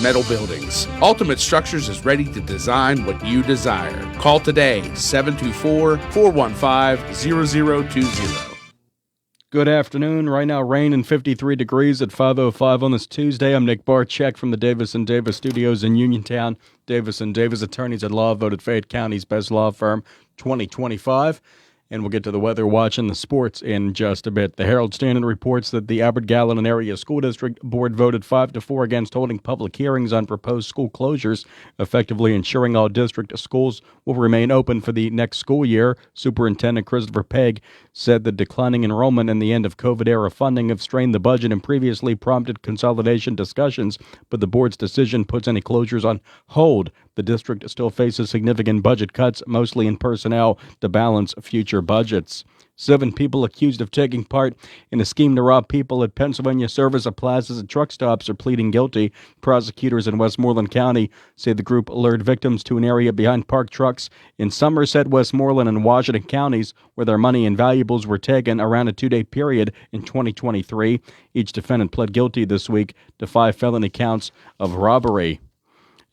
metal buildings. Ultimate Structures is ready to design what you desire. Call today, 724-415-0020. Good afternoon. Right now, rain and 53 degrees at 5:05 on this Tuesday. I'm Nick Barczyk from the Davis & Davis studios in Uniontown. Davis & Davis attorneys at law voted Fayette County's best law firm 2025. And we'll get to the weather watch and the sports in just a bit. The Herald-Standard reports that the Abbott-Gallatin Area School District Board voted 5-4 against holding public hearings on proposed school closures, effectively ensuring all district schools will remain open for the next school year. Superintendent Christopher Pegg said the declining enrollment and the end of COVID-era funding have strained the budget and previously prompted consolidation discussions, but the board's decision puts any closures on hold. The district still faces significant budget cuts, mostly in personnel, to balance future budgets. 7 people accused of taking part in a scheme to rob people at Pennsylvania service of plazas and truck stops are pleading guilty. Prosecutors in Westmoreland County say the group lured victims to an area behind parked trucks in Somerset, Westmoreland, and Washington counties where their money and valuables were taken around a 2-day period in 2023. Each defendant pled guilty this week to 5 felony counts of robbery.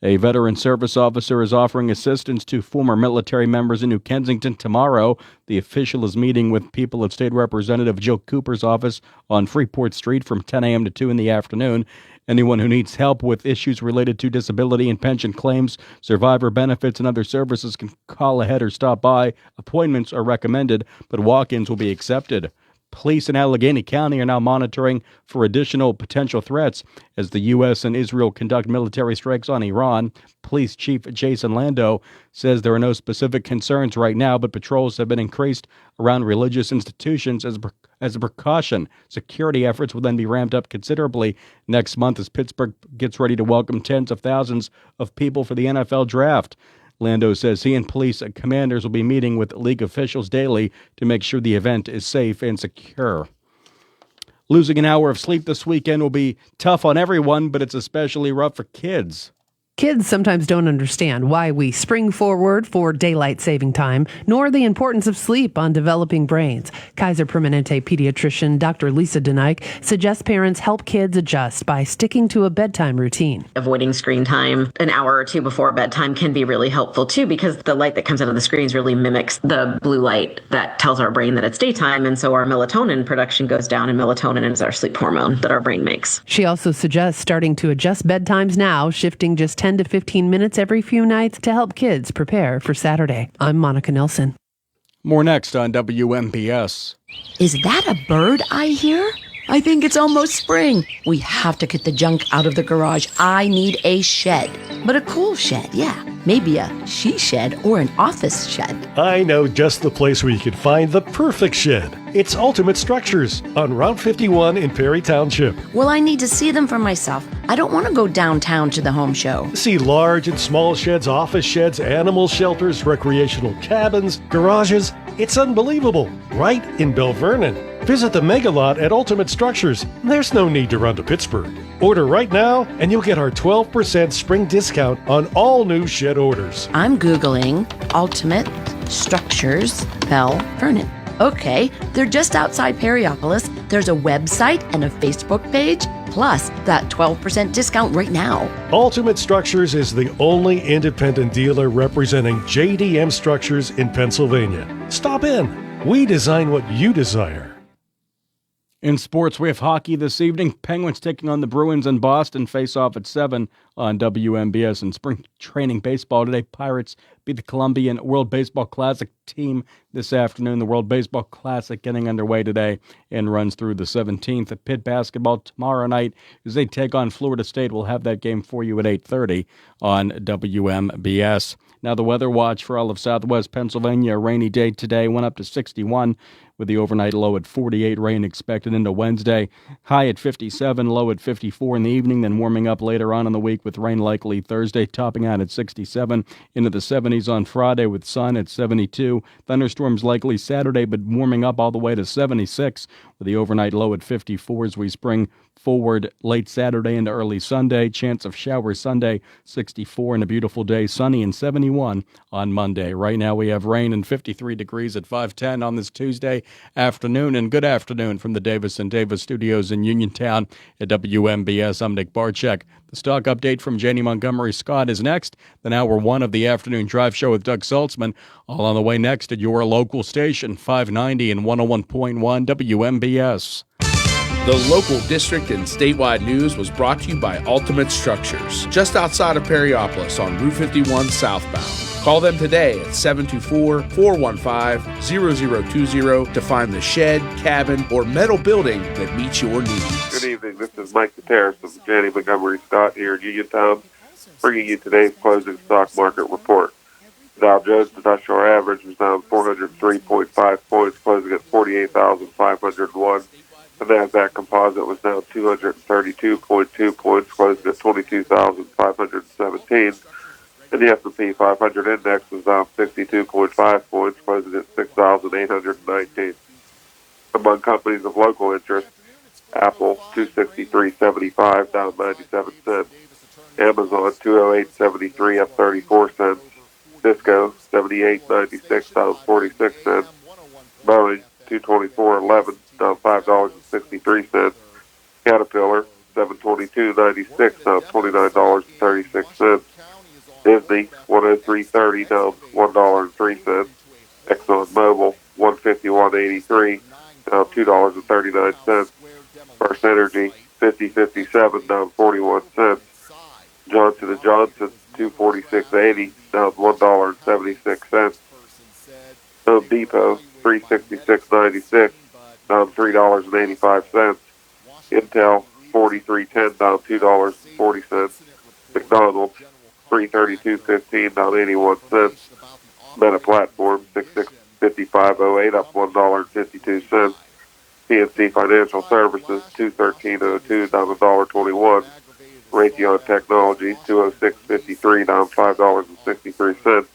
A veteran service officer is offering assistance to former military members in New Kensington tomorrow. The official is meeting with people at State Representative Jill Cooper's office on Freeport Street from 10 a.m. to 2 in the afternoon. Anyone who needs help with issues related to disability and pension claims, survivor benefits, and other services can call ahead or stop by. Appointments are recommended, but walk-ins will be accepted. Police in Allegheny County are now monitoring for additional potential threats as the U.S. and Israel conduct military strikes on Iran. Police Chief Jason Lando says there are no specific concerns right now, but patrols have been increased around religious institutions as a precaution. Security efforts will then be ramped up considerably next month as Pittsburgh gets ready to welcome tens of thousands of people for the NFL draft. Lando says he and police commanders will be meeting with league officials daily to make sure the event is safe and secure. Losing an hour of sleep this weekend will be tough on everyone, but it's especially rough for kids. Kids sometimes don't understand why we spring forward for daylight saving time, nor the importance of sleep on developing brains. Kaiser Permanente pediatrician Dr. Lisa Denike suggests parents help kids adjust by sticking to a bedtime routine. Avoiding screen time an hour or two before bedtime can be really helpful too, because the light that comes out of the screens really mimics the blue light that tells our brain that it's daytime, and so our melatonin production goes down, and melatonin is our sleep hormone that our brain makes. She also suggests starting to adjust bedtimes now, shifting just 10 to 15 minutes every few nights to help kids prepare for Saturday. I'm Monica Nelson. More next on WMBS. Is that a bird I hear? I think it's almost spring. We have to get the junk out of the garage. I need a shed, but a cool shed, yeah. Maybe a she shed or an office shed. I know just the place where you can find the perfect shed. It's Ultimate Structures on Route 51 in Perry Township. Well, I need to see them for myself. I don't want to go downtown to the home show. See large and small sheds, office sheds, animal shelters, recreational cabins, garages. It's unbelievable. Right in Bell Vernon. Visit the Mega Lot at Ultimate Structures. There's no need to run to Pittsburgh. Order right now and you'll get our 12% spring discount on all new shed orders. I'm Googling Ultimate Structures Bell Vernon. Okay, they're just outside Perryopolis. There's a website and a Facebook page, plus that 12% discount right now. Ultimate Structures is the only independent dealer representing JDM Structures in Pennsylvania. Stop in. We design what you desire. In sports, we have hockey this evening. Penguins taking on the Bruins in Boston. Face off at 7 on WMBS. And spring training baseball today, Pirates beat the Colombian World Baseball Classic team this afternoon. The World Baseball Classic getting underway today and runs through the 17th. At Pitt basketball tomorrow night as they take on Florida State. We'll have that game for you at 8:30 on WMBS. Now the weather watch for all of southwest Pennsylvania. A rainy day today, went up to 61 with the overnight low at 48. Rain expected into Wednesday. High at 57, low at 54 in the evening, then warming up later on in the week with rain likely Thursday, topping out at 67. Into the 70s on Friday with sun at 72. Thunderstorms likely Saturday, but warming up all the way to 76 with the overnight low at 54 as we spring forward late Saturday into early Sunday. Chance of showers Sunday, 64, and a beautiful day, sunny and 71 on Monday. Right now we have rain and 53 degrees at 5:10 on this Tuesday afternoon. And good afternoon from the Davis & Davis studios in Uniontown at WMBS. I'm Nick Barczyk. The stock update from Janie Montgomery Scott is next. Then hour one of the afternoon drive show with Doug Saltzman. All on the way next at your local station, 590 and 101.1 WMBS. The local district and statewide news was brought to you by Ultimate Structures, just outside of Perryopolis on Route 51 southbound. Call them today at 724-415-0020 to find the shed, cabin, or metal building that meets your needs. Good evening. This is Mike Gutierrez of Janie Montgomery Scott here in Uniontown, bringing you today's closing stock market report. Dow Jones Industrial Average was down 403.5 points, closing at 48,501. The NASDAQ Composite was down 232.2 points, closing at 22,517. And the S&P 500 index was down 62.5 points, closing at 6,819. Among companies of local interest, Apple 263.75, down 97 cents. Amazon 208.73, up 34 cents. Cisco 78.96, down 46 cents. Boeing 224.11, down $5.63. Caterpillar 722.96, down $29.36. Disney 103.30, down $1.03. ExxonMobil 151.83, down $2.39. First Energy 50.57, down 41 cents. Johnson & Johnson 246.80, down $1.76. Home Depot 366.96, down $3.85. Intel 43.10, down $2.40. McDonald's 332.15, down 81 cents. Meta Platform 6655.08, up $1.52. PNC Financial Services 213.02, down $1.21. Raytheon Technologies 206.53, down $5.63.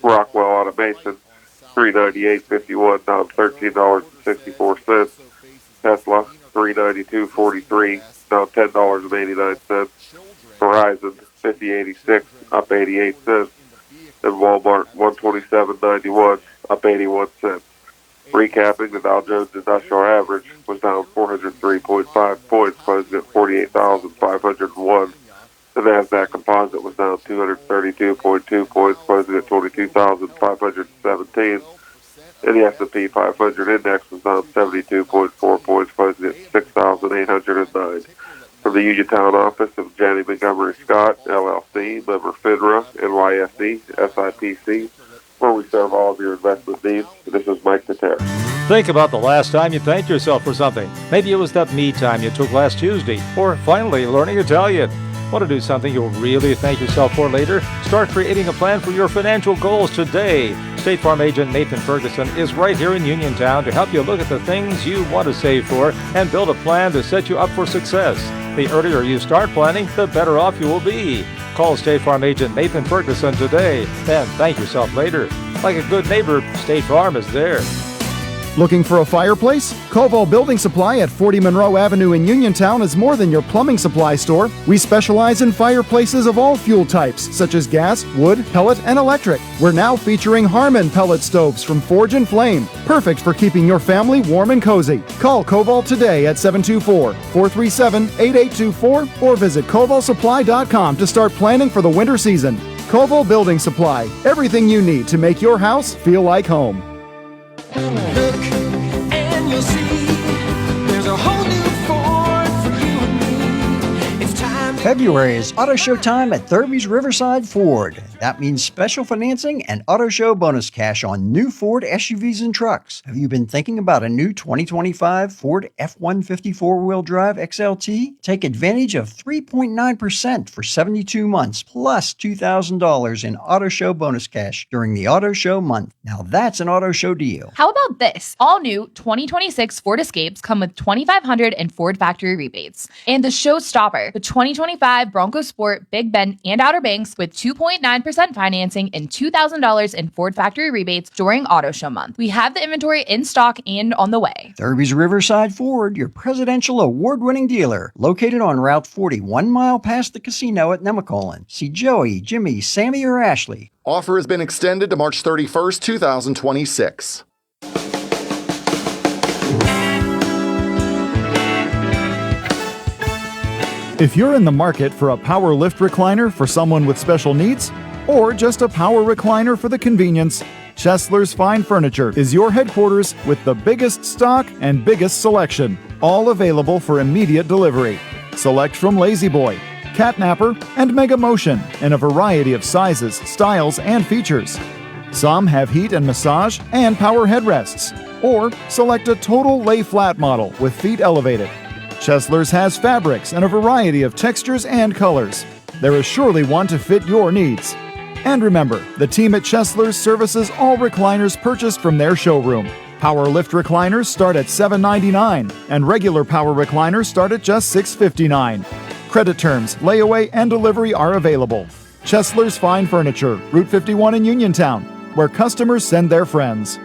Rockwell Automation 398.51, down $13.64. Tesla 392.43, down $10.89. Verizon 50.86, up 88 cents. And Walmart 127.91, up 81 cents. Recapping, the Dow Jones Industrial Average was down 403.5 points, closing at 48,501. The NASDAQ Composite was down 232.2 points, closing at 22,517. And the S&P 500 Index was down 72.4 points, closing at 6,809. From the Uniontown office of Janie Montgomery Scott, LLC, member FINRA, NYSE, SIPC, where we serve all of your investment needs. This is Mike Gutierrez. Think about the last time you thanked yourself for something. Maybe it was that me time you took last Tuesday, or finally learning Italian. Want to do something you'll really thank yourself for later? Start creating a plan for your financial goals today. State Farm agent Nathan Ferguson is right here in Uniontown to help you look at the things you want to save for and build a plan to set you up for success. The earlier you start planning, the better off you will be. Call State Farm agent Nathan Ferguson today and thank yourself later. Like a good neighbor, State Farm is there. Looking for a fireplace? Koval Building Supply at 40 Monroe Avenue in Uniontown is more than your plumbing supply store. We specialize in fireplaces of all fuel types, such as gas, wood, pellet, and electric. We're now featuring Harmon pellet stoves from Forge and Flame, perfect for keeping your family warm and cozy. Call Koval today at 724-437-8824 or visit kovalsupply.com to start planning for the winter season. Koval Building Supply, everything you need to make your house feel like home. Look and you'll see there's a whole new Ford for you and me. It's time to February is Auto Show time at Thurby's Riverside Ford. That means special financing and Auto Show bonus cash on new Ford SUVs and trucks. Have you been thinking about a new 2025 Ford F-150 four-wheel drive XLT? Take advantage of 3.9% for 72 months plus $2,000 in Auto Show bonus cash during the Auto Show month. Now that's an Auto Show deal. How about this? All new 2026 Ford Escapes come with $2,500 in Ford factory rebates. And the showstopper, the 2025 Bronco Sport Big Bend and Outer Banks with 2.9% financing and $2,000 in Ford factory rebates during Auto Show month. We have the inventory in stock and on the way. Thurby's Riverside Ford, your presidential award-winning dealer, located on Route 40, 1 mile past the casino at Nemacolin. See Joey, Jimmy, Sammy, or Ashley. Offer has been extended to March 31st, 2026. If you're in the market for a power lift recliner for someone with special needs, or just a power recliner for the convenience, Chesler's Fine Furniture is your headquarters with the biggest stock and biggest selection, all available for immediate delivery. Select from Lazy Boy, Catnapper, and Mega Motion in a variety of sizes, styles, and features. Some have heat and massage and power headrests, or select a total lay flat model with feet elevated. Chesler's has fabrics in a variety of textures and colors. There is surely one to fit your needs. And remember, the team at Chesler's services all recliners purchased from their showroom. Power lift recliners start at $7.99, and regular power recliners start at just $6.59. Credit terms, layaway, and delivery are available. Chesler's Fine Furniture, Route 51 in Uniontown, where customers send their friends.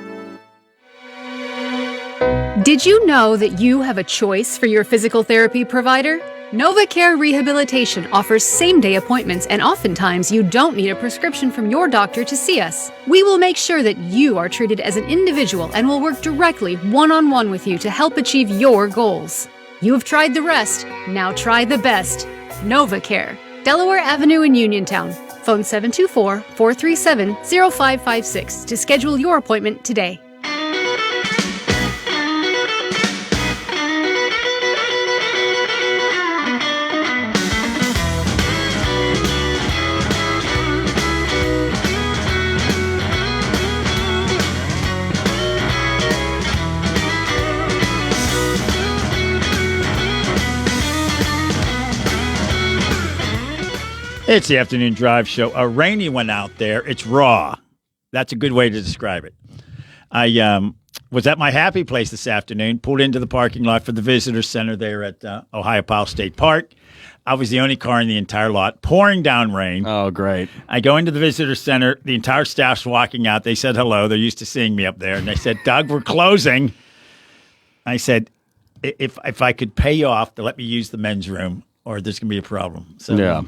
Did you know that you have a choice for your physical therapy provider? NovaCare Rehabilitation offers same-day appointments, and oftentimes you don't need a prescription from your doctor to see us. We will make sure that you are treated as an individual and will work directly one-on-one with you to help achieve your goals. You have tried the rest, now try the best. NovaCare, Delaware Avenue in Uniontown. Phone 724-437-0556 to schedule your appointment today. It's the afternoon drive show. A rainy one out there. It's raw. That's a good way to describe it. I was at my happy place this afternoon, pulled into the parking lot for the visitor center there at Ohio Powell State Park. I was the only car in the entire lot, pouring down rain. Oh, great. I go into the visitor center. The entire staff's walking out. They said hello. They're used to seeing me up there. And they said, Doug, we're closing. I said, if I could pay you off to let me use the men's room, or there's going to be a problem. So, yeah.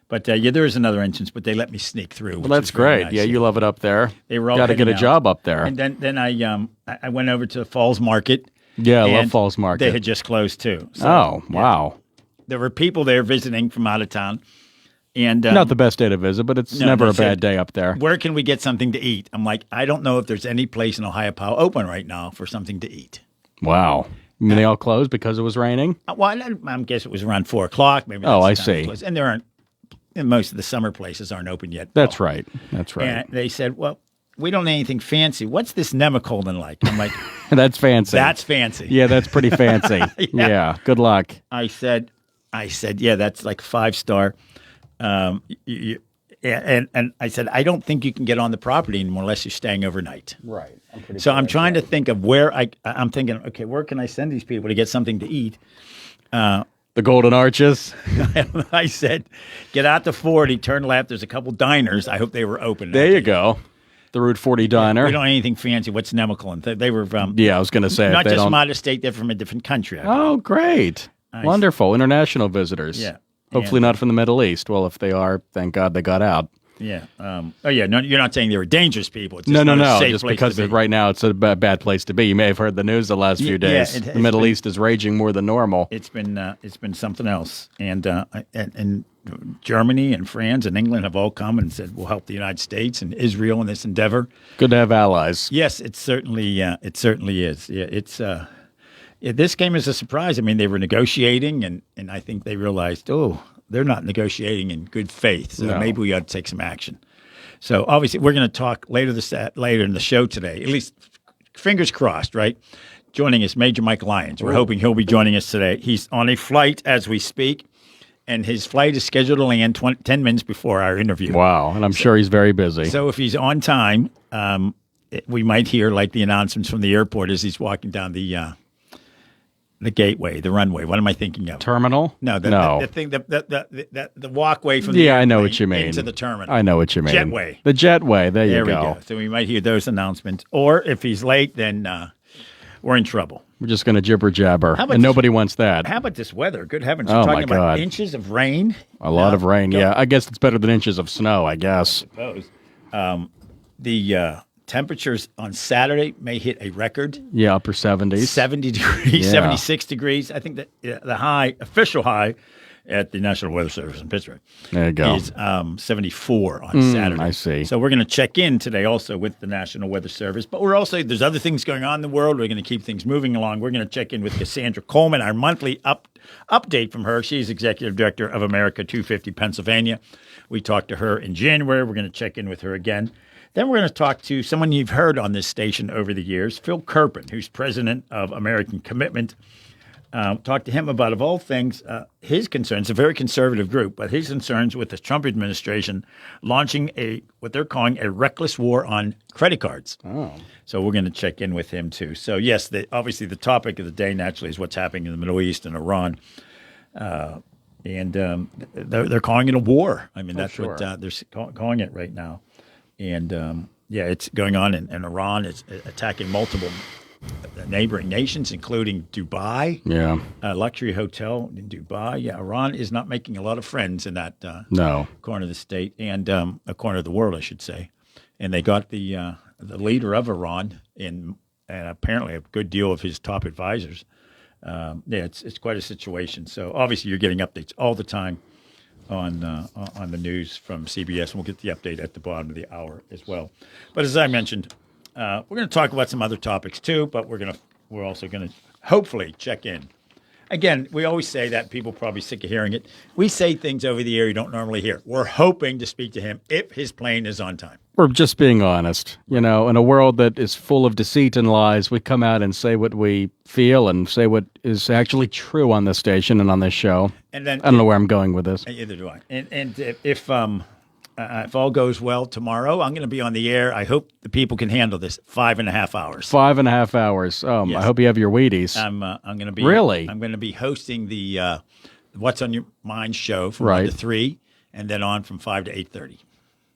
But there is another entrance, but they let me sneak through. Well, that's great. Nice. Yeah, you love it up there. They were all got to get a out. job up there. And then I went over to Falls Market. Yeah, I love Falls Market. They had just closed too. So, oh, wow. There were people there visiting from out of town. And not the best day to visit, but it's never a bad day up there. Where can we get something to eat? I'm like, I don't know if there's any place in Ohio Powell open right now for something to eat. Wow. You mean they all closed because it was raining? Well, I guess it was around 4 o'clock. Maybe. Oh, I see. And there aren't. And most of the summer places aren't open yet. That's right. That's right. And they said, well, we don't need anything fancy. What's this Nemacolin like? I'm like, that's fancy. That's fancy. Yeah, that's pretty fancy. yeah. Good luck. I said, yeah, that's like 5-star. And I said, I don't think you can get on the property anymore unless you're staying overnight. Right. I'm trying to think of where I'm thinking, okay, where can I send these people to get something to eat? The Golden Arches. I said, get out to 40, turn left. There's a couple diners. I hope they were open. There you go. The Route 40 diner. We don't need anything fancy. What's Nemacolin? They were from. Yeah, I was going to say. Not just from out of state. They're from a different country. Oh, great. Wonderful. International visitors. Yeah. Hopefully not from the Middle East. Well, if they are, thank God they got out. Yeah. No, you're not saying they were dangerous people. It's just no. A safe just because right now it's a bad place to be. You may have heard the news the last few days. The Middle East is raging more than normal. It's been something else, and Germany and France and England have all come and said we'll help the United States and Israel in this endeavor. Good to have allies. Yes, it certainly is. Yeah, it's this came as a surprise. I mean, they were negotiating, and I think they realized, they're not negotiating in good faith, so maybe we ought to take some action. So obviously, we're going to talk later in the show today. At least, fingers crossed, right? Joining us, Major Mike Lyons. We're hoping he'll be joining us today. He's on a flight as we speak, and his flight is scheduled to land 10 minutes before our interview. Wow, and I'm sure he's very busy. So if he's on time, we might hear like the announcements from the airport as he's walking down the gateway, the runway. What am I thinking of? Terminal? No, the thing, the walkway from the yeah, I know what you mean. into the terminal. I know what you mean. Jetway. The jetway. There you we go. So we might hear those announcements. Or if he's late, then we're in trouble. We're just going to jibber jabber, and nobody wants that. How about this weather? Good heavens! Oh, We're talking my about God. inches of rain. A lot of rain. Yeah, I guess it's better than inches of snow. I guess. I suppose. The temperatures on Saturday may hit a record. Yeah, upper 70s. 70 degrees, 76 degrees. I think that the official high at the National Weather Service in Pittsburgh. There you go. Is 74 on Saturday. I see. So we're going to check in today also with the National Weather Service. But we're also, there's other things going on in the world. We're going to keep things moving along. We're going to check in with Cassandra Coleman, our monthly update from her. She's Executive Director of America 250 Pennsylvania. We talked to her in January. We're going to check in with her again. Then we're going to talk to someone you've heard on this station over the years, Phil Kerpen, who's president of American Commitment. Talk to him about, of all things, his concerns, a very conservative group, but his concerns with the Trump administration launching what they're calling a reckless war on credit cards. Oh. So we're going to check in with him, too. So, yes, obviously the topic of the day, naturally, is what's happening in the Middle East and Iran. And they're calling it a war. I mean, that's what they're calling it right now. And, it's going on in Iran. It's attacking multiple neighboring nations, including Dubai. Yeah. A luxury hotel in Dubai. Yeah, Iran is not making a lot of friends in that corner of the state and a corner of the world, I should say. And they got the leader of Iran and apparently a good deal of his top advisors. It's quite a situation. So obviously you're getting updates all the time on the news from CBS, and we'll get the update at the bottom of the hour as well. But as I mentioned, we're going to talk about some other topics too, but we're also going to hopefully check in. Again, we always say that, people probably sick of hearing it. We say things over the air you don't normally hear. We're hoping to speak to him if his plane is on time. We're just being honest. In a world that is full of deceit and lies, we come out and say what we feel and say what is actually true on this station and on this show. And then, I don't know where I'm going with this. Either do I. And if all goes well tomorrow, I'm going to be on the air. I hope the people can handle this 5.5 hours. 5.5 hours. Yes. I hope you have your Wheaties. I'm going to be really. I'm going to be hosting the What's on Your Mind show from 1 to 3, and then on from 5 to 8:30.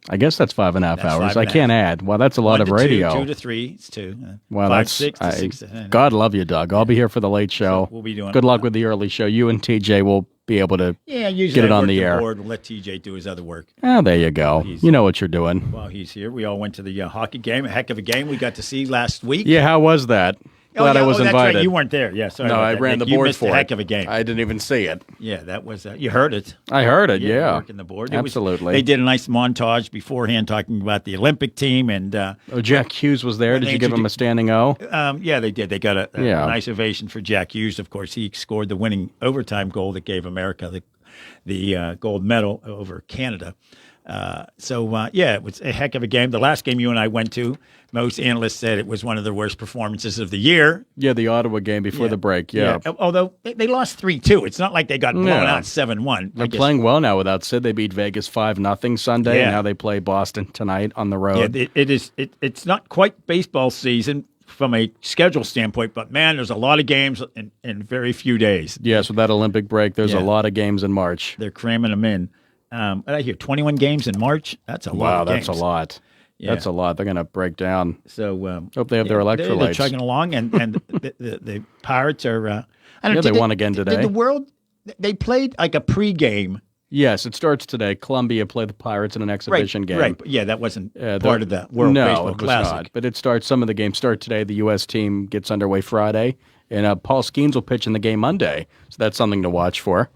I guess that's 5.5 hours. I can't add. Well, that's a lot of 1 to radio. 2, 2 to 3, it's 2. Well, 5 that's 6 to 6 to God love you, Doug. I'll be here for the late show. So we'll be doing good luck with the early show. You and TJ will be able to usually get it on the air. Board. We'll let TJ do his other work. Oh, there you go. You know what you're doing. While he's here, we all went to the hockey game. A heck of a game we got to see last week. Yeah, how was that? Glad I was that's invited. Right. You weren't there. Yeah, sorry. No, I that, ran Nick. the board you missed for a it. Heck of a game. I didn't even see it. Yeah, that was. You heard it. I heard it. Yeah, working the board. Absolutely. They did a nice montage beforehand talking about the Olympic team and. Jack Hughes was there. Did you give him a standing O? Yeah, they did. They got a nice ovation for Jack Hughes. Of course, he scored the winning overtime goal that gave America the gold medal over Canada. It was a heck of a game. The last game you and I went to, most analysts said it was one of the worst performances of the year. Yeah, the Ottawa game before the break, yeah. Although they lost 3-2. It's not like they got blown out 7-1. They're playing well now without Sid. They beat Vegas 5-0 Sunday, and now they play Boston tonight on the road. Yeah, it's not quite baseball season from a schedule standpoint, but man, there's a lot of games in very few days. Yes, with that Olympic break, there's a lot of games in March. They're cramming them in. I hear 21 games in March. That's a lot of games. Wow, that's a lot. Yeah. That's a lot. They're going to break down. So hope they have their electrolytes. They're chugging along, and the Pirates are. I don't know, they won again today. Did the world? They played like a pregame. Yes, it starts today. Columbia play the Pirates in an exhibition game. Right. Yeah, that wasn't part of the World Baseball Classic. Not. But it starts. Some of the games start today. The U.S. team gets underway Friday, and Paul Skeens will pitch in the game Monday. So that's something to watch for.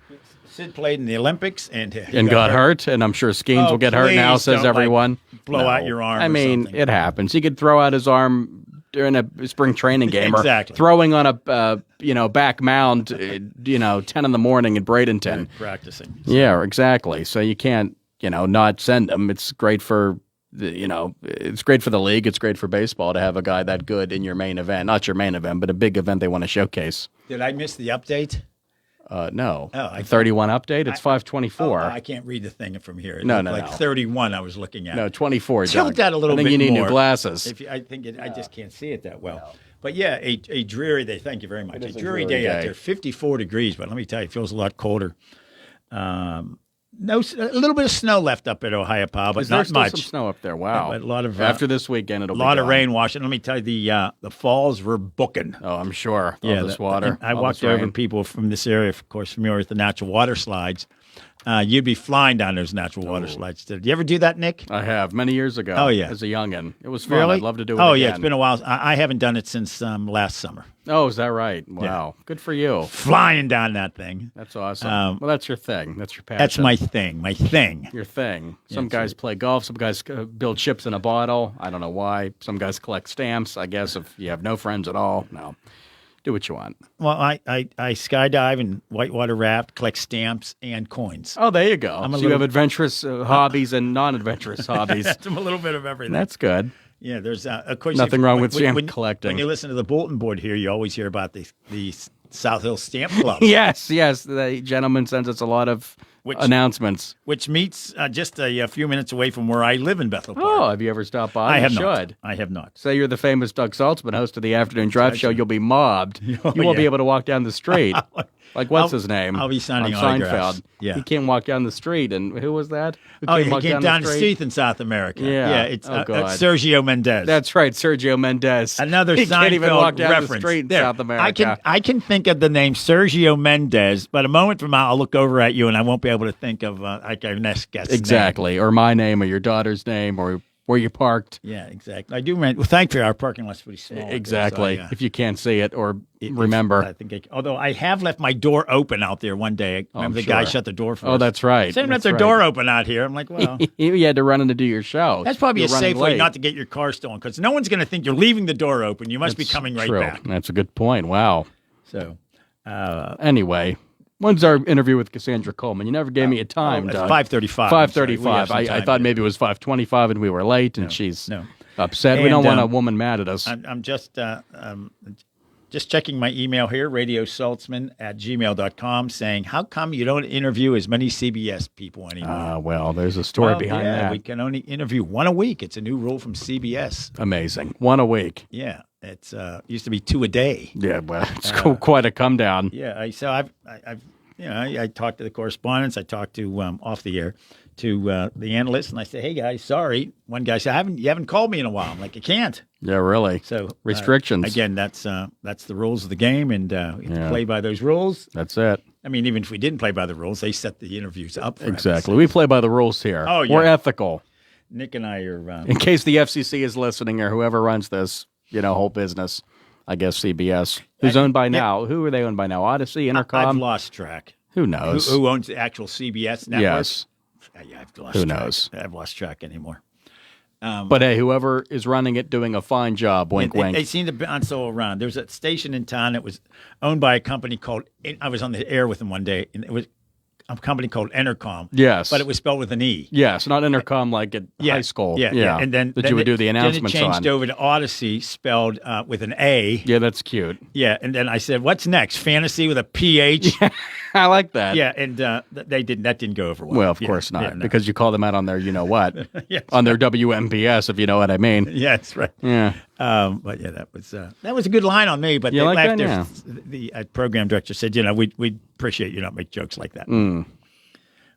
Sid played in the Olympics and got hurt, and I'm sure Skeens will get hurt now, says everyone. Blow out your arm. I mean, it happens. He could throw out his arm during a spring training game, exactly. Or throwing on a back mound, 10 in the morning in Bradenton, practicing. Yeah, exactly. So you can't, not send him. It's great for. It's great for the league. It's great for baseball to have a guy that good in your main event. Not your main event, but a big event they want to showcase. Did I miss the update? No. 31 update? It's 524. I can't read the thing from here. No. 31 I was looking at. No, 24. Tilt that a little bit more. I think you need new glasses. I just can't see it that well. No. But yeah, a dreary day. Thank you very much. A dreary day out there. 54 degrees, but let me tell you, it feels a lot colder. A little bit of snow left up at Ohio, but Is not there still much. Some snow up there. Wow. A lot of after this weekend, it'll be a lot of gone. rain washing. Let me tell you, the falls were booking. Oh, I'm sure. All this water. I walked over people from this area, of course, familiar with the natural water slides. You'd be flying down those natural water slides. Did you ever do that, Nick? I have many years ago. Oh, yeah. As a youngin'. It was fun. Really? I'd love to do it Oh, again. yeah. It's been a while. I haven't done it since last summer. Oh, is that right? Wow. Good for you. Flying down that thing. That's awesome. Well, that's your thing. That's your passion. That's my thing. My thing. Your thing. Some Yeah, guys play golf. Some guys build ships in a bottle. I don't know why. Some guys collect stamps. I guess if you have no friends at all, no. Do what you want. Well, I skydive and whitewater raft, collect stamps and coins. Oh, there you go. I'm So you have adventurous hobbies and non-adventurous hobbies. I'm a little bit of everything. That's good. Yeah, there's of course Nothing wrong with stamp collecting. When you listen to the bulletin board here, you always hear about the South Hill Stamp Club. Yes. The gentleman sends us a lot of announcements. Which meets just a few minutes away from where I live in Bethel Park. Oh, have you ever stopped by? I have You not. should. I have not. Say you're the famous Doug Saltzman, host of the Afternoon Drive Show. You'll be mobbed. Oh, You won't be yeah. able to walk down the street. Like, what's his name? I'll be signing on autographs. Seinfeld. Yeah. He can't walk down the street. And who was that? Who Oh, he walk came down the street in South America. Yeah. It's Oh, God. Sergio Mendez. That's right, Sergio Mendez. Another he Seinfeld can't even walk down reference. the street in There. South America. I can think of the name Sergio Mendez, but a moment from now I'll look over at you and I won't be able to think of our next guest's Exactly. Or my name or your daughter's name or where you parked. name. Yeah, exactly. I do. Well, thankfully, our parking lot's pretty small. Exactly. So if you can't see it or remember. I think. Although I have left my door open out there one day. Remember the guy shut the door for us? Oh, that's right. Saying left That's their door open out here. I'm like, well. You had to run in to do your show. That's probably You're a running safe way late. not to get your car stolen because no one's going to think you're leaving the door open. You must be That's coming right true. back. That's a good point. Wow. So, anyway, when's our interview with Cassandra Coleman? You never gave me a time, it's Doug. 5:35. 5:35. I time, thought maybe it was 5:25 and we were late, and she's upset. We And, don't want a woman mad at us. I'm just checking my email here, radiosaltzman@gmail.com, saying, how come you don't interview as many CBS people anymore? Well, there's a story behind that. We can only interview one a week. It's a new rule from CBS. Amazing. One a week. Yeah, it's used to be two a day. Yeah, well, it's quite a come down. Yeah, I talked to the correspondents. I talked to off the air to the analysts, and I said, "Hey guys, sorry." One guy said, "You haven't called me in a while." I'm like, "You can't." Yeah, really. So restrictions. Again, that's the rules of the game, and we have to play by those rules. That's it. I mean, even if we didn't play by the rules, they set the interviews up for us. Exactly. We play by the rules here. Oh, yeah. We're ethical. Nick and I are. In case the FCC is listening or whoever runs this, whole business, I guess CBS. Who's owned by now? Who are they owned by now? Odyssey, Intercom? I've lost track. Who knows? Who owns the actual CBS network? Yes. Yeah, I've lost Who track. knows? I've lost track anymore. But hey, whoever is running it, doing a fine job. Wink, wink. They seem to bounce all around. There's a station in town that was owned by a company called. I was on the air with them one day, and it was a company called Intercom. Yes, but it was spelled with an E. Yes, not Intercom like at high school. Yeah. And then you would do the announcements then it changed on. over to Odyssey, spelled with an A. Yeah, that's cute. Yeah, and then I said, "What's next? Fantasy with a PH." I like that. Yeah, and they didn't. That didn't go over well. Well, of course not, Yeah, no. because you call them out on their, you know what, Yes. on their WMBS, if you know what I mean. Yeah, that's right. Yeah. But yeah, that was a good line on me. But You they like laughed. that? Yeah. The program director said, we'd appreciate you not make jokes like that.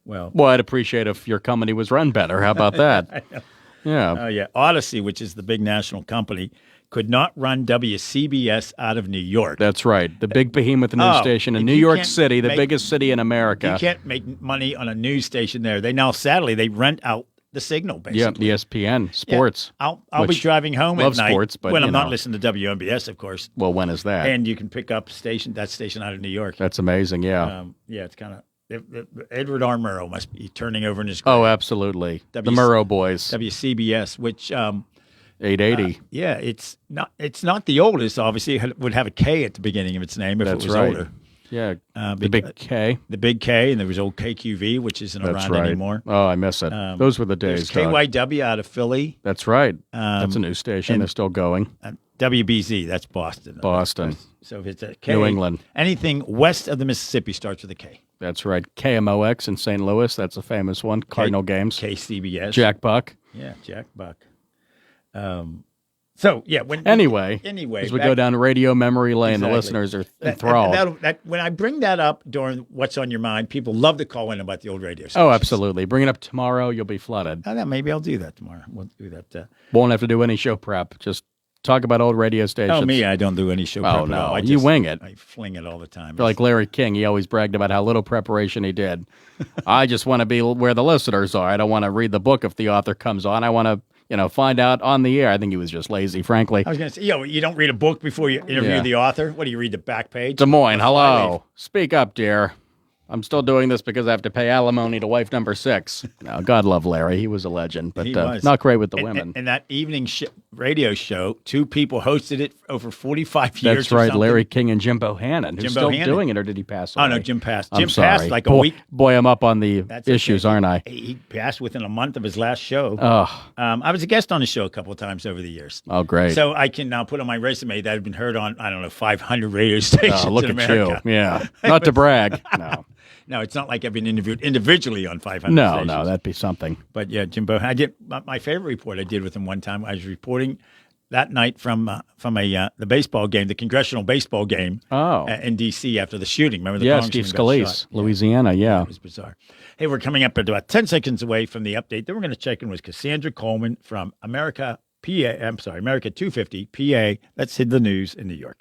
Well, I'd appreciate if your company was run better. How about that? I know. Yeah. Oh yeah, Odyssey, which is the big national company, could not run WCBS out of New York. That's right. The big behemoth news station in New York City, the biggest city in America. You can't make money on a news station there. They now, sadly, they rent out the signal, basically. Yeah, ESPN, sports. Yeah. I'll be driving home love at night sports, but, when you I'm not know. listening to WMBS, of course. Well, when is that? And you can pick up that station out of New York. That's amazing, yeah. Yeah, it's kind of... Edward R. Murrow must be turning over in his grave. Oh, absolutely. The Murrow boys. WCBS, which... 880. Yeah, it's not the oldest, obviously. It would have a K at the beginning of its name if That's it was right. older. Yeah, the big K. The big K, and there was old KQV, which isn't That's around right. anymore. Oh, I miss it. Those were the days. There's KYW out of Philly. That's right. That's a news station. They're still going. WBZ, that's Boston. Boston. So if it's a K, New England. Anything west of the Mississippi starts with a K. That's right. KMOX in St. Louis. That's a famous one. Cardinal games. KCBS. Jack Buck. Yeah, Jack Buck. So yeah. Anyway, as we go down radio memory lane, the listeners are enthralled. When I bring that up during What's on Your Mind, people love to call in about the old radio stations. Oh, absolutely. Bring it up tomorrow. You'll be flooded. Maybe I'll do that tomorrow. We'll do that. Won't have to do any show prep. Just Talk about old radio stations. Oh, me, I don't do any show prep Oh, at all. no, I you wing it. I fling it all the time. You're like Larry King. He always bragged about how little preparation he did. I just want to be where the listeners are. I don't want to read the book if the author comes on. I want to, find out on the air. I think he was just lazy, frankly. I was going to say, you don't read a book before you interview the author? What, do you read the back page? Des Moines, hello. Speak up, dear. I'm still doing this because I have to pay alimony to wife number 6. Now, God love Larry. He was a legend, but He was. not great with the women. And that evening radio show, 2 people hosted it over 45 years. That's right, Larry King and Jim Bohannon. Who's still Bohannon. doing it, or did he pass away? Oh, no, Jim passed. I'm Jim sorry. passed like a week. Boy, I'm up on the issues, aren't I? He passed within a month of his last show. Oh. I was a guest on the show a couple of times over the years. Oh, great. So I can now put on my resume that I've been heard on, 500 radio stations look in at America. you. Yeah. Not to brag. No. No, it's not like I've been interviewed indivially on 500 stations. No, that'd be something. But yeah, Jim Bohannon. I did my favorite report I did with him one time. I was reporting that night from the baseball game, the congressional baseball game in D.C. after the shooting. Remember the Steve congressman got Scalise, shot? Louisiana, yeah. It was bizarre. Hey, we're coming up about 10 seconds away from the update. Then we're going to check in with Cassandra Coleman from America 250 PA. Let's hit the news in New York.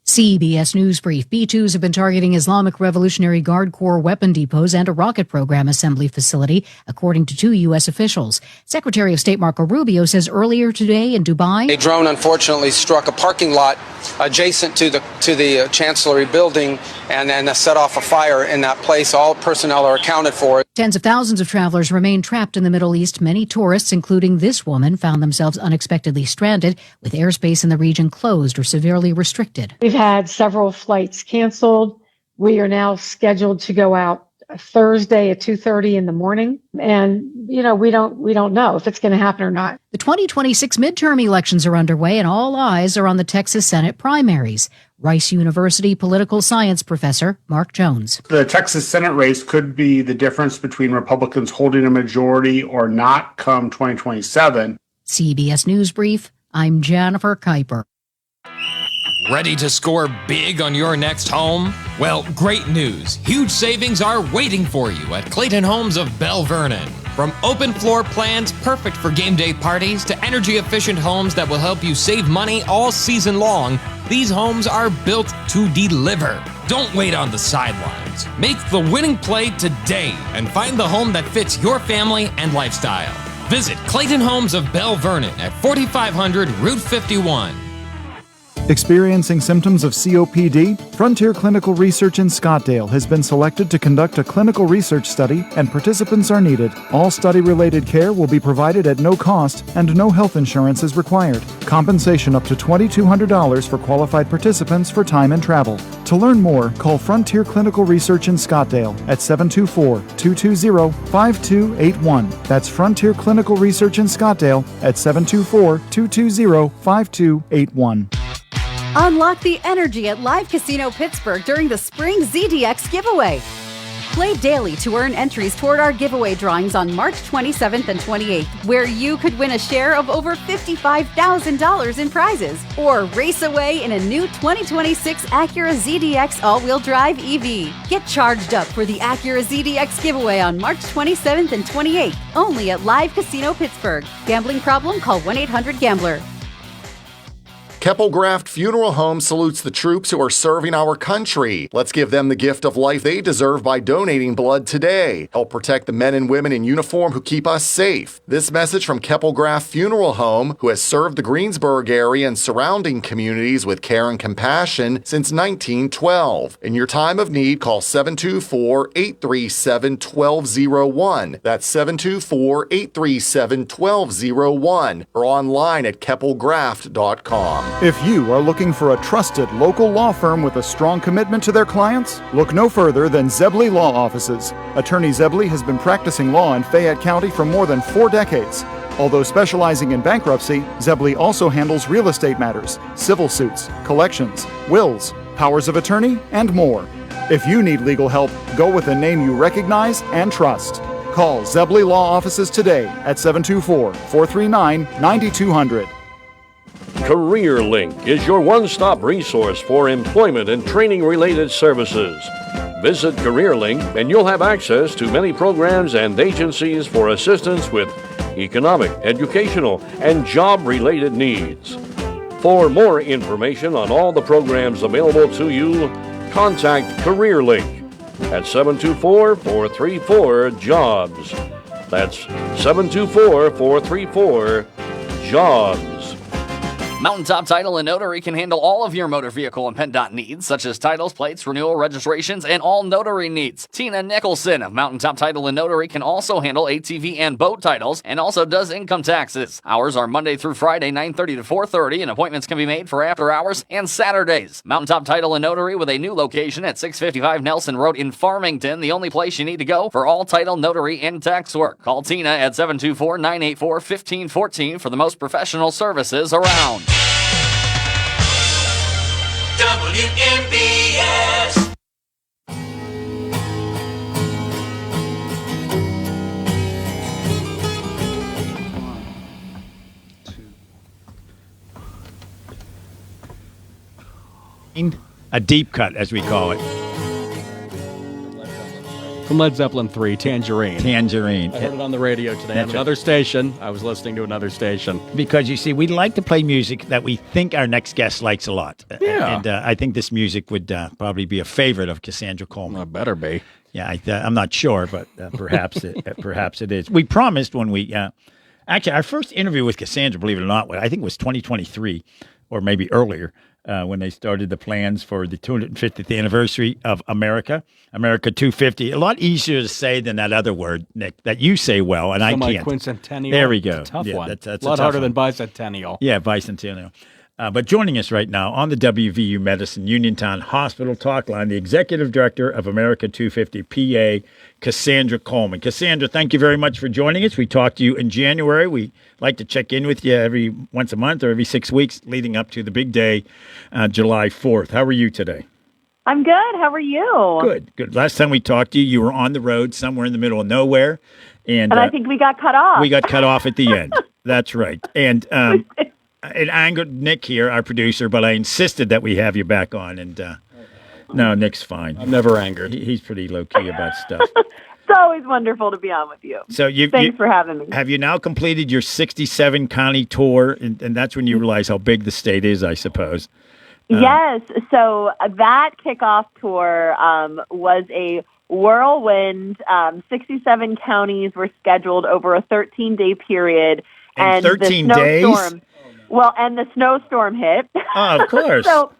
CBS News Brief. B-2s have been targeting Islamic Revolutionary Guard Corps weapon depots and a rocket program assembly facility, according to 2 U.S. officials. Secretary of State Marco Rubio says earlier today in Dubai, a drone unfortunately struck a parking lot adjacent to the Chancellery building and then set off a fire in that place. All personnel are accounted for. Tens of thousands of travelers remain trapped in the Middle East. Many tourists, including this woman, found themselves unexpectedly stranded, with airspace in the region closed or severely restricted. We've had several flights canceled. We are now scheduled to go out Thursday at 2:30 in the morning. And, we don't know if it's going to happen or not. The 2026 midterm elections are underway, and all eyes are on the Texas Senate primaries. Rice University political science professor Mark Jones. The Texas Senate race could be the difference between Republicans holding a majority or not come 2027. CBS News Brief, I'm Jennifer Kuiper. Ready to score big on your next home? Well, great news. Huge savings are waiting for you at Clayton Homes of Bell Vernon. From open floor plans perfect for game day parties to energy-efficient homes that will help you save money all season long, these homes are built to deliver. Don't wait on the sidelines. Make the winning play today and find the home that fits your family and lifestyle. Visit Clayton Homes of Bell Vernon at 4500 Route 51. Experiencing symptoms of COPD? Frontier Clinical Research in Scottsdale has been selected to conduct a clinical research study, and participants are needed. All study-related care will be provided at no cost, and no health insurance is required. Compensation up to $2,200 for qualified participants for time and travel. To learn more, call Frontier Clinical Research in Scottsdale at 724-220-5281. That's Frontier Clinical Research in Scottsdale at 724-220-5281. Unlock the energy at Live Casino Pittsburgh during the Spring ZDX giveaway. Play daily to earn entries toward our giveaway drawings on March 27th and 28th, where you could win a share of over $55,000 in prizes, or race away in a new 2026 Acura ZDX all-wheel drive EV. Get charged up for the Acura ZDX giveaway on March 27th and 28th, only at Live Casino Pittsburgh. Gambling problem? Call 1-800-GAMBLER. Keppelgraft Funeral Home salutes the troops who are serving our country. Let's give them the gift of life they deserve by donating blood today. Help protect the men and women in uniform who keep us safe. This message from Keppelgraft Funeral Home, who has served the Greensburg area and surrounding communities with care and compassion since 1912. In your time of need, call 724-837-1201. That's 724-837-1201 or online at keppelgraft.com. If you are looking for a trusted local law firm with a strong commitment to their clients, look no further than Zebley Law Offices. Attorney Zebley has been practicing law in Fayette County for more than 4 decades. Although specializing in bankruptcy, Zebley also handles real estate matters, civil suits, collections, wills, powers of attorney, and more. If you need legal help, go with a name you recognize and trust. Call Zebley Law Offices today at 724-439-9200. CareerLink is your one-stop resource for employment and training-related services. Visit CareerLink and you'll have access to many programs and agencies for assistance with economic, educational, and job-related needs. For more information on all the programs available to you, contact CareerLink at 724-434-JOBS. That's 724-434-JOBS. Mountaintop Title and Notary can handle all of your motor vehicle and PennDOT needs, such as titles, plates, renewal, registrations, and all notary needs. Tina Nicholson of Mountaintop Title and Notary can also handle ATV and boat titles and also does income taxes. Hours are Monday through Friday, 9:30 to 4:30, and appointments can be made for after hours and Saturdays. Mountaintop Title and Notary with a new location at 655 Nelson Road in Farmington, the only place you need to go for all title, notary, and tax work. Call Tina at 724-984-1514 for the most professional services around. WNBS. A deep cut, as we call it. From Led Zeppelin 3, Tangerine. Tangerine. I heard it on the radio today on another station. I was listening to another station. Because, you see, we like to play music that we think our next guest likes a lot. Yeah. And I think this music would probably be a favorite of Cassandra Coleman. Well, better be. Yeah, I'm not sure, but perhaps it is. We promised when we actually, our first interview with Cassandra, believe it or not, I think it was 2023 or maybe earlier. When they started the plans for the 250th anniversary of America 250. A lot easier to say than that other word, Nick, that you say well, and I can't. Quincentennial. There we go. It's a tough one. That's a lot harder than bicentennial. Yeah, bicentennial. But joining us right now on the WVU Medicine Uniontown Hospital Talk Line, the Executive Director of America 250 PA, Cassandra Coleman. Cassandra, thank you very much for joining us. We talked to you in January. We like to check in with you every once a month or every 6 weeks leading up to the big day, July 4th. How are you today? I'm good. How are you? Good. Last time we talked to you, you were on the road somewhere in the middle of nowhere. And I think we got cut off. We got cut off at the end. That's right. And it angered Nick here, our producer, but I insisted that we have you back on. And no, Nick's fine. I'm never angered. He's pretty low-key about stuff. It's always wonderful to be on with you. So Thanks for having me. Have you now completed your 67 county tour? And that's when you realize how big the state is, I suppose. Yes. So that kickoff tour was a whirlwind. 67 counties were scheduled over a 13-day period. And 13 days? Well, and the snowstorm hit. Oh, of course. So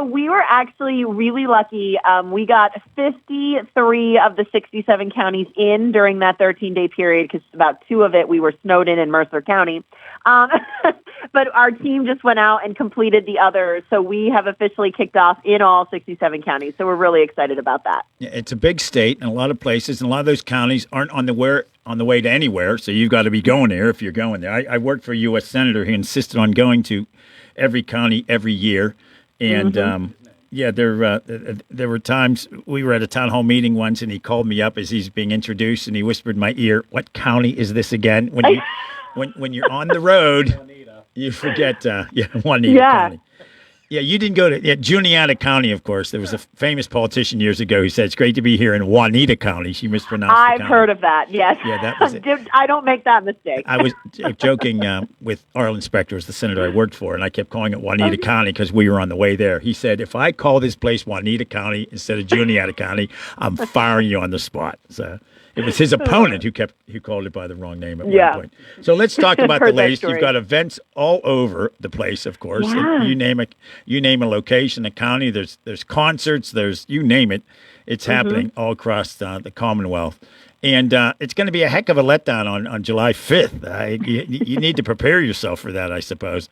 we were actually really lucky. We got 53 of the 67 counties in during that 13-day period because about 2 of it we were snowed in Mercer County. But our team just went out and completed the others. So we have officially kicked off in all 67 counties. So we're really excited about that. It's a big state in a lot of places, and a lot of those counties aren't on the way to anywhere. So you've got to be going there if you're going there. I worked for a U.S. Senator who insisted on going to every county every year. And, there were times we were at a town hall meeting once, and he called me up as he's being introduced, and he whispered in my ear, "What county is this again?" When you're on the road, you forget, Juanita County. Yeah, you didn't go to Juniata County, of course. There was a famous politician years ago who said, "It's great to be here in Juanita County." She mispronounced the I've county. heard of that, yes. Yeah, that was it. I don't make that mistake. I was joking with Arlen Specter, was the senator I worked for, and I kept calling it Juanita County because we were on the way there. He said, "If I call this place Juanita County instead of Juniata County, I'm firing you on the spot." So it was his opponent who called it by the wrong name at one point. So let's talk about the latest. You've got events all over the place, of course. Yeah. You name a location, a county. There's concerts. You name it. It's happening all across the Commonwealth. And it's going to be a heck of a letdown on July 5th. You need to prepare yourself for that, I suppose.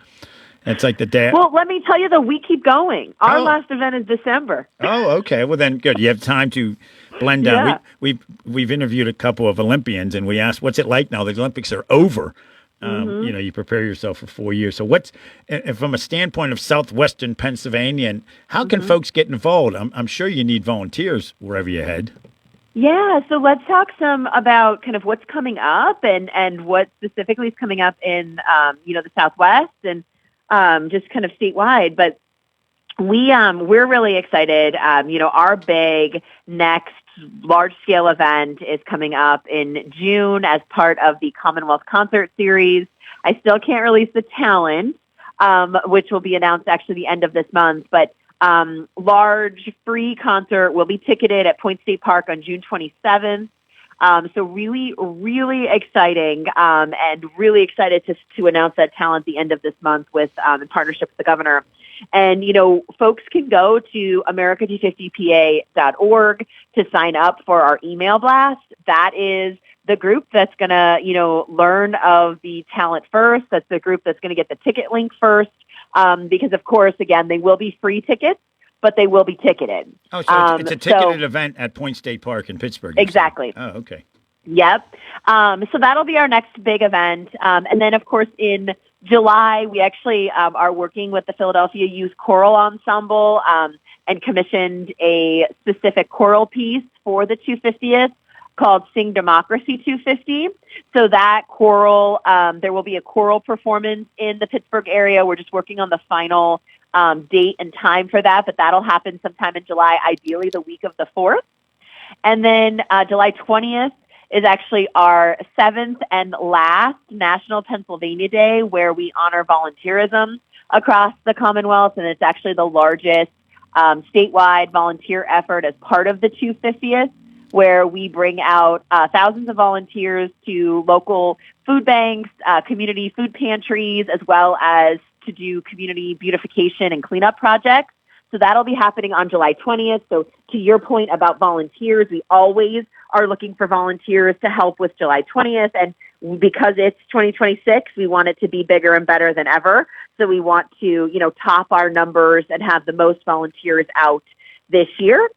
It's like the day. Well, let me tell you, though, we keep going. Our last event is December. Oh, okay. Well, then, good. You have time to blend down. Yeah. We've interviewed a couple of Olympians, and we asked, "What's it like now? The Olympics are over." You prepare yourself for 4 years. So, from a standpoint of southwestern Pennsylvania, and how can folks get involved? I'm sure you need volunteers wherever you head. Yeah, so let's talk some about kind of what's coming up and what specifically is coming up in the Southwest and just kind of statewide. But we're really excited. Our big next large-scale event is coming up in June as part of the Commonwealth Concert Series. I still can't release the talent, which will be announced actually the end of this month, but large free concert will be ticketed at Point State Park on June 27th. So really, really exciting, and really excited to announce that talent the end of this month with in partnership with the governor. And, folks can go to america250pa.org to sign up for our email blast. That is the group that's going to, learn of the talent first. That's the group that's going to get the ticket link first. Because, of course, again, they will be free tickets, but they will be ticketed. Oh, so it's a ticketed event at Point State Park in Pittsburgh. Exactly. Oh, okay. Yep. So that'll be our next big event. And then, of course, in July, we actually are working with the Philadelphia Youth Choral Ensemble and commissioned a specific choral piece for the 250th called Sing Democracy 250. So that choral, there will be a choral performance in the Pittsburgh area. We're just working on the final date and time for that, but that'll happen sometime in July, ideally the week of the 4th. And then July 20th is actually our 7th and last National Pennsylvania Day, where we honor volunteerism across the Commonwealth, and it's actually the largest statewide volunteer effort as part of the 250th, where we bring out thousands of volunteers to local food banks, community food pantries, as well as to do community beautification and cleanup projects. So that'll be happening on July 20th. So to your point about volunteers, we always are looking for volunteers to help with July 20th. And because it's 2026, we want it to be bigger and better than ever. So we want to, top our numbers and have the most volunteers out this year.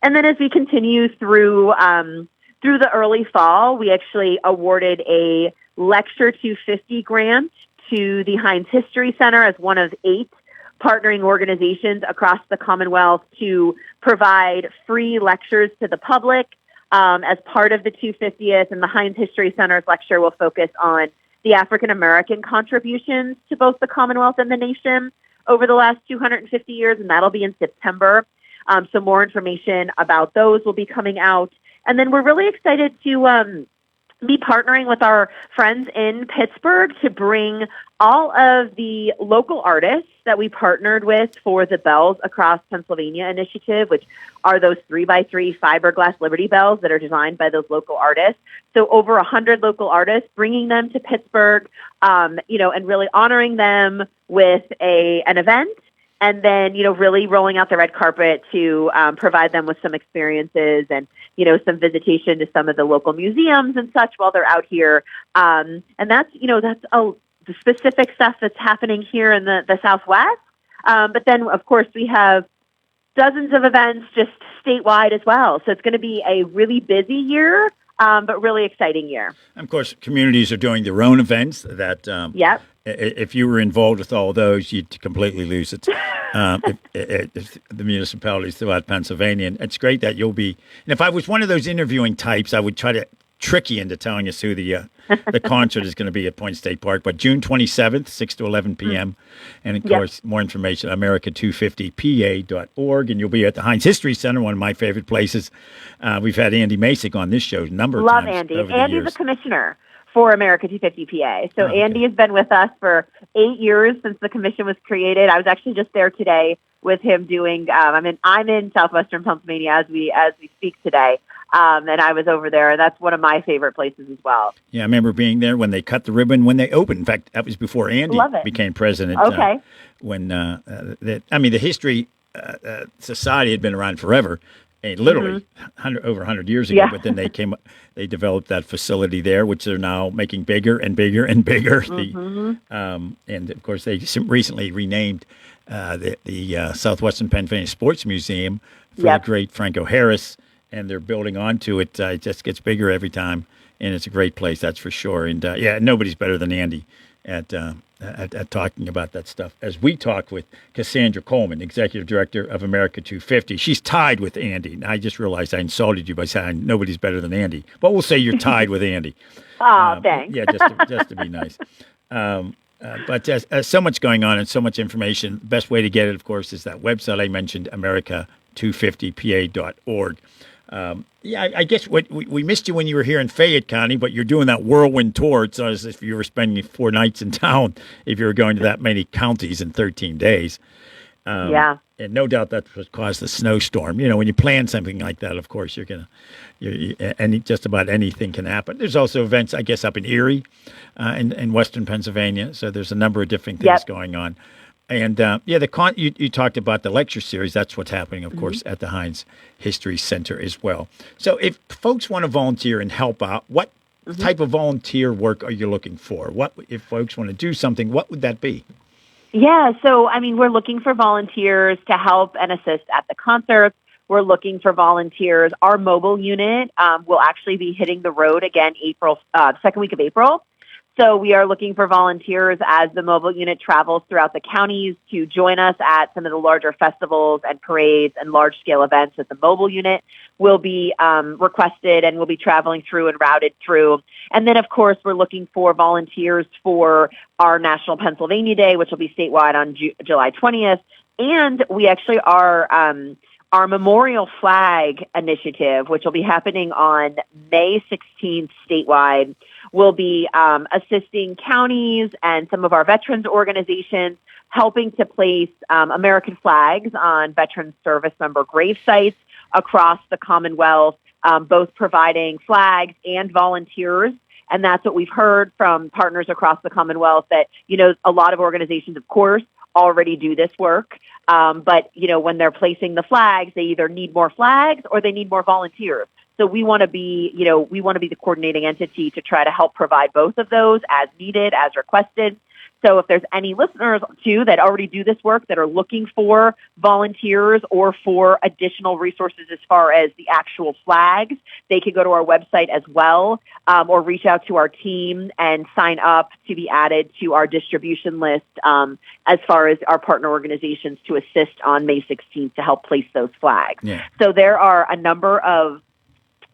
And then as we continue through the early fall, we actually awarded a Lecture 250 grant to the Heinz History Center as one of 8 partnering organizations across the Commonwealth to provide free lectures to the public as part of the 250th. And the Heinz History Center's lecture will focus on the African American contributions to both the Commonwealth and the nation over the last 250 years, and that'll be in September. So more information about those will be coming out. And then we're really excited to be partnering with our friends in Pittsburgh to bring all of the local artists that we partnered with for the Bells Across Pennsylvania initiative, which are those 3x3 fiberglass Liberty Bells that are designed by those local artists. So over 100 local artists, bringing them to Pittsburgh, and really honoring them with an event. And then, really rolling out the red carpet to provide them with some experiences and, some visitation to some of the local museums and such while they're out here. And that's, the specific stuff that's happening here in the Southwest. But then, of course, we have dozens of events just statewide as well. So it's going to be a really busy year, but really exciting year. Of course, communities are doing their own events that yep. If you were involved with all those, you'd completely lose it. If the municipalities throughout Pennsylvania. And it's great that you'll be. And if I was one of those interviewing types, I would try to trick you into telling us who the concert is going to be at Point State Park. But June 27th, 6 to 11 p.m. And, of course, more information at america250pa.org. And you'll be at the Heinz History Center, one of my favorite places. We've had Andy Masick on this show a number of times. Love Andy. Over Andy's the a commissioner for America 250 PA. So Andy has been with us for 8 years since the commission was created. I was actually just there today with him doing, I'm in southwestern Pennsylvania as we speak today. And I was over there. And that's one of my favorite places as well. Yeah, I remember being there when they cut the ribbon, when they opened. In fact, that was before Andy became president. Okay. The History Society had been around forever. Literally over 100 years ago, but then they developed that facility there, which they're now making bigger and bigger and bigger. And of course, they recently renamed the Southwestern Pennsylvania Sports Museum for the great Franco Harris, and they're building onto it. It just gets bigger every time, and it's a great place, that's for sure. And nobody's better than Andy at talking about that stuff. As we talk with Cassandra Coleman, Executive Director of America 250. She's tied with Andy. And I just realized I insulted you by saying nobody's better than Andy. But we'll say you're tied with Andy. Thanks. Yeah, just to be nice. But there's so much going on and so much information. The best way to get it, of course, is that website I mentioned, america250pa.org. I guess we missed you when you were here in Fayette County, but you're doing that whirlwind tour. It's as if you were spending 4 nights in town if you were going to that many counties in 13 days. Yeah. And no doubt that's what caused the snowstorm. You know, when you plan something like that, of course, and just about anything can happen. There's also events, I guess, up in Erie, in Western Pennsylvania. So there's a number of different things going on. And you talked about the lecture series. That's what's happening, of course, at the Heinz History Center as well. So if folks want to volunteer and help out, what type of volunteer work are you looking for? What if folks want to do something? What would that be? Yeah, so, I mean, we're looking for volunteers to help and assist at the concerts. We're looking for volunteers. Our mobile unit will actually be hitting the road again second week of April. So we are looking for volunteers as the mobile unit travels throughout the counties to join us at some of the larger festivals and parades and large-scale events that the mobile unit will be requested and will be traveling through and routed through. And then, of course, we're looking for volunteers for our National Pennsylvania Day, which will be statewide on July 20th. And we actually are our Memorial Flag Initiative, which will be happening on May 16th statewide, will be assisting counties and some of our veterans organizations helping to place American flags on veteran service member grave sites across the Commonwealth, both providing flags and volunteers. And that's what we've heard from partners across the Commonwealth, that, a lot of organizations, of course, already do this work. But, when they're placing the flags, they either need more flags or they need more volunteers. So we want to be, the coordinating entity to try to help provide both of those as needed, as requested. So if there's any listeners, too, that already do this work that are looking for volunteers or for additional resources as far as the actual flags, they could go to our website as well, or reach out to our team and sign up to be added to our distribution list as far as our partner organizations to assist on May 16th to help place those flags. Yeah. So there are a number of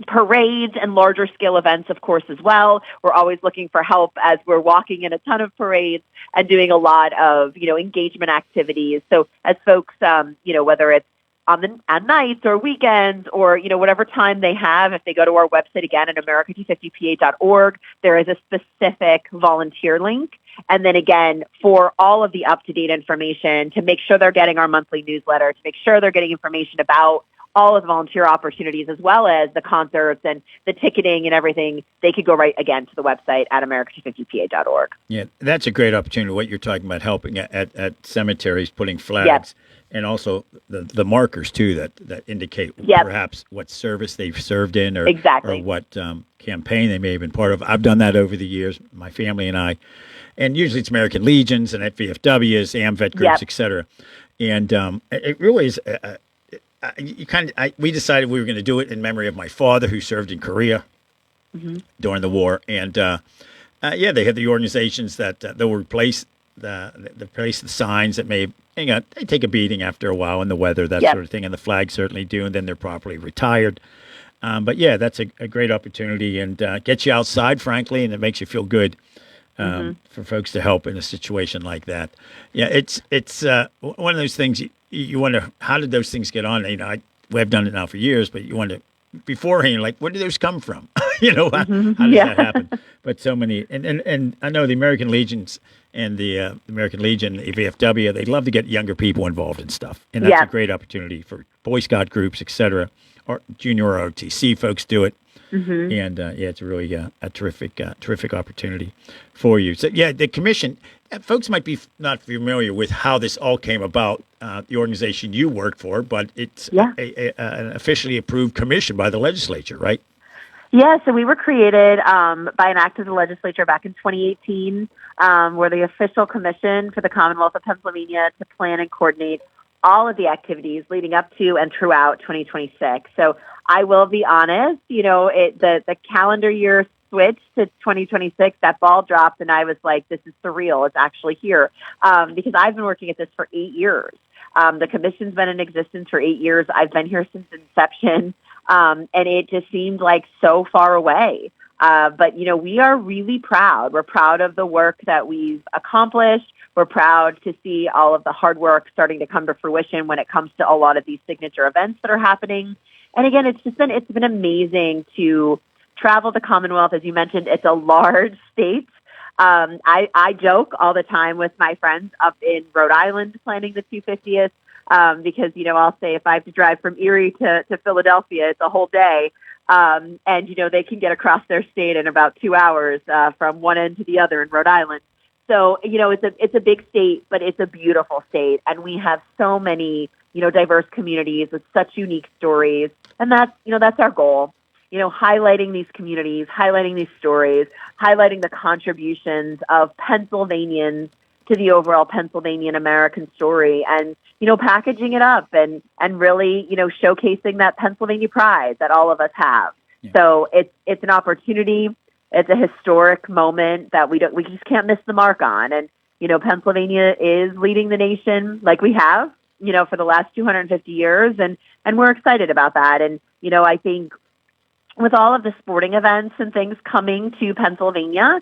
parades and larger scale events, of course, as well. We're always looking for help as we're walking in a ton of parades and doing a lot of, engagement activities. So as folks, whether it's on nights or weekends or, whatever time they have, if they go to our website again at america250pa.org, there is a specific volunteer link. And then again, for all of the up-to-date information, to make sure they're getting our monthly newsletter, to make sure they're getting information about all of the volunteer opportunities, as well as the concerts and the ticketing and everything, they could go right again to the website at america250pa.org. Yeah, that's a great opportunity. What you're talking about, helping at cemeteries, putting flags, and also the markers too that indicate perhaps what service they've served in, or what campaign they may have been part of. I've done that over the years, my family and I, and usually it's American Legions and VFWs, AMVET groups, etc. And it really is. We decided we were going to do it in memory of my father, who served in Korea during the war, and they had the organizations that they'll replace the signs that may, they take a beating after a while in the weather, that sort of thing, and the flags certainly do, and then they're properly retired. But that's a great opportunity, and gets you outside, frankly, and it makes you feel good. For folks to help in a situation like that. Yeah, it's one of those things you wonder, how did those things get on? We've done it now for years, but you wonder beforehand, like, where did those come from? How does that happen? But so many, and I know the American Legions and the American Legion, the VFW, they love to get younger people involved in stuff, and that's a great opportunity for Boy Scout groups, etc., or junior ROTC folks do it. And it's really a terrific opportunity for you. So the commission, folks might be not familiar with how this all came about. The organization you work for, but it's an officially approved commission by the legislature, right? Yeah, so we were created by an act of the legislature back in 2018. We're the official commission for the Commonwealth of Pennsylvania to plan and coordinate all of the activities leading up to and throughout 2026. So I will be honest, the calendar year switched to 2026, that ball dropped, and I was like, this is surreal. It's actually here. Because I've been working at this for 8 years. The commission's been in existence for 8 years. I've been here since inception, and it just seemed like so far away. But, we are really proud. We're proud of the work that we've accomplished. We're proud to see all of the hard work starting to come to fruition when it comes to a lot of these signature events that are happening. And again, it's been amazing to travel the Commonwealth. As you mentioned, it's a large state. I joke all the time with my friends up in Rhode Island planning the 250th because, I'll say if I have to drive from Erie to Philadelphia, it's a whole day. And, they can get across their state in about 2 hours from one end to the other in Rhode Island. So, it's a big state, but it's a beautiful state. And we have so many, diverse communities with such unique stories. And that's our goal. Highlighting these communities, highlighting these stories, highlighting the contributions of Pennsylvanians to the overall Pennsylvanian American story, and packaging it up and really showcasing that Pennsylvania pride that all of us have. Yeah. So it's an opportunity. It's a historic moment that we just can't miss the mark on. And Pennsylvania is leading the nation like we have for the last 250 years, and we're excited about that. And I think with all of the sporting events and things coming to Pennsylvania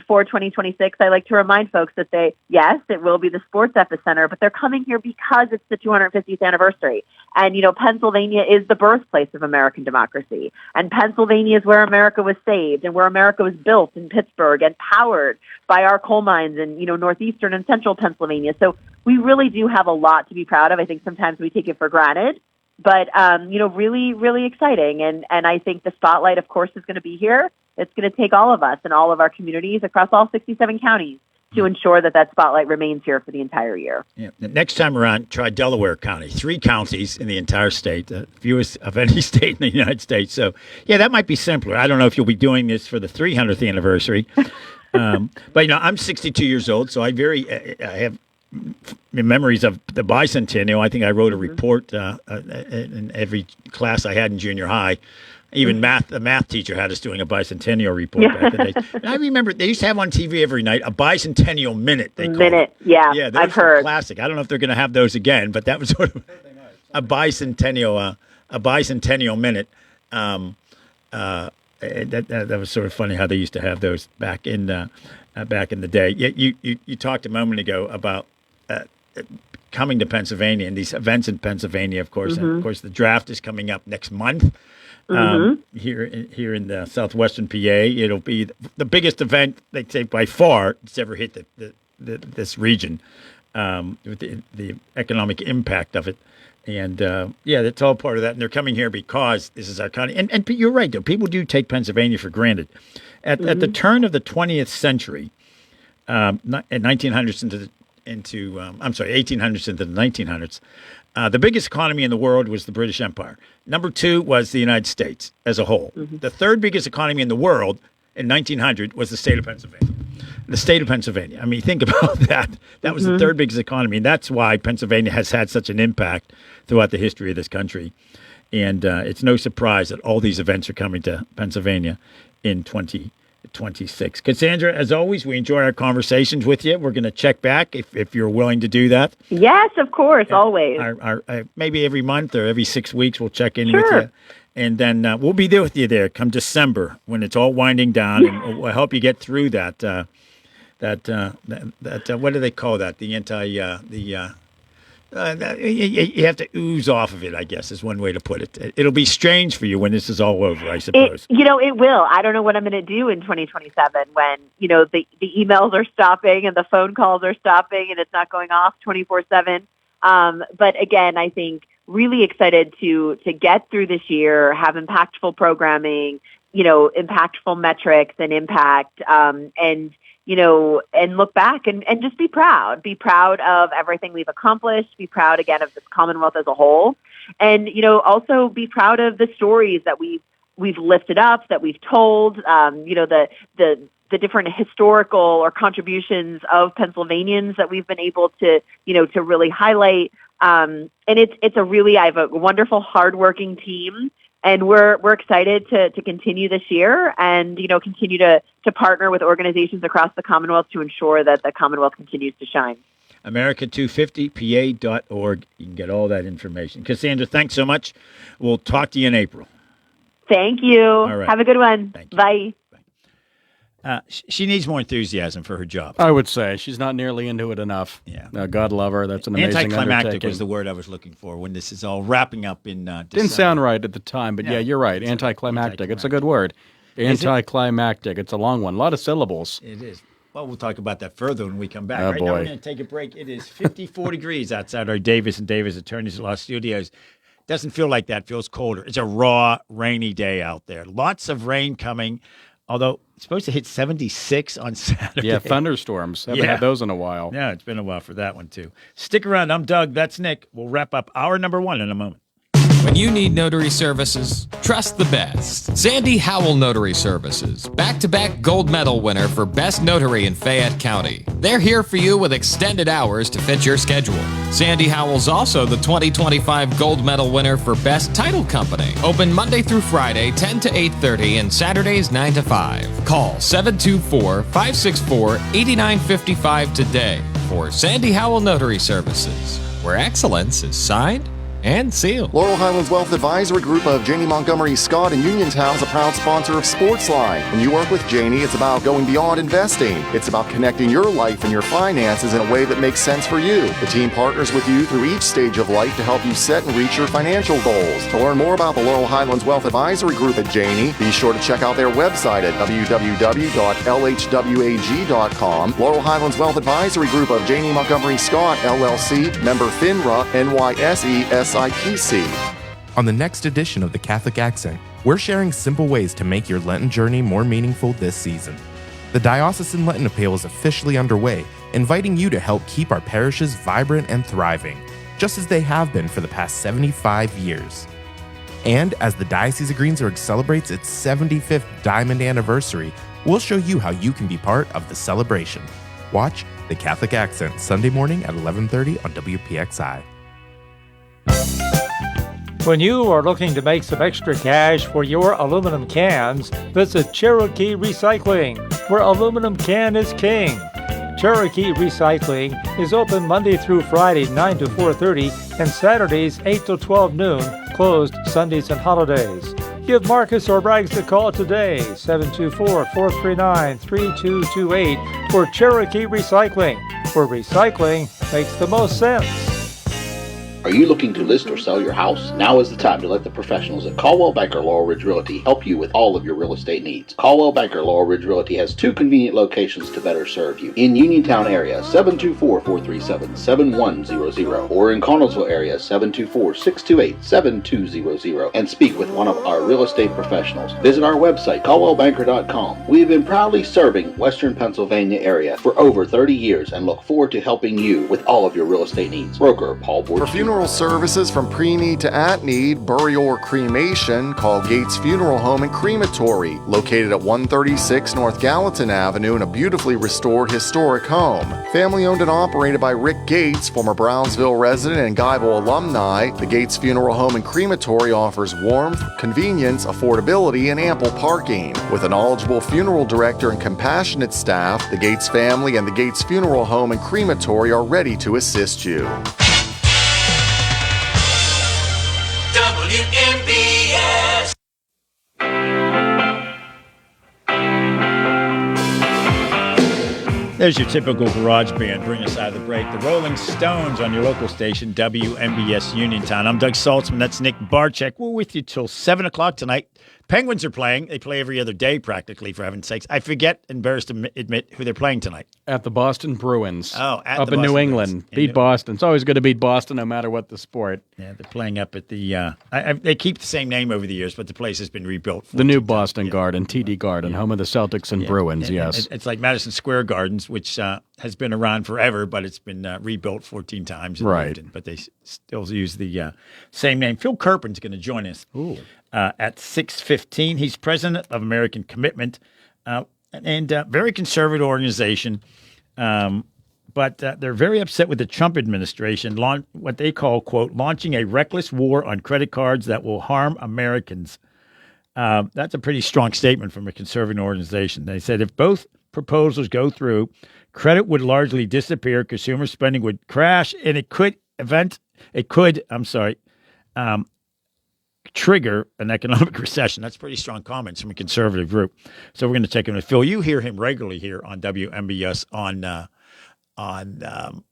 for 2026, I like to remind folks that it will be the sports epicenter, but they're coming here because it's the 250th anniversary. And, Pennsylvania is the birthplace of American democracy. And Pennsylvania is where America was saved and where America was built in Pittsburgh and powered by our coal mines in, northeastern and central Pennsylvania. So we really do have a lot to be proud of. I think sometimes we take it for granted. But, really, really exciting. And I think the spotlight, of course, is going to be here. It's going to take all of us and all of our communities across all 67 counties to ensure that spotlight remains here for the entire year. Yeah. The next time around, try Delaware County, 3 counties in the entire state, the fewest of any state in the United States. So, yeah, that might be simpler. I don't know if you'll be doing this for the 300th anniversary. But, I'm 62 years old, so I have memories of the bicentennial. I think I wrote a report in every class I had in junior high. Even the math teacher had us doing a bicentennial report back in the day. And I remember they used to have on TV every night a bicentennial minute. They called it. Yeah, I've heard. Classic. I don't know if they're going to have those again, but that was sort of a bicentennial minute. That was sort of funny how they used to have those back in the day. You talked a moment ago about coming to Pennsylvania and these events in Pennsylvania, of course. Mm-hmm. And of course, the draft is coming up next month here in the southwestern PA. It'll be the biggest event, they'd say, by far it's ever hit this region with the economic impact of it. And, that's all part of that. And they're coming here because this is our county. And you're right, though. People do take Pennsylvania for granted. At the turn of the 20th century, 1800s into the 1900s, the biggest economy in the world was the British Empire. Number 2 was the United States as a whole. Mm-hmm. The third biggest economy in the world in 1900 was the state of Pennsylvania. The state of Pennsylvania. I mean, think about that. That was the third biggest economy, and that's why Pennsylvania has had such an impact throughout the history of this country. And it's no surprise that all these events are coming to Pennsylvania in 2026. Cassandra, as always, we enjoy our conversations with you. We're going to check back if you're willing to do that. Yes, of course, always. Maybe every month or every 6 weeks we'll check in with you. And then we'll be there with you there come December when it's all winding down, and we'll help you get through that. What do they call that? The you have to ooze off of it, I guess, is one way to put it. It'll be strange for you when this is all over, I suppose. It will. I don't know what I'm going to do in 2027 when, the emails are stopping and the phone calls are stopping and it's not going off 24/7. But again, I think really excited to get through this year, have impactful programming, impactful metrics and impact, and look back and just be proud of everything we've accomplished, be proud again of this Commonwealth as a whole, and, also be proud of the stories that we've lifted up, that we've told, the different historical or contributions of Pennsylvanians that we've been able to really highlight. And I have a wonderful, hardworking team. And we're excited to continue this year and, continue to partner with organizations across the Commonwealth to ensure that the Commonwealth continues to shine. America250pa.org. You can get all that information. Cassandra, thanks so much. We'll talk to you in April. Thank you. All right. Have a good one. Thank you. Bye. She needs more enthusiasm for her job. I would say she's not nearly into it enough. Yeah. God love her. That's an amazing Anticlimactic undertaking. was the word I was looking for when this is all wrapping up in December. Didn't sound right at the time, but yeah, you're right. Anticlimactic. It's a good word. Anticlimactic. It's a long one. A lot of syllables. It is. Well, we'll talk about that further when we come back. Oh, Right now, boy. we're going to take a break. It is 54 degrees outside our Davis and Davis Attorneys Law Studios. Doesn't feel like that. It feels colder. It's a raw, rainy day out there. Lots of rain coming, although it's supposed to hit 76 on Saturday. Yeah, thunderstorms. Haven't had those in a while. Yeah, it's been a while for that one, too. Stick around. I'm Doug. That's Nick. We'll wrap up hour number 1 in a moment. When you need notary services, trust the best. Sandy Howell Notary Services, back-to-back gold medal winner for Best Notary in Fayette County. They're here for you with extended hours to fit your schedule. Sandy Howell's also the 2025 gold medal winner for Best Title Company. Open Monday through Friday, 10 to 8:30, and Saturdays, 9 to 5. Call 724-564-8955 today for Sandy Howell Notary Services, where excellence is signed and sealed. Laurel Highlands Wealth Advisory Group of Janie Montgomery Scott in Uniontown is a proud sponsor of Sportsline. When you work with Janie, it's about going beyond investing. It's about connecting your life and your finances in a way that makes sense for you. The team partners with you through each stage of life to help you set and reach your financial goals. To learn more about the Laurel Highlands Wealth Advisory Group at Janie, be sure to check out their website at www.lhwag.com. Laurel Highlands Wealth Advisory Group of Janie Montgomery Scott, LLC, member FINRA, NYSE, SIPC. On the next edition of The Catholic Accent, we're sharing simple ways to make your Lenten journey more meaningful this season. The Diocesan Lenten Appeal is officially underway, inviting you to help keep our parishes vibrant and thriving, just as they have been for the past 75 years. And as the Diocese of Greensburg celebrates its 75th Diamond Anniversary, we'll show you how you can be part of the celebration. Watch The Catholic Accent Sunday morning at 11:30 on WPXI. When you are looking to make some extra cash for your aluminum cans, visit Cherokee Recycling, where aluminum can is king. Cherokee Recycling is open Monday through Friday 9 to 4:30 and Saturdays 8 to 12 noon, closed Sundays and holidays. Give Marcus or Braggs a call today, 724-439-3228 for Cherokee Recycling, where recycling makes the most sense. Are you looking to list or sell your house? Now is the time to let the professionals at Caldwell Banker Laurel Ridge Realty help you with all of your real estate needs. Caldwell Banker Laurel Ridge Realty has 2 convenient locations to better serve you. In Uniontown area, 724-437-7100, or in Connellsville area, 724-628-7200, and speak with one of our real estate professionals. Visit our website, caldwellbanker.com. We have been proudly serving Western Pennsylvania area for over 30 years and look forward to helping you with all of your real estate needs. Broker Paul Borges. For funeral services from pre-need to at-need, burial or cremation, call Gates Funeral Home and Crematory, located at 136 North Gallatin Avenue in a beautifully restored historic home. Family owned and operated by Rick Gates, former Brownsville resident and Guyville alumni, the Gates Funeral Home and Crematory offers warmth, convenience, affordability, and ample parking. With a knowledgeable funeral director and compassionate staff, the Gates family and the Gates Funeral Home and Crematory are ready to assist you. WMBS. There's your typical garage band. Bring us out of the break. The Rolling Stones on your local station, WMBS Uniontown. I'm Doug Saltzman. That's Nick Barczyk. We're with you till 7 o'clock tonight. Penguins are playing. They play every other day practically, for heaven's sakes. I forget, embarrassed to admit, who they're playing tonight. At the Boston Bruins. Oh, at up the in Boston New England. Beat Boston. It's always good to beat Boston no matter what the sport. Yeah, they're playing up at the they keep the same name over the years, but the place has been rebuilt. The new Boston Garden, TD Garden, home of the Celtics and Bruins, yes. It's like Madison Square Gardens, which has been around forever, but it's been rebuilt 14 times. Right. But they still use the same name. Phil Kerpen's going to join us at 6:15. He's president of American Commitment, and very conservative organization. But they're very upset with the Trump administration, what they call, quote, launching a reckless war on credit cards that will harm Americans. That's a pretty strong statement from a conservative organization. They said if both proposals go through, credit would largely disappear, consumer spending would crash, and it could trigger an economic recession. That's pretty strong comments from a conservative group. So we're going to take him to Phil. You hear him regularly here on WMBS on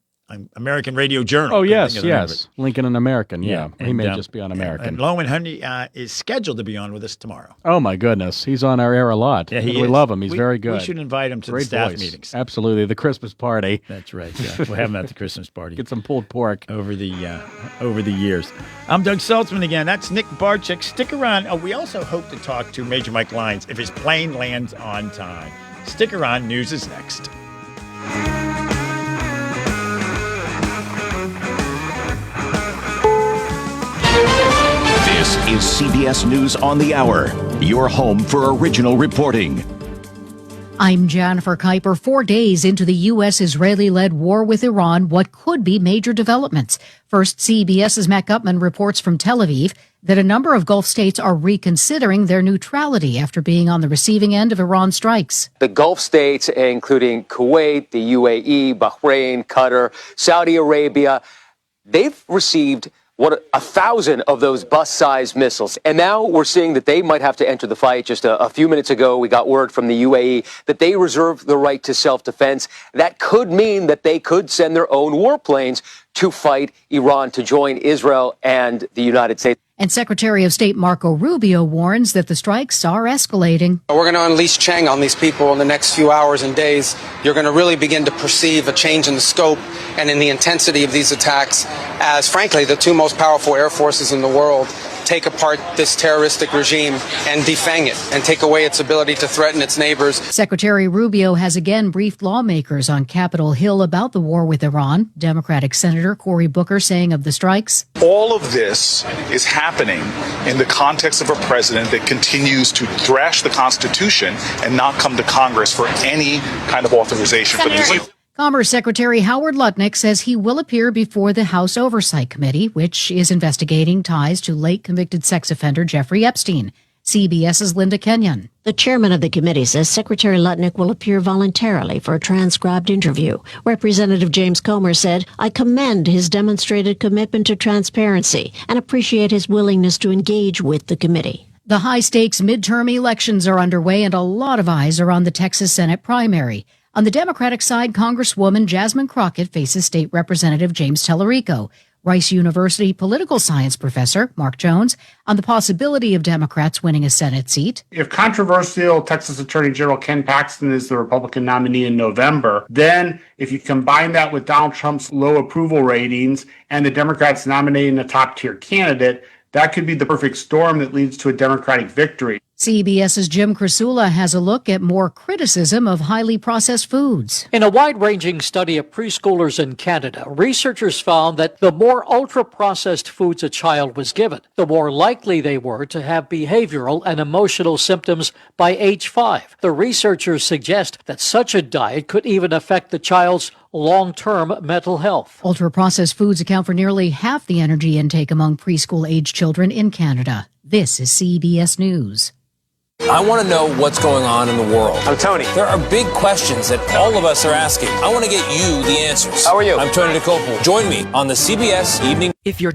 American Radio Journal. Oh, yes. Lincoln and American, yeah. He may just be on American. And Loman Honey is scheduled to be on with us tomorrow. Oh, my goodness. He's on our air a lot. Yeah, we love him. He's very good. We should invite him to Great the staff voice. meetings. Absolutely. The Christmas party. That's right. Yeah. We'll have him at the Christmas party. Get some pulled pork. Over the years. I'm Doug Saltzman again. That's Nick Barczyk. Stick around. Oh, we also hope to talk to Major Mike Lyons if his plane lands on time. Stick around. News is next. This is CBS News on the Hour, your home for original reporting. I'm Jennifer Kuiper. 4 days into the U.S.-Israeli-led war with Iran, what could be major developments? First, CBS's Matt Gutman reports from Tel Aviv that a number of Gulf states are reconsidering their neutrality after being on the receiving end of Iran strikes. The Gulf states, including Kuwait, the UAE, Bahrain, Qatar, Saudi Arabia, they've received 1,000 of those bus-sized missiles. And now we're seeing that they might have to enter the fight. Just a few minutes ago, we got word from the UAE that they reserve the right to self-defense. That could mean that they could send their own warplanes to fight Iran, to join Israel and the United States. And Secretary of State Marco Rubio warns that the strikes are escalating. We're going to unleash Chang on these people in the next few hours and days. You're going to really begin to perceive a change in the scope and in the intensity of these attacks as, frankly, the two most powerful air forces in the world take apart this terroristic regime and defang it and take away its ability to threaten its neighbors. Secretary Rubio has again briefed lawmakers on Capitol Hill about the war with Iran. Democratic Senator Cory Booker saying of the strikes, all of this is happening in the context of a president that continues to thrash the Constitution and not come to Congress for any kind of authorization for these. Commerce Secretary Howard Lutnick says he will appear before the House Oversight Committee, which is investigating ties to late convicted sex offender Jeffrey Epstein. CBS's Linda Kenyon. The chairman of the committee says Secretary Lutnick will appear voluntarily for a transcribed interview. Representative James Comer said, I commend his demonstrated commitment to transparency and appreciate his willingness to engage with the committee. The high-stakes midterm elections are underway, and a lot of eyes are on the Texas Senate primary. On the Democratic side, Congresswoman Jasmine Crockett faces State Representative James Tellerico. Rice University political science professor Mark Jones on the possibility of Democrats winning a Senate seat. If controversial Texas Attorney General Ken Paxton is the Republican nominee in November, then if you combine that with Donald Trump's low approval ratings and the Democrats nominating a top-tier candidate, that could be the perfect storm that leads to a Democratic victory. CBS's Jim Krasula has a look at more criticism of highly processed foods. In a wide-ranging study of preschoolers in Canada, researchers found that the more ultra-processed foods a child was given, the more likely they were to have behavioral and emotional symptoms by age 5. The researchers suggest that such a diet could even affect the child's long-term mental health. Ultra-processed foods account for nearly half the energy intake among preschool-age children in Canada. This is CBS News. I want to know what's going on in the world. I'm Tony. There are big questions that all of us are asking. I want to get you the answers. How are you? I'm Tony DeCopel. Join me on the CBS Evening. If you're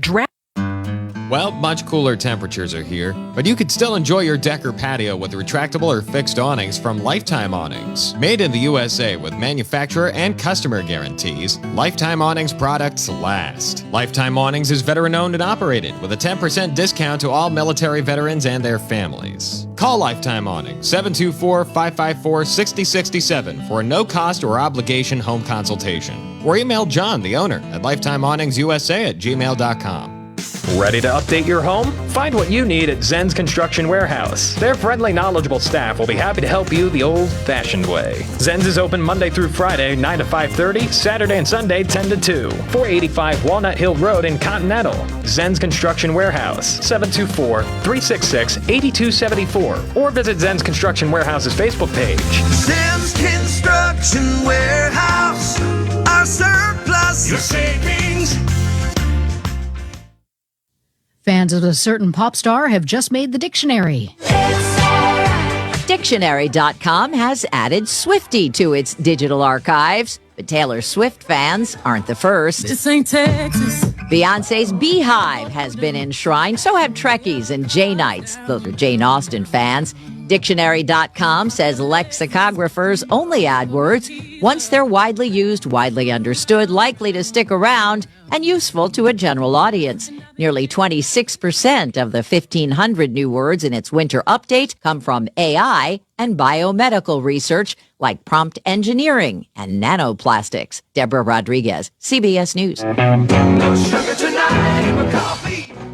Well, much cooler temperatures are here, but you could still enjoy your deck or patio with retractable or fixed awnings from Lifetime Awnings. Made in the USA with manufacturer and customer guarantees, Lifetime Awnings products last. Lifetime Awnings is veteran-owned and operated with a 10% discount to all military veterans and their families. Call Lifetime Awnings 724-554-6067 for a no-cost or obligation home consultation. Or email John, the owner, at lifetimeawningsusa@gmail.com. Ready to update your home? Find what you need at Zen's Construction Warehouse. Their friendly, knowledgeable staff will be happy to help you the old-fashioned way. Zen's is open Monday through Friday, 9 to 5:30, Saturday and Sunday, 10 to 2. 485 Walnut Hill Road in Continental. Zen's Construction Warehouse, 724-366-8274. Or visit Zen's Construction Warehouse's Facebook page. Zen's Construction Warehouse. Our surplus. Your savings. Fans of a certain pop star have just made the dictionary. Dictionary.com has added Swiftie to its digital archives, but Taylor Swift fans aren't the first. This ain't Texas. Beyonce's Beehive has been enshrined, so have Trekkies and J-Nites. Those are Jane Austen fans. Dictionary.com says lexicographers only add words once they're widely used, widely understood, likely to stick around, and useful to a general audience. Nearly 26% of the 1,500 new words in its winter update come from AI and biomedical research like prompt engineering and nanoplastics. Deborah Rodriguez, CBS News.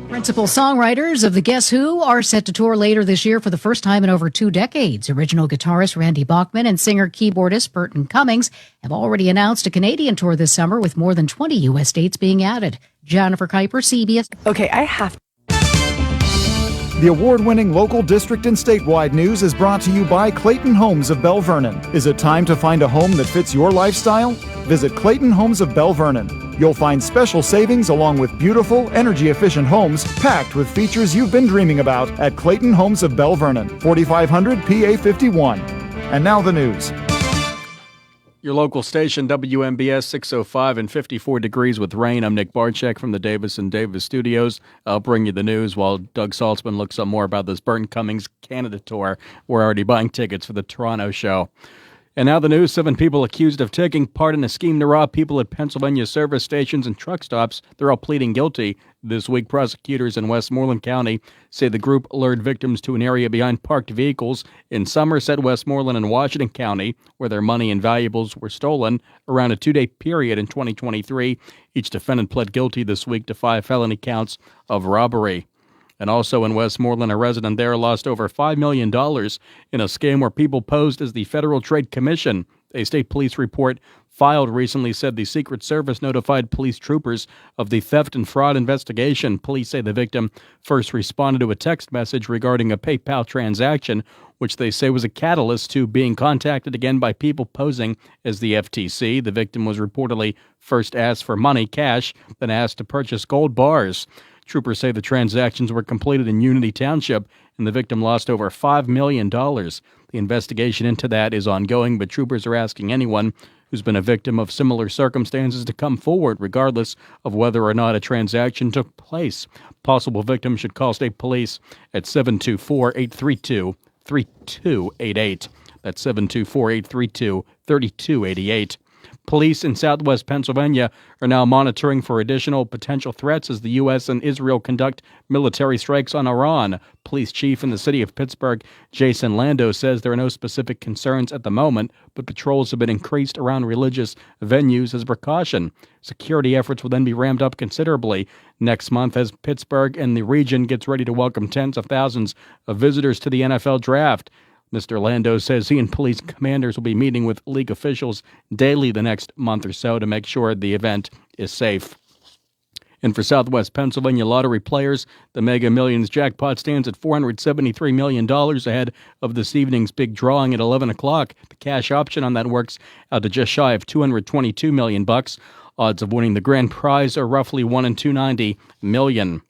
Principal songwriters of the Guess Who are set to tour later this year for the first time in over 2 decades. Original guitarist Randy Bachman and singer-keyboardist Burton Cummings have already announced a Canadian tour this summer with more than 20 U.S. dates being added. Jennifer Kuiper, CBS. Okay, I have The award-winning local, district, and statewide news is brought to you by Clayton Homes of Bell Vernon. Is it time to find a home that fits your lifestyle? Visit Clayton Homes of Bell Vernon. You'll find special savings along with beautiful, energy-efficient homes packed with features you've been dreaming about at Clayton Homes of Bell Vernon, 4500 PA 51. And now the news. Your local station, WMBS 605 and 54 degrees with rain. I'm Nick Barczyk from the Davis and Davis studios. I'll bring you the news while Doug Saltzman looks up more about this Burton Cummings Canada tour. We're already buying tickets for the Toronto show. And now the news. 7 people accused of taking part in a scheme to rob people at Pennsylvania service stations and truck stops. They're all pleading guilty. This week, prosecutors in Westmoreland County say the group lured victims to an area behind parked vehicles in Somerset, Westmoreland, and Washington County, where their money and valuables were stolen around a 2-day period in 2023. Each defendant pled guilty this week to 5 felony counts of robbery. And also in Westmoreland, a resident there lost over $5 million in a scam where people posed as the Federal Trade Commission. A state police report filed recently said the Secret Service notified police troopers of the theft and fraud investigation. Police say the victim first responded to a text message regarding a PayPal transaction, which they say was a catalyst to being contacted again by people posing as the FTC. The victim was reportedly first asked for money, cash, then asked to purchase gold bars. Troopers say the transactions were completed in Unity Township, and the victim lost over $5 million. The investigation into that is ongoing, but troopers are asking anyone who's been a victim of similar circumstances to come forward, regardless of whether or not a transaction took place. Possible victims should call state police at 724-832-3288. That's 724-832-3288. Police in southwest Pennsylvania are now monitoring for additional potential threats as the U.S. and Israel conduct military strikes on Iran. Police chief in the city of Pittsburgh, Jason Lando, says there are no specific concerns at the moment, but patrols have been increased around religious venues as precaution. Security efforts will then be ramped up considerably next month as Pittsburgh and the region gets ready to welcome tens of thousands of visitors to the NFL draft. Mr. Lando says he and police commanders will be meeting with league officials daily the next month or so to make sure the event is safe. And for Southwest Pennsylvania lottery players, the Mega Millions jackpot stands at $473 million ahead of this evening's big drawing at 11 o'clock. The cash option on that works out to just shy of $222 million. Odds of winning the grand prize are roughly 1 in 290 million.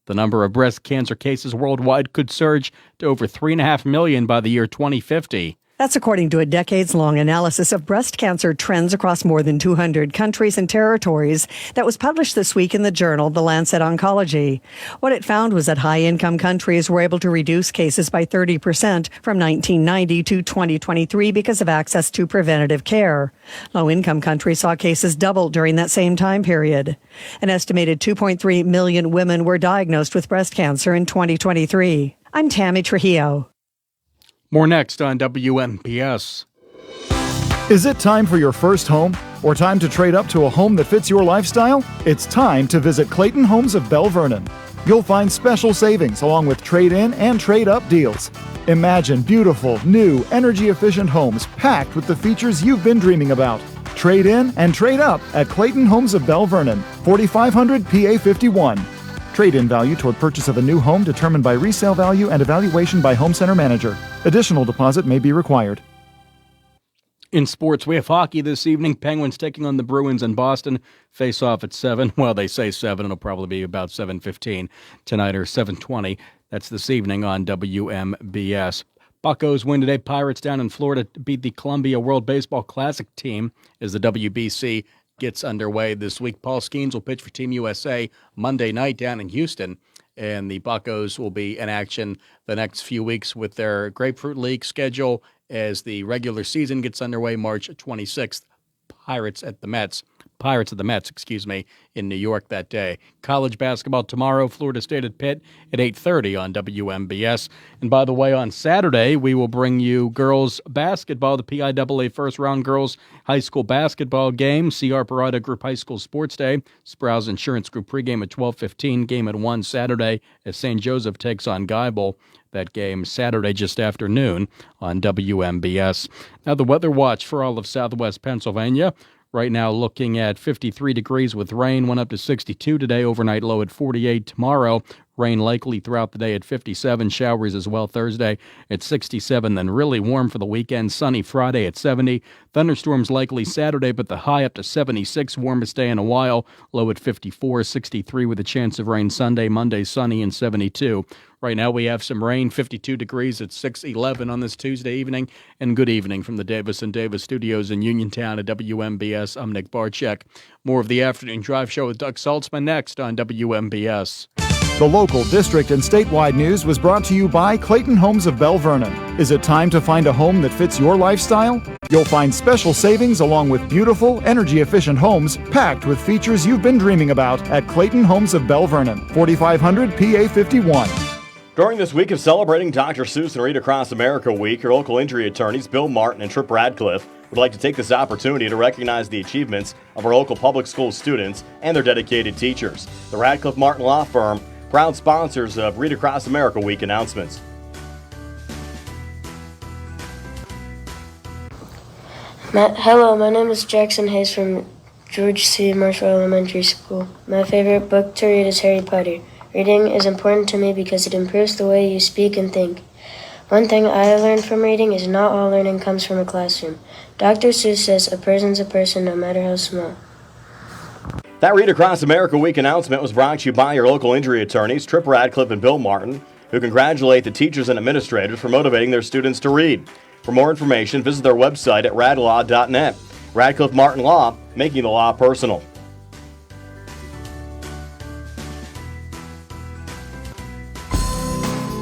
The number of breast cancer cases worldwide could surge to over 3.5 million by the year 2050. That's according to a decades-long analysis of breast cancer trends across more than 200 countries and territories that was published this week in the journal The Lancet Oncology. What it found was that high-income countries were able to reduce cases by 30% from 1990 to 2023 because of access to preventative care. Low-income countries saw cases double during that same time period. An estimated 2.3 million women were diagnosed with breast cancer in 2023. I'm Tammy Trujillo. More next on WMPS. Is it time for your first home? Or time to trade up to a home that fits your lifestyle? It's time to visit Clayton Homes of Bell Vernon. You'll find special savings along with trade-in and trade-up deals. Imagine beautiful, new, energy-efficient homes packed with the features you've been dreaming about. Trade in and trade up at Clayton Homes of Bell Vernon, 4500 PA 51. Trade-in value toward purchase of a new home determined by resale value and evaluation by home center manager. Additional deposit may be required. In sports, we have hockey this evening. Penguins taking on the Bruins in Boston. Face off at 7. Well, they say 7. It'll probably be about 7:15 tonight or 7:20. That's this evening on WMBS. Buccos win today. Pirates down in Florida beat the Columbia World Baseball Classic team as the WBC gets underway this week. Paul Skeens will pitch for Team USA Monday night down in Houston, and the Buccos will be in action the next few weeks with their Grapefruit League schedule as the regular season gets underway March 26th. Pirates at the Mets, in New York that day. College basketball tomorrow, Florida State at Pitt at 8:30 on WMBS. And by the way, on Saturday, we will bring you girls basketball, the PIAA first-round girls high school basketball game, CR Parada Group High School Sports Day, Sprouse Insurance Group pregame at 12:15, game at 1 Saturday as St. Joseph takes on Geibel. That game Saturday just after noon on WMBS. Now the weather watch for all of southwest Pennsylvania. Right now looking at 53 degrees with rain, went up to 62 today, overnight low at 48 tomorrow. Rain likely throughout the day at 57, showers as well Thursday at 67, then really warm for the weekend. Sunny Friday at 70, thunderstorms likely Saturday, but the high up to 76, warmest day in a while. Low at 54, 63 with a chance of rain Sunday, Monday sunny and 72. Right now we have some rain, 52 degrees at 6:11 on this Tuesday evening. And good evening from the Davis & Davis studios in Uniontown at WMBS. I'm Nick Barczyk. More of the Afternoon Drive Show with Doug Saltzman next on WMBS. The local, district, and statewide news was brought to you by Clayton Homes of Bell Vernon. Is it time to find a home that fits your lifestyle? You'll find special savings along with beautiful, energy-efficient homes packed with features you've been dreaming about at Clayton Homes of Bell Vernon, 4500 PA 51. During this week of celebrating Dr. Seuss and Read Across America Week, your local injury attorneys Bill Martin and Tripp Radcliffe would like to take this opportunity to recognize the achievements of our local public school students and their dedicated teachers. The Radcliffe Martin Law Firm, proud sponsors of Read Across America Week announcements. Hello, my name is Jackson Hayes from George C. Marshall Elementary School. My favorite book to read is Harry Potter. Reading is important to me because it improves the way you speak and think. One thing I learned from reading is not all learning comes from a classroom. Dr. Seuss says a person's a person no matter how small. That Read Across America Week announcement was brought to you by your local injury attorneys, Tripp Radcliffe and Bill Martin, who congratulate the teachers and administrators for motivating their students to read. For more information, visit their website at radlaw.net. Radcliffe Martin Law, making the law personal.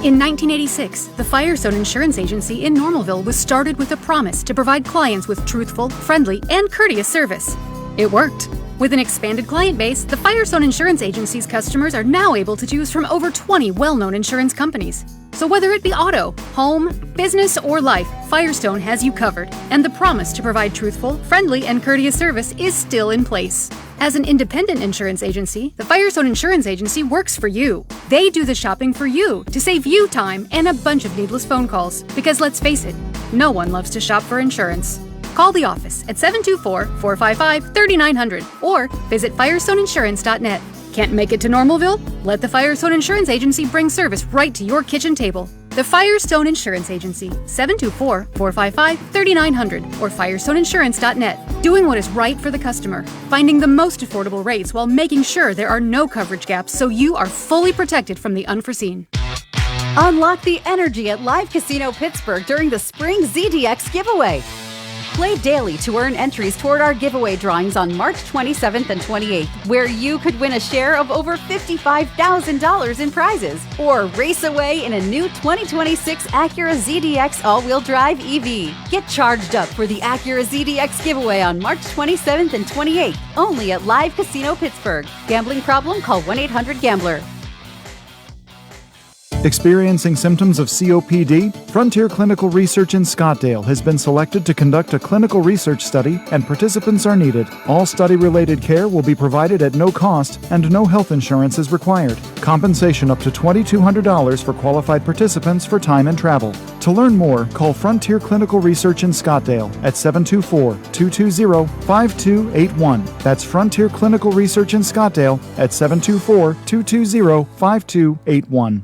In 1986, the Firestone Insurance Agency in Normalville was started with a promise to provide clients with truthful, friendly, and courteous service. It worked. With an expanded client base, the Firestone Insurance Agency's customers are now able to choose from over 20 well-known insurance companies. So whether it be auto, home, business, or life, Firestone has you covered, and the promise to provide truthful, friendly, and courteous service is still in place. As an independent insurance agency, the Firestone Insurance Agency works for you. They do the shopping for you to save you time and a bunch of needless phone calls. Because let's face it, no one loves to shop for insurance. Call the office at 724-455-3900 or visit firestoneinsurance.net. Can't make it to Normalville? Let the Firestone Insurance Agency bring service right to your kitchen table. The Firestone Insurance Agency, 724-455-3900 or firestoneinsurance.net. Doing what is right for the customer, finding the most affordable rates while making sure there are no coverage gaps so you are fully protected from the unforeseen. Unlock the energy at Live Casino Pittsburgh during the Spring ZDX giveaway. Play daily to earn entries toward our giveaway drawings on March 27th and 28th, where you could win a share of over $55,000 in prizes, or race away in a new 2026 Acura ZDX all-wheel drive EV. Get charged up for the Acura ZDX giveaway on March 27th and 28th, only at Live Casino Pittsburgh. Gambling problem? Call 1-800-GAMBLER. Experiencing symptoms of COPD? Frontier Clinical Research in Scottsdale has been selected to conduct a clinical research study, and participants are needed. All study-related care will be provided at no cost, and no health insurance is required. Compensation up to $2,200 for qualified participants for time and travel. To learn more, call Frontier Clinical Research in Scottsdale at 724-220-5281. That's Frontier Clinical Research in Scottsdale at 724-220-5281.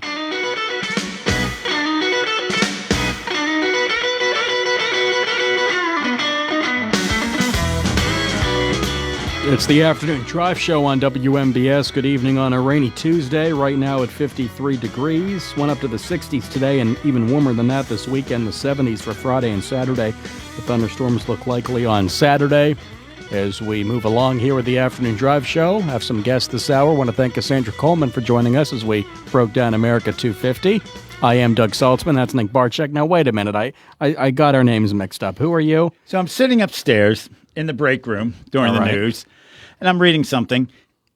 It's the afternoon drive show on WMBS. Good evening on a rainy Tuesday. Right now at 53 degrees. Went up to the 60s today and even warmer than that this weekend. The 70s for Friday and Saturday. The thunderstorms look likely on Saturday. As we move along here with the afternoon drive show, have some guests this hour. Want to thank Cassandra Coleman for joining us as we broke down America 250. I am Doug Saltzman. That's Nick Barczyk. Now, wait a minute. I got our names mixed up. Who are you? So I'm sitting upstairs in the break room during the news, and I'm reading something,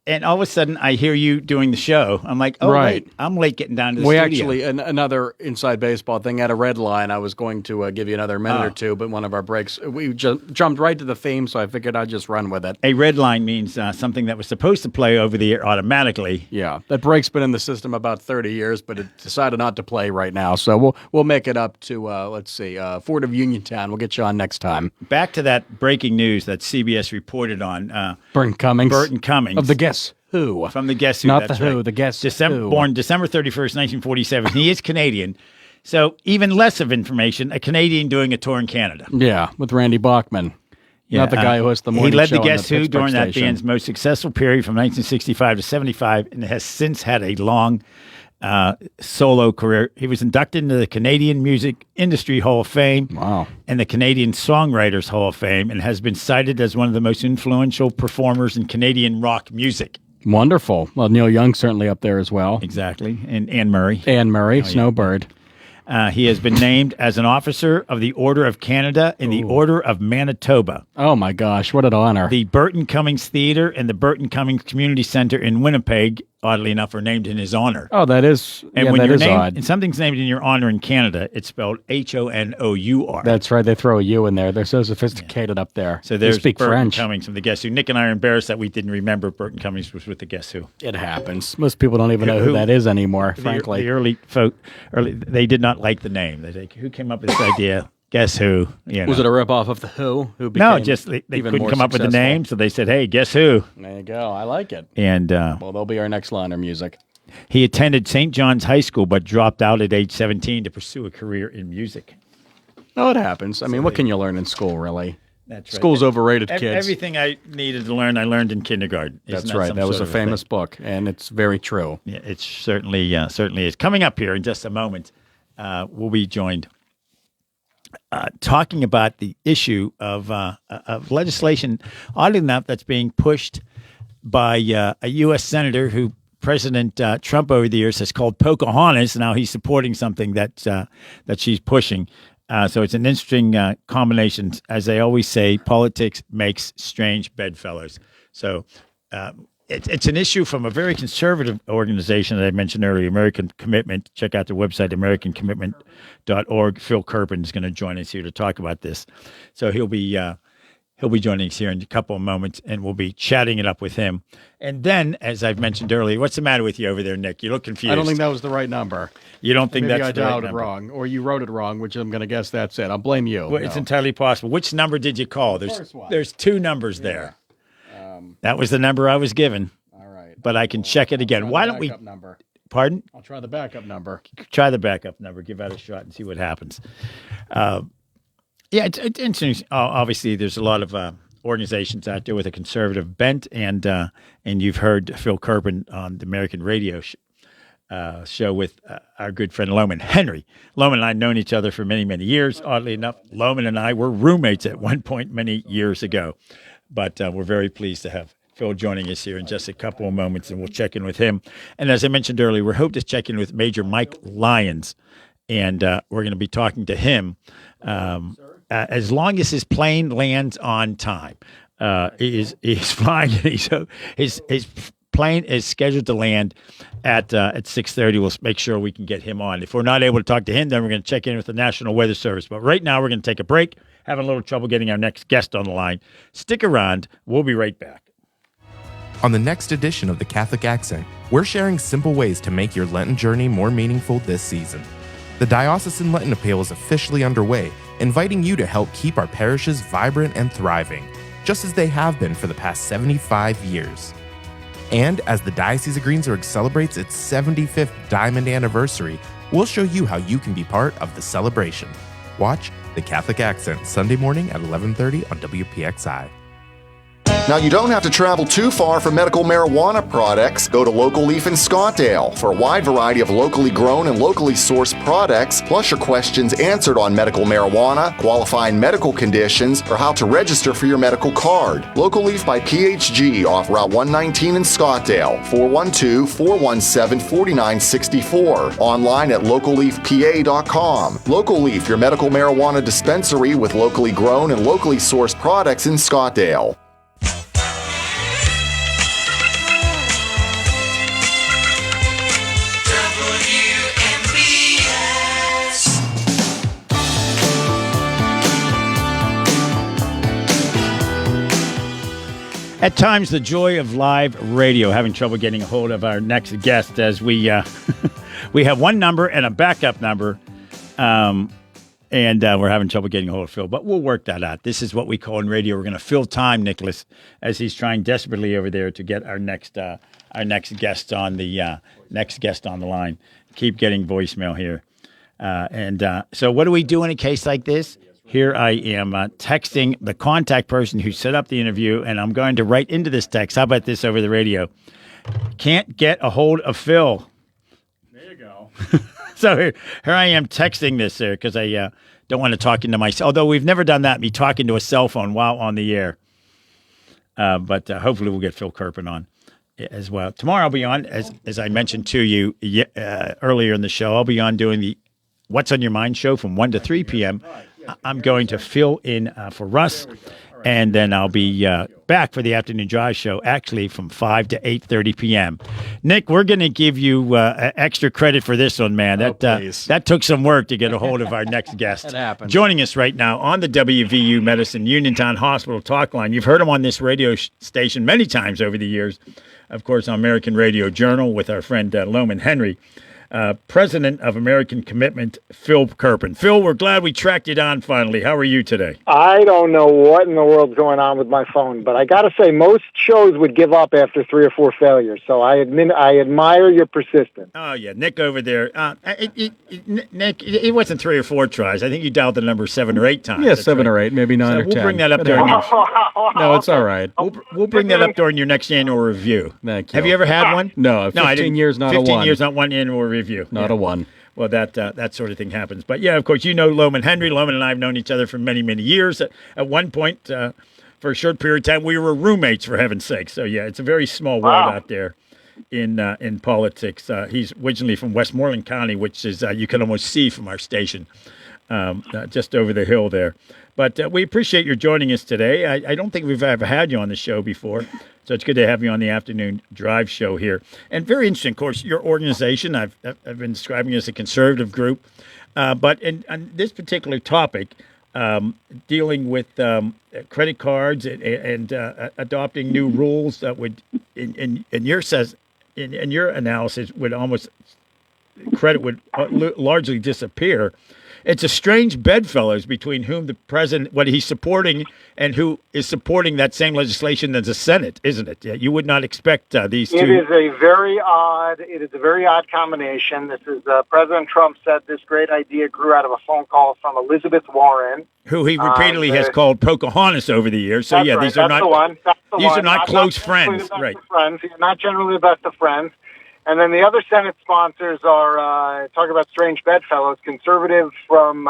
and all of a sudden I hear you doing the show. I'm like, oh, right. Wait, I'm late getting down to the studio. Actually, another inside baseball thing, at a red line, I was going to give you another minute or two, but one of our breaks, we jumped right to the theme, so I figured I'd just run with it. A red line means something that was supposed to play over the air automatically. Yeah, that break's been in the system about 30 years, but it decided not to play right now, so we'll make it up to, Fort of Uniontown. We'll get you on next time. Back to that breaking news that CBS reported on. Burton Cummings. Burton Cummings. Of the Guess Who. From the Guess Who. Not that's the Who, right. the Guess Who. Born December 31st, 1947. He is Canadian. So even less of information, a Canadian doing a tour in Canada. Yeah, with Randy Bachman. Yeah, not the guy who hosts the morning show. He led the on Guess Who Pittsburgh during that station. band's most successful period from 1965 to 75 and has since had a long solo career. He was inducted into the Canadian Music Industry Hall of Fame and the Canadian Songwriters Hall of Fame and has been cited as one of the most influential performers in Canadian rock music. Wonderful. Well, Neil Young's certainly up there as well. Exactly. And Anne Murray. Anne Murray, Snowbird. He has been named as an officer of the Order of Canada and the Order of Manitoba. Oh, my gosh. What an honor. The Burton Cummings Theater and the Burton Cummings Community Center in Winnipeg, oddly enough, are named in his honor. Oh, that is And when that you're is named, odd. and something's named in your honor in Canada, it's spelled Honour. That's right. They throw a U in there. They're so sophisticated up there. So they there's speak Burton French. Cummings from the Guess Who. Nick and I are embarrassed that we didn't remember Burton Cummings was with the Guess Who. It happens. Most people don't even know who that is anymore, frankly. The early folk, they did not like the name. They think, who came up with this idea? Guess Who? You know. Was it a ripoff of the Who? No, just they couldn't come up with the name, so they said, "Hey, Guess Who?" There you go. I like it. And well, they'll be our next line of music. He attended St. John's High School, but dropped out at age 17 to pursue a career in music. Oh, it happens. I mean, what can you learn in school, really? That's right. School's overrated, kids. Everything I needed to learn, I learned in kindergarten. That's right. That was a famous book, and it's very true. Yeah, it certainly is. Coming up here in just a moment, we'll be joined talking about the issue of legislation, oddly enough, that's being pushed by a U.S. senator who President Trump over the years has called Pocahontas. Now he's supporting something that she's pushing. So it's an interesting combination. As they always say, politics makes strange bedfellows. So it's an issue from a very conservative organization that I mentioned earlier, American Commitment. Check out their website, AmericanCommitment.org. Phil Kerpen is going to join us here to talk about this. So he'll be joining us here in a couple of moments, and we'll be chatting it up with him. And then, as I've mentioned earlier, what's the matter with you over there, Nick? You look confused. I don't think that was the right number. You don't think Maybe that's the right dialed it number? wrong, or you wrote it wrong, which I'm going to guess that's it. I'll blame you. Well, it's entirely possible. Which number did you call? There's two numbers there. That was the number I was given. All right. But I can check it again. Why don't we? Number. Pardon? I'll try the backup number. Try the backup number. Give that a shot and see what happens. Yeah, it's interesting. Obviously, there's a lot of organizations out there with a conservative bent, and you've heard Phil Kerpen on the American radio show with our good friend Lohman Henry. Lohman and I have known each other for many, many years. Oddly enough, Lohman and I were roommates at one point many years ago. But we're very pleased to have Phil joining us here in just a couple of moments, and we'll check in with him. And as I mentioned earlier, we're hoping to check in with Major Mike Lyons, and we're going to be talking to him as long as his plane lands on time. He's flying. His plane is scheduled to land at 6:30. We'll make sure we can get him on. If we're not able to talk to him, then we're going to check in with the National Weather Service. But right now, we're going to take a break. Having a little trouble getting our next guest on the line. Stick around. We'll be right back. On the next edition of The Catholic Accent, we're sharing simple ways to make your Lenten journey more meaningful this season. The Diocesan Lenten Appeal is officially underway, inviting you to help keep our parishes vibrant and thriving, just as they have been for the past 75 years. And as the Diocese of Greensburg celebrates its 75th Diamond Anniversary, we'll show you how you can be part of the celebration. Watch The Catholic Accent Sunday morning at 11:30 on WPXI. Now, you don't have to travel too far for medical marijuana products. Go to Local Leaf in Scottsdale for a wide variety of locally grown and locally sourced products, plus your questions answered on medical marijuana, qualifying medical conditions, or how to register for your medical card. Local Leaf by PHG off Route 119 in Scottsdale, 412-417-4964. Online at localleafpa.com. Local Leaf, your medical marijuana dispensary with locally grown and locally sourced products in Scottsdale. At times, the joy of live radio, having trouble getting a hold of our next guest as we we have one number and a backup number, and we're having trouble getting a hold of Phil, but we'll work that out. This is what we call in radio. We're going to fill time, Nicholas, as he's trying desperately over there to get our next guest on the line. Keep getting voicemail here, so what do we do in a case like this? Here I am texting the contact person who set up the interview, and I'm going to write into this text. How about this over the radio? Can't get a hold of Phil. There you go. So here I am texting this there because I don't want to talk into myself. Although we've never done that, me talking to a cell phone while on the air. But hopefully we'll get Phil Kerpen on as well. Tomorrow I'll be on, as I mentioned to you earlier in the show, I'll be on doing the What's on Your Mind show from 1 to 3 p.m. I'm going to fill in for Russ, and then I'll be back for the afternoon drive show, actually from 5 to 8:30 p.m. Nick, we're going to give you extra credit for this one, man. That took some work to get a hold of our next guest. It happened. Joining us right now on the WVU Medicine Uniontown Hospital Talk Line. You've heard him on this radio station many times over the years, of course, on American Radio Journal with our friend Loman Henry. President of American Commitment, Phil Kerpen. Phil, we're glad we tracked you down finally. How are you today? I don't know what in the world's going on with my phone, but I got to say, most shows would give up after 3 or 4 failures. So I admire your persistence. Oh, yeah. Nick over there. Nick, it wasn't 3 or 4 tries. I think you dialed the number 7 or 8 times. Yeah, 7 or 8, maybe 9 or 10. We'll bring that up during No, it's all right. We'll bring that up during your next annual review. Thank you. Have you ever had one? No, 15 years, not a 1. 15 years, not one annual review. Not a 1. Well, that sort of thing happens. But, yeah, of course, you know Loman Henry. Loman and I have known each other for many, many years. At one point, for a short period of time, we were roommates, for heaven's sake. So, yeah, it's a very small world out there in politics. He's originally from Westmoreland County, which is you can almost see from our station just over the hill there. But we appreciate your joining us today. I don't think we've ever had you on the show before, so it's good to have you on the afternoon drive show here. And very interesting, of course, your organization. I've been describing it as a conservative group, but on this particular topic, dealing with credit cards and adopting new rules that would, in your analysis, would almost credit would largely disappear. It's a strange bedfellows between whom the president, what he's supporting, and who is supporting that same legislation as the Senate, isn't it? You would not expect these two. It is a very odd combination. This is President Trump said this great idea grew out of a phone call from Elizabeth Warren, who he repeatedly has called Pocahontas over the years. So yeah, these are not these are not close friends, right? Not generally the best of friends. And then the other Senate sponsors are, talk about strange bedfellows, conservative from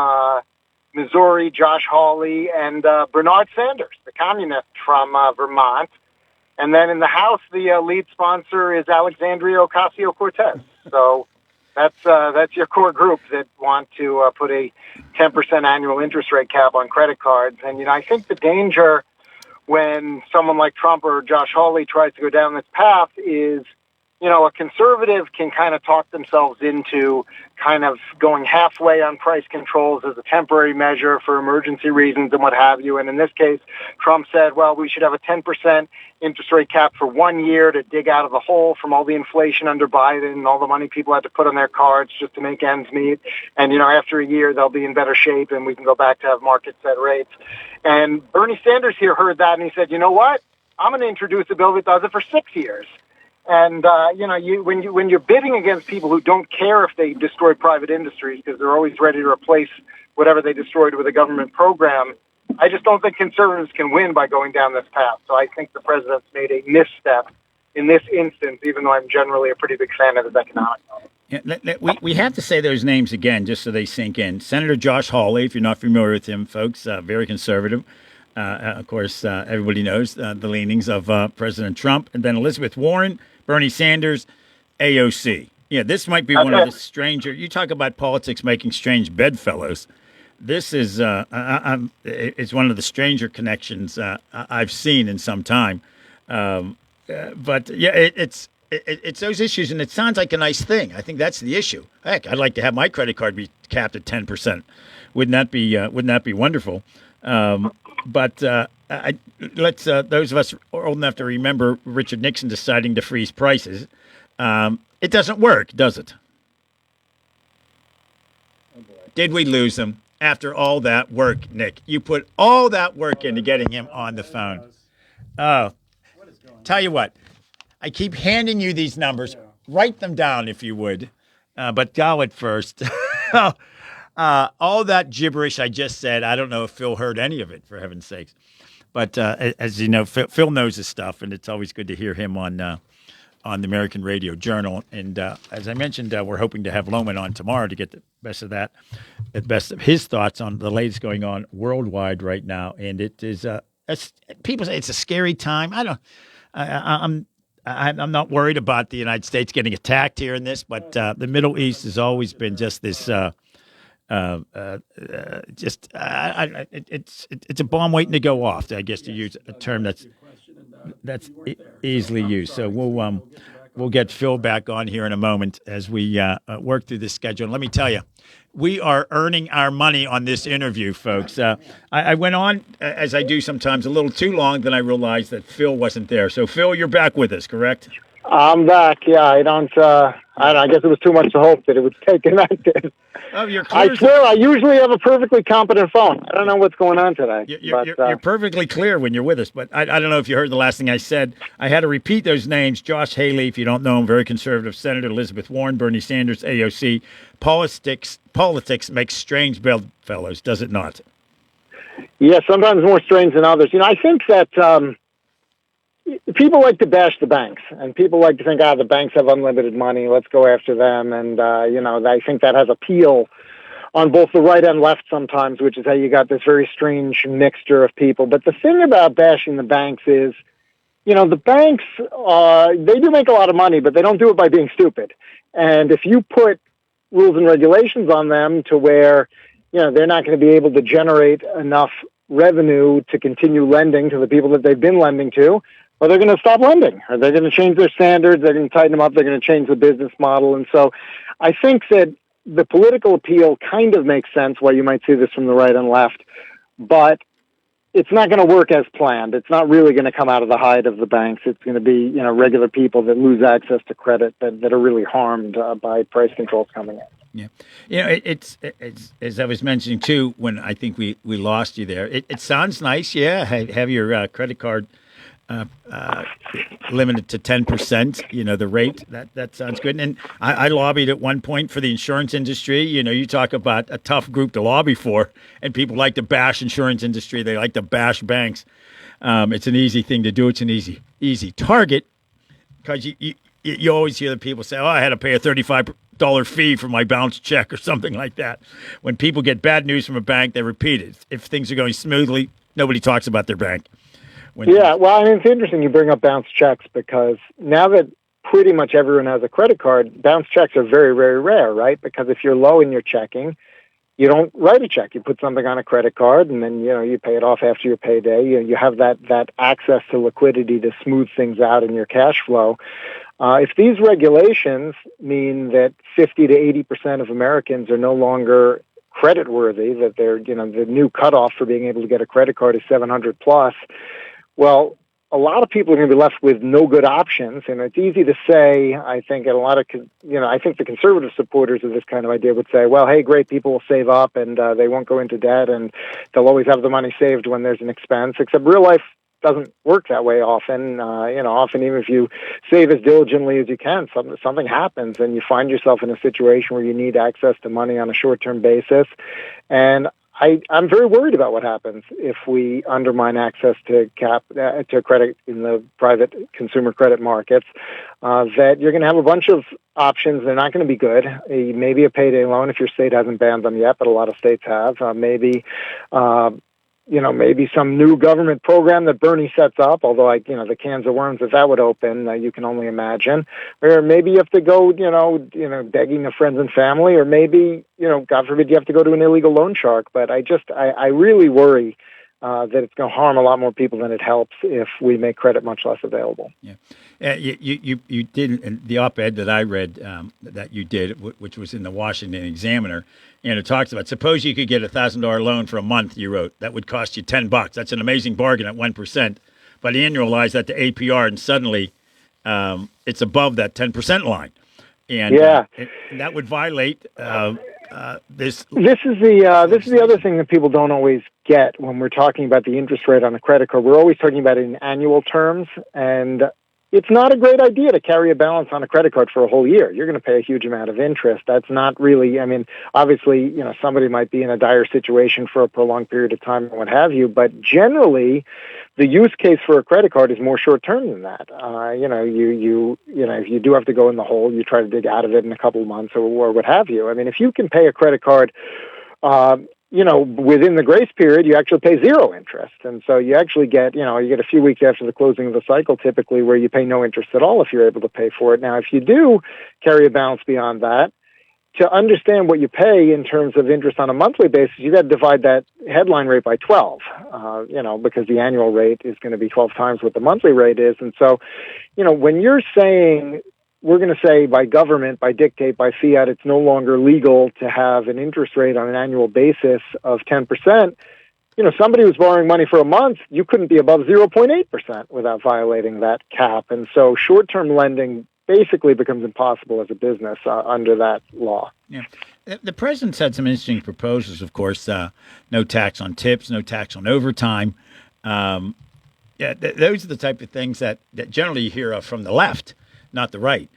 Missouri, Josh Hawley, and Bernard Sanders, the communist from Vermont. And then in the House, the lead sponsor is Alexandria Ocasio-Cortez. So that's your core group that want to put a 10% annual interest rate cap on credit cards. And, I think the danger when someone like Trump or Josh Hawley tries to go down this path is, a conservative can kind of talk themselves into kind of going halfway on price controls as a temporary measure for emergency reasons and what have you. And in this case, Trump said, well, we should have a 10% interest rate cap for 1 year to dig out of the hole from all the inflation under Biden and all the money people had to put on their cards just to make ends meet. And, after a year, they'll be in better shape and we can go back to have market set rates. And Bernie Sanders here heard that and he said, you know what? I'm going to introduce a bill that does it for 6 years. And, when you're bidding against people who don't care if they destroy private industries because they're always ready to replace whatever they destroyed with a government program, I just don't think conservatives can win by going down this path. So I think the president's made a misstep in this instance, even though I'm generally a pretty big fan of his economic model. Yeah, we have to say those names again just so they sink in. Senator Josh Hawley, if you're not familiar with him, folks, very conservative. Of course, everybody knows the leanings of President Trump. And then Elizabeth Warren, Bernie Sanders, AOC. Yeah, this might be one of the stranger. You talk about politics making strange bedfellows. This is it's one of the stranger connections I've seen in some time. But yeah, it's those issues, and it sounds like a nice thing. I think that's the issue. Heck, I'd like to have my credit card be capped at 10%. Wouldn't that be wonderful? But let's those of us old enough to remember Richard Nixon deciding to freeze prices. It doesn't work, does it? Did we lose him after all that work, Nick? You put all that work into getting him on the phone. Oh, tell you what, I keep handing you these numbers. Write them down if you would, but go at first. All that gibberish I just said, I don't know if Phil heard any of it, for heaven's sakes. But as you know, Phil knows his stuff, and it's always good to hear him on the American Radio Journal. And as I mentioned, we're hoping to have Lohman on tomorrow to get the best of his thoughts on the latest going on worldwide right now. And it is, people say it's a scary time. I'm not worried about the United States getting attacked here in this, but the Middle East has always been just this. It's a bomb waiting to go off, I guess, to use a term that's easily used. So we'll get Phil back on here in a moment as we work through this schedule. And let me tell you, we are earning our money on this interview, folks. I went on, as I do sometimes, a little too long, then I realized that Phil wasn't there. So, Phil, you're back with us, correct? I'm back. Yeah, I guess it was too much to hope that it would take a night. Oh, you're clear. I swear, I usually have a perfectly competent phone. I don't know what's going on today. You're perfectly clear when you're with us, but I don't know if you heard the last thing I said. I had to repeat those names. Josh Haley, if you don't know him, very conservative senator. Elizabeth Warren, Bernie Sanders, AOC. Politics makes strange bedfellows, does it not? Yeah, sometimes more strange than others. I think that people like to bash the banks, and people like to think, the banks have unlimited money, let's go after them. And, I think that has appeal on both the right and left sometimes, which is how you got this very strange mixture of people. But the thing about bashing the banks is, the banks, they do make a lot of money, but they don't do it by being stupid. And if you put rules and regulations on them to where, they're not going to be able to generate enough revenue to continue lending to the people that they've been lending to, well, they're going to stop lending, or they're going to change their standards, they're going to tighten them up, they're going to change the business model. And so I think that the political appeal kind of makes sense why you might see this from the right and left, but it's not going to work as planned. It's not really going to come out of the hide of the banks. It's going to be, regular people that lose access to credit that are really harmed by price controls coming in. Yeah. It's as I was mentioning, too, when I think we lost you there. It sounds nice, yeah, have your credit card limited to 10%, the rate. That sounds good. And I lobbied at one point for the insurance industry. You talk about a tough group to lobby for, and people like to bash insurance industry. They like to bash banks. It's an easy thing to do. It's an easy target, because you always hear the people say, I had to pay a $35 fee for my bounce check or something like that. When people get bad news from a bank, they repeat it. If things are going smoothly, nobody talks about their bank. It's interesting you bring up bounce checks, because now that pretty much everyone has a credit card, bounce checks are very, very rare, right? Because if you're low in your checking, you don't write a check. You put something on a credit card, and then, you pay it off after your payday. You have that access to liquidity to smooth things out in your cash flow. If these regulations mean that 50 to 80% of Americans are no longer credit worthy, that they're, the new cutoff for being able to get a credit card is 700 plus, well, a lot of people are going to be left with no good options. And it's easy to say, I think, and I think the conservative supporters of this kind of idea would say, well, hey, great, people will save up and they won't go into debt and they'll always have the money saved when there's an expense, except real life doesn't work that way often. Often even if you save as diligently as you can, something happens and you find yourself in a situation where you need access to money on a short-term basis. And I'm very worried about what happens if we undermine access to to credit in the private consumer credit markets. That you're going to have a bunch of options. They're not going to be good. Maybe a payday loan if your state hasn't banned them yet, but a lot of states have. Maybe some new government program that Bernie sets up, although the cans of worms that would open, you can only imagine. Or maybe you have to go, begging to friends and family, or maybe, God forbid, you have to go to an illegal loan shark. But I really worry that it's going to harm a lot more people than it helps if we make credit much less available. Yeah. You did in the op-ed that I read that you did, which was in the Washington Examiner, and it talks about, suppose you could get $1,000 loan for a month, you wrote, that would cost you $10. That's an amazing bargain at 1%. But annualize that to APR, and suddenly it's above that 10% line. And, and that would violate this. This is the other thing that people don't always get when we're talking about the interest rate on a credit card. We're always talking about it in annual terms, and it's not a great idea to carry a balance on a credit card for a whole year. You're going to pay a huge amount of interest. That's not really, obviously, somebody might be in a dire situation for a prolonged period of time and what have you, but generally, the use case for a credit card is more short term than that. If you do have to go in the hole, you try to dig out of it in a couple of months or what have you. If you can pay a credit card, within the grace period, you actually pay zero interest. And so you actually get, you get a few weeks after the closing of the cycle, typically, where you pay no interest at all if you're able to pay for it. Now, if you do carry a balance beyond that, to understand what you pay in terms of interest on a monthly basis, you got to divide that headline rate by 12, because the annual rate is going to be 12 times what the monthly rate is. And so, when you're saying, we're going to say by government, by dictate, by fiat, it's no longer legal to have an interest rate on an annual basis of 10%. Somebody who's borrowing money for a month, you couldn't be above 0.8% without violating that cap. And so short-term lending basically becomes impossible as a business under that law. Yeah. The president's had some interesting proposals, of course, no tax on tips, no tax on overtime. Those are the type of things that generally you hear of from the left, not the right.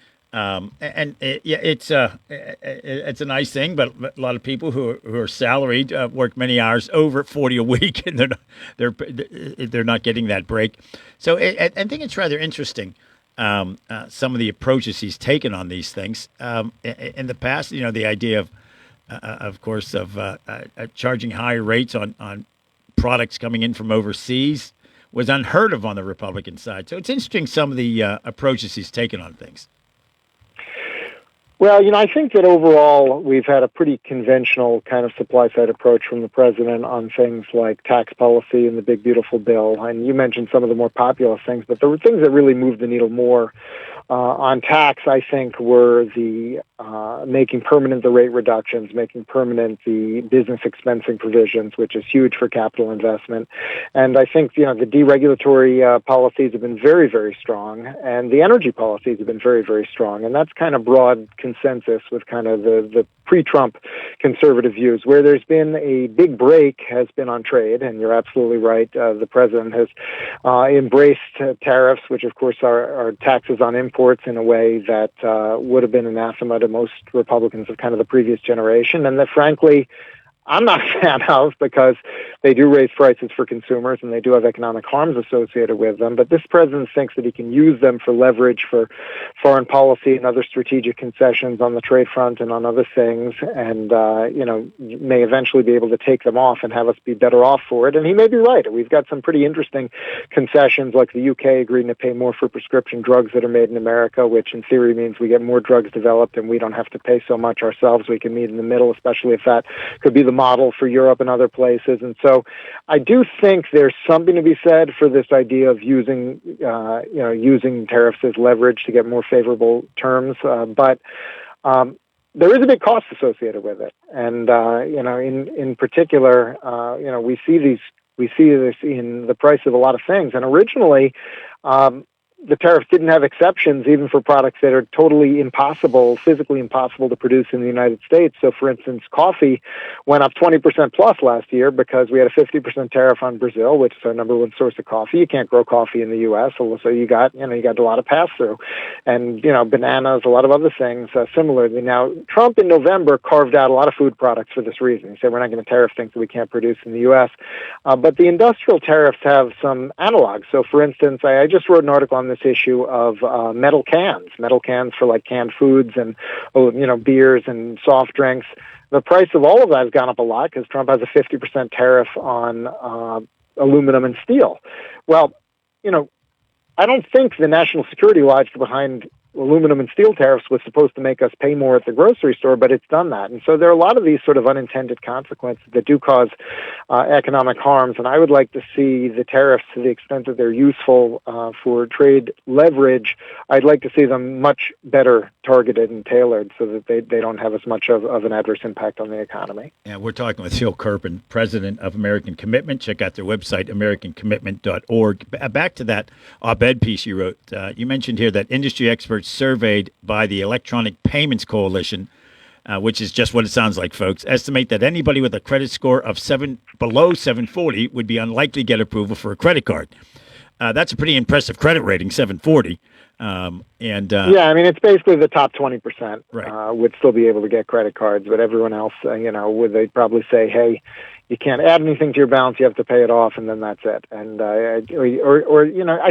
It's a nice thing, but a lot of people who are salaried work many hours, over 40 a week, and they're not getting that break. So I think it's rather interesting, some of the approaches he's taken on these things. In the past, the idea of course, charging higher rates on products coming in from overseas was unheard of on the Republican side. So it's interesting, some of the approaches he's taken on things. Well, I think that overall we've had a pretty conventional kind of supply-side approach from the president on things like tax policy and the big, beautiful bill. And you mentioned some of the more popular things, but there were things that really moved the needle more on tax, I think, were the making permanent the rate reductions, making permanent the business expensing provisions, which is huge for capital investment. And I think, the deregulatory policies have been very, very strong, and the energy policies have been very, very strong. And that's kind of broad consensus with kind of the pre-Trump conservative views. Where there's been a big break has been on trade, and you're absolutely right. The president has embraced tariffs, which of course are taxes on imports in a way that would have been anathema to most Republicans of kind of the previous generation, and that frankly I'm not a fan of, because they do raise prices for consumers and they do have economic harms associated with them. But this president thinks that he can use them for leverage for foreign policy and other strategic concessions on the trade front and on other things, and may eventually be able to take them off and have us be better off for it. And he may be right. We've got some pretty interesting concessions, like the UK agreeing to pay more for prescription drugs that are made in America, which in theory means we get more drugs developed and we don't have to pay so much ourselves. We can meet in the middle, especially if that could be the model for Europe and other places. And so I do think there's something to be said for this idea of using tariffs as leverage to get more favorable terms. But there is a big cost associated with it. And, in particular, we see this in the price of a lot of things. And originally, the tariffs didn't have exceptions even for products that are totally impossible, physically impossible to produce in the United States. So, for instance, coffee went up 20% plus last year because we had a 50% tariff on Brazil, which is our number one source of coffee. You can't grow coffee in the U.S., so you got a lot of pass-through. And, bananas, a lot of other things similarly. Now, Trump in November carved out a lot of food products for this reason. He said we're not going to tariff things that we can't produce in the U.S. But the industrial tariffs have some analogs. So, for instance, I just wrote an article on this issue of metal cans for like canned foods and beers and soft drinks. The price of all of that has gone up a lot because Trump has a 50% tariff on aluminum and steel. Well, I don't think the national security logic behind aluminum and steel tariffs was supposed to make us pay more at the grocery store, but it's done that. And so there are a lot of these sort of unintended consequences that do cause economic harms. And I would like to see the tariffs, to the extent that they're useful for trade leverage, I'd like to see them much better targeted and tailored so that they don't have as much of an adverse impact on the economy. Yeah, we're talking with Phil Kerpen, president of American Commitment. Check out their website, americancommitment.org. Back to that op-ed piece you wrote. You mentioned here that industry experts surveyed by the Electronic Payments Coalition, which is just what it sounds like, folks, estimate that anybody with a credit score of below 740 would be unlikely to get approval for a credit card. That's a pretty impressive credit rating, 740. It's basically the top 20% would still be able to get credit cards, but everyone else, they'd probably say, hey, you can't add anything to your balance, you have to pay it off, and then that's it. And I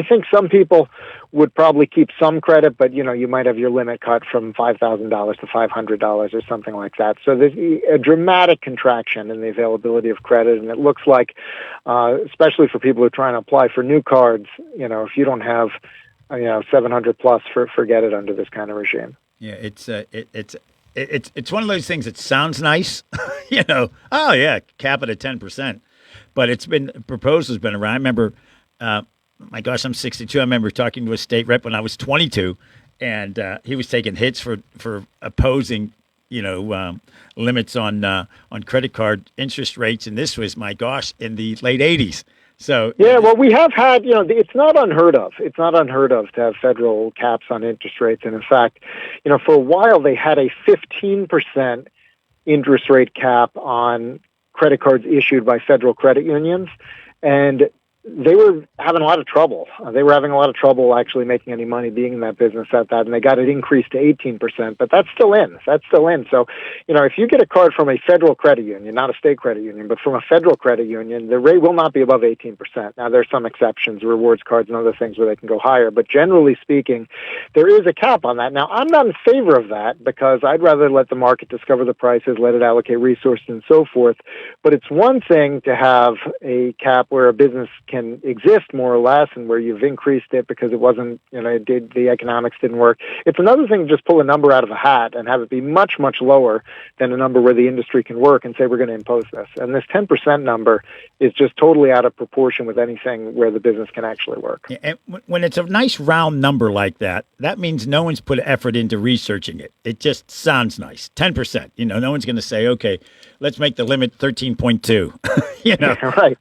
think some people would probably keep some credit, but you might have your limit cut from $5,000 to $500 or something like that. So there's a dramatic contraction in the availability of credit, and it looks like, especially for people who are trying to apply for new cards, if you don't have 700 plus, forget it under this kind of regime. Yeah, it's one of those things that sounds nice, oh yeah, cap it at 10%, but proposal's been around. I remember, my gosh, I'm 62. I remember talking to a state rep when I was 22, and he was taking hits for opposing, limits on credit card interest rates, and this was, my gosh, in the late 80s. So we have had, it's not unheard of. It's not unheard of to have federal caps on interest rates. And in fact, for a while they had a 15% interest rate cap on credit cards issued by federal credit unions. And they were having a lot of trouble. They were having a lot of trouble actually making any money being in that business at that, and they got it increased to 18%, but that's still in. So, if you get a card from a federal credit union, not a state credit union, but from a federal credit union, the rate will not be above 18%. Now, there's some exceptions, rewards cards and other things where they can go higher, but generally speaking, there is a cap on that. Now, I'm not in favor of that because I'd rather let the market discover the prices, let it allocate resources and so forth, but it's one thing to have a cap where a business can exist more or less and where you've increased it because it wasn't, the economics didn't work. It's another thing to just pull a number out of a hat and have it be much, much lower than a number where the industry can work and say we're going to impose this. And this 10% number is just totally out of proportion with anything where the business can actually work. Yeah, and when it's a nice round number like that, that means no one's put effort into researching it. It just sounds nice. 10%. No one's going to say, okay, let's make the limit 13.2.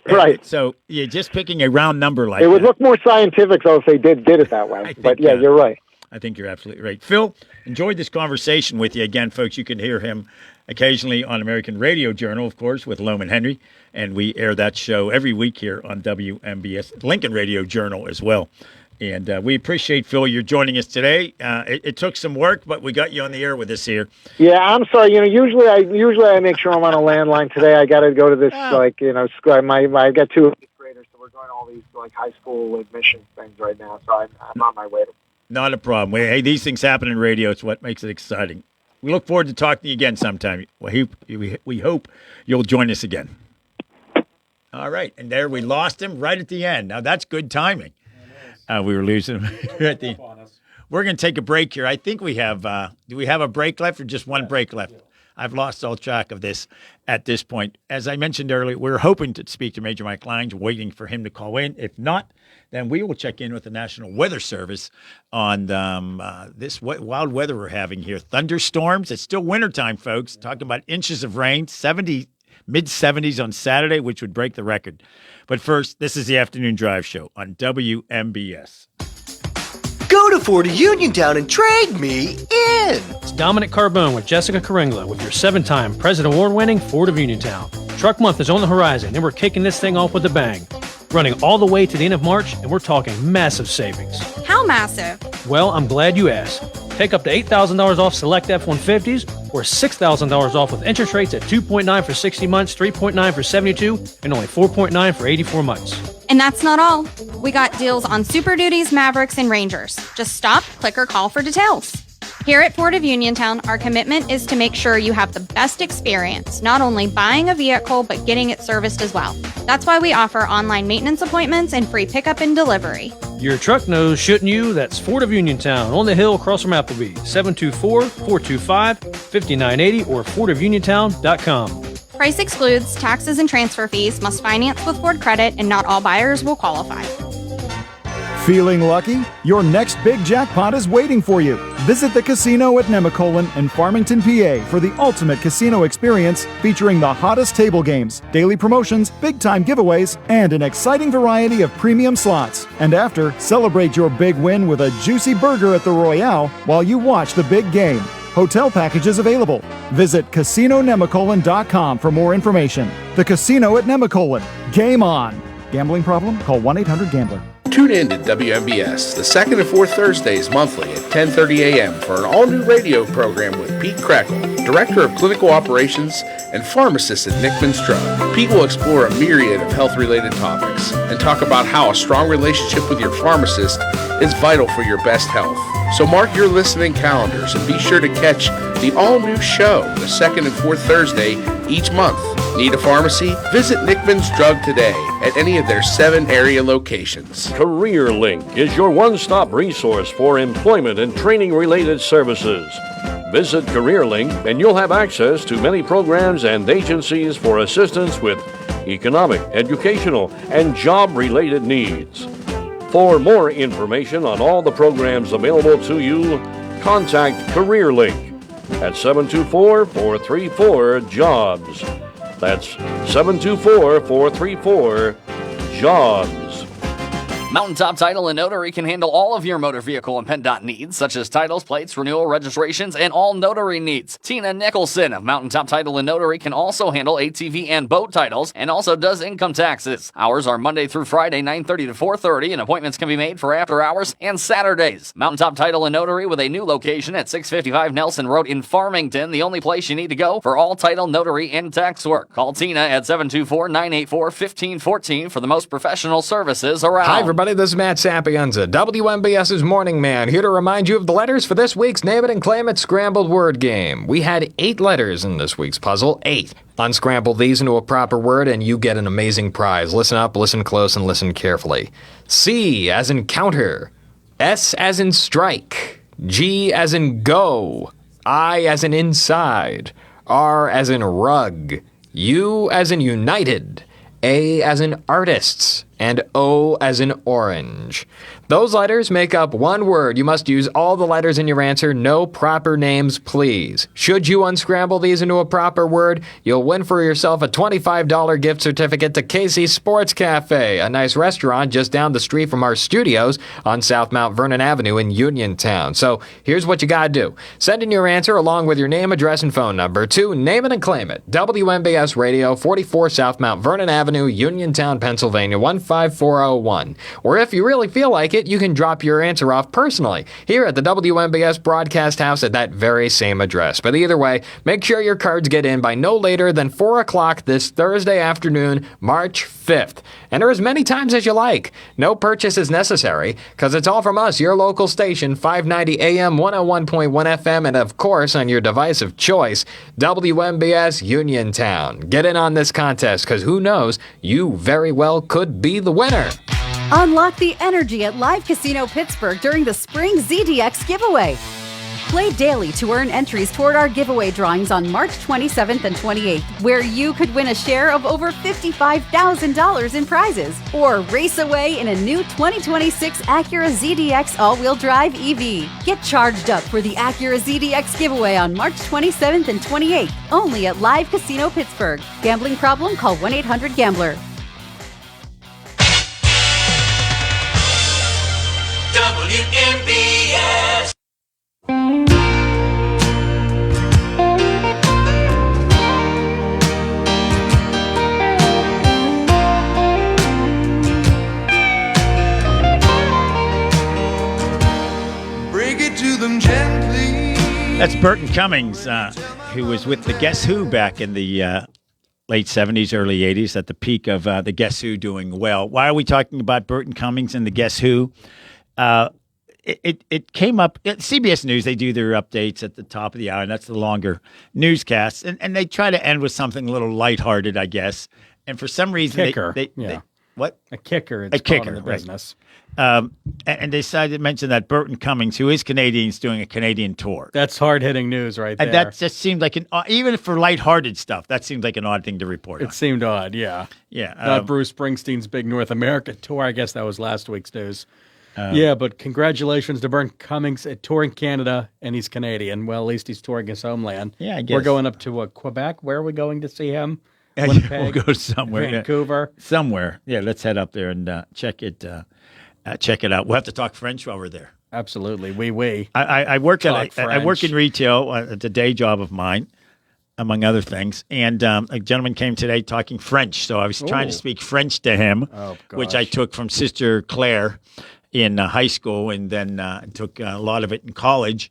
Right. So you're just picking a round number like that. It would look more scientific, though, if they did it that way. But, you're right. I think you're absolutely right. Phil, enjoyed this conversation with you. Again, folks, you can hear him occasionally on American Radio Journal, of course, with Loman Henry. And we air that show every week here on WMBS, Lincoln Radio Journal as well. And we appreciate, Phil, you're joining us today. It took some work, but we got you on the air with us here. Yeah, I'm sorry. Usually I make sure I'm on a landline. Today I got to go to this, school. I got two graders, so we're going to all these high school admissions things right now. So I'm on my way to. Not a problem. Hey, these things happen in radio. It's what makes it exciting. We look forward to talking to you again sometime. We hope you'll join us again. All right, and there we lost him right at the end. Now that's good timing. We were losing him at the. We're going to take a break here. I think we have. Do we have a break left or just one break left? I've lost all track of this at this point. As I mentioned earlier, we're hoping to speak to Major Mike Lyons, waiting for him to call in. If not, then we will check in with the National Weather Service on this wild weather we're having here. Thunderstorms. It's still wintertime, folks. Talking about inches of rain, mid-70s on Saturday, which would break the record. But first, this is the Afternoon Drive Show on WMBS. Go to Ford of Uniontown and trade me in. It's Dominic Carbone with Jessica Caringla with your 7-time President Award-winning Ford of Uniontown. Truck Month is on the horizon, and we're kicking this thing off with a bang. Running all the way to the end of March, and we're talking massive savings. How massive? Well, I'm glad you asked. Take up to $8,000 off select F-150s or $6,000 off with interest rates at 2.9 for 60 months, 3.9 for 72, and only 4.9 for 84 months. And that's not all. We got deals on Super Duties, Mavericks, and Rangers. Just stop, click, or call for details. Here at Ford of Uniontown, our commitment is to make sure you have the best experience, not only buying a vehicle, but getting it serviced as well. That's why we offer online maintenance appointments and free pickup and delivery. Your truck knows, shouldn't you? That's Ford of Uniontown on the hill across from Applebee. 724-425-5980 or FordofUniontown.com. Price excludes taxes and transfer fees, must finance with Ford Credit, and not all buyers will qualify. Feeling lucky? Your next big jackpot is waiting for you. Visit the casino at Nemacolin in Farmington, PA for the ultimate casino experience featuring the hottest table games, daily promotions, big-time giveaways, and an exciting variety of premium slots. And after, celebrate your big win with a juicy burger at the Royale while you watch the big game. Hotel packages available. Visit CasinoNemacolin.com for more information. The Casino at Nemacolin. Game on. Gambling problem? Call 1-800-GAMBLER. Tune in to WMBS the second and fourth Thursdays monthly at 10:30 a.m. for an all-new radio program with Pete Crackle, Director of Clinical Operations and Pharmacist at Nickman's Drug. Pete will explore a myriad of health-related topics and talk about how a strong relationship with your pharmacist is vital for your best health. So mark your listening calendars and be sure to catch the all-new show the second and fourth Thursday each month. Need a pharmacy? Visit Nickman's Drug today at any of their 7 area locations. CareerLink is your one-stop resource for employment and training-related services. Visit CareerLink and you'll have access to many programs and agencies for assistance with economic, educational, and job-related needs. For more information on all the programs available to you, contact CareerLink at 724-434-JOBS. That's 724-434-JOBS. Mountaintop Title and Notary can handle all of your motor vehicle and PennDOT needs, such as titles, plates, renewal, registrations, and all notary needs. Tina Nicholson of Mountaintop Title and Notary can also handle ATV and boat titles and also does income taxes. Hours are Monday through Friday, 9:30 to 4:30, and appointments can be made for after hours and Saturdays. Mountaintop Title and Notary with a new location at 655 Nelson Road in Farmington, the only place you need to go for all title, notary, and tax work. Call Tina at 724-984-1514 for the most professional services around. Hi, everybody. This is Matt Sapienza, WMBS's Morning Man, here to remind you of the letters for this week's Name It and Claim It Scrambled Word Game. We had 8 letters in this week's puzzle. 8. Unscramble these into a proper word and you get an amazing prize. Listen up, listen close, and listen carefully. C as in counter. S as in strike. G as in go. I as in inside. R as in rug. U as in united. A as in artists, and O as in orange. Those letters make up one word. You must use all the letters in your answer. No proper names, please. Should you unscramble these into a proper word, you'll win for yourself a $25 gift certificate to Casey's Sports Cafe, a nice restaurant just down the street from our studios on South Mount Vernon Avenue in Uniontown. So here's what you gotta do. Send in your answer along with your name, address, and phone number to Name It and Claim It, WMBS Radio, 44 South Mount Vernon Avenue, Uniontown, Pennsylvania, 15401. Or if you really feel like it, you can drop your answer off personally here at the WMBS Broadcast House at that very same address. But either way, make sure your cards get in by no later than 4 o'clock this Thursday afternoon, March 5th. Enter as many times as you like. No purchase is necessary, because it's all from us, your local station, 590 AM, 101.1 FM, and of course on your device of choice, WMBS Uniontown. Get in on this contest, because who knows, you very well could be the winner. Unlock the energy at Live Casino Pittsburgh during the Spring ZDX giveaway. Play daily to earn entries toward our giveaway drawings on March 27th and 28th, where you could win a share of over $55,000 in prizes, or race away in a new 2026 Acura ZDX all-wheel drive EV. Get charged up for the Acura ZDX giveaway on March 27th and 28th, only at Live Casino Pittsburgh. Gambling problem? Call 1-800-GAMBLER. WMBS. Bring it to them gently. That's Burton Cummings, who was with the Guess Who back in the late 70s, early 80s, at the peak of the Guess Who doing well. Why are we talking about Burton Cummings and the Guess Who? It came up at CBS News. They do their updates at the top of the hour, and that's the longer newscasts. And they try to end with something a little lighthearted, I guess. And for some reason, Kicker. They, what? A kicker. It's A kicker, in the right. business. And they decided to mention that Burton Cummings, who is Canadian, is doing a Canadian tour. That's hard-hitting news right there. And that just seemed like even for lighthearted stuff, that seemed like an odd thing to report on. It seemed odd, yeah. Yeah. Not Bruce Springsteen's big North America tour. I guess that was last week's news. Yeah, but congratulations to Burton Cummings touring Canada, and he's Canadian. Well, at least he's touring his homeland. Yeah, I guess. We're going up to Quebec. Where are we going to see him? We'll Winnipeg, go somewhere. Vancouver. Yeah. Somewhere. Yeah, let's head up there and check it out. We'll have to talk French while we're there. Absolutely. Oui. I work Talk I work French. in retail. It's a day job of mine, among other things. And a gentleman came today talking French, so I was trying to speak French to him, which I took from Sister Claire in high school, and then took a lot of it in college.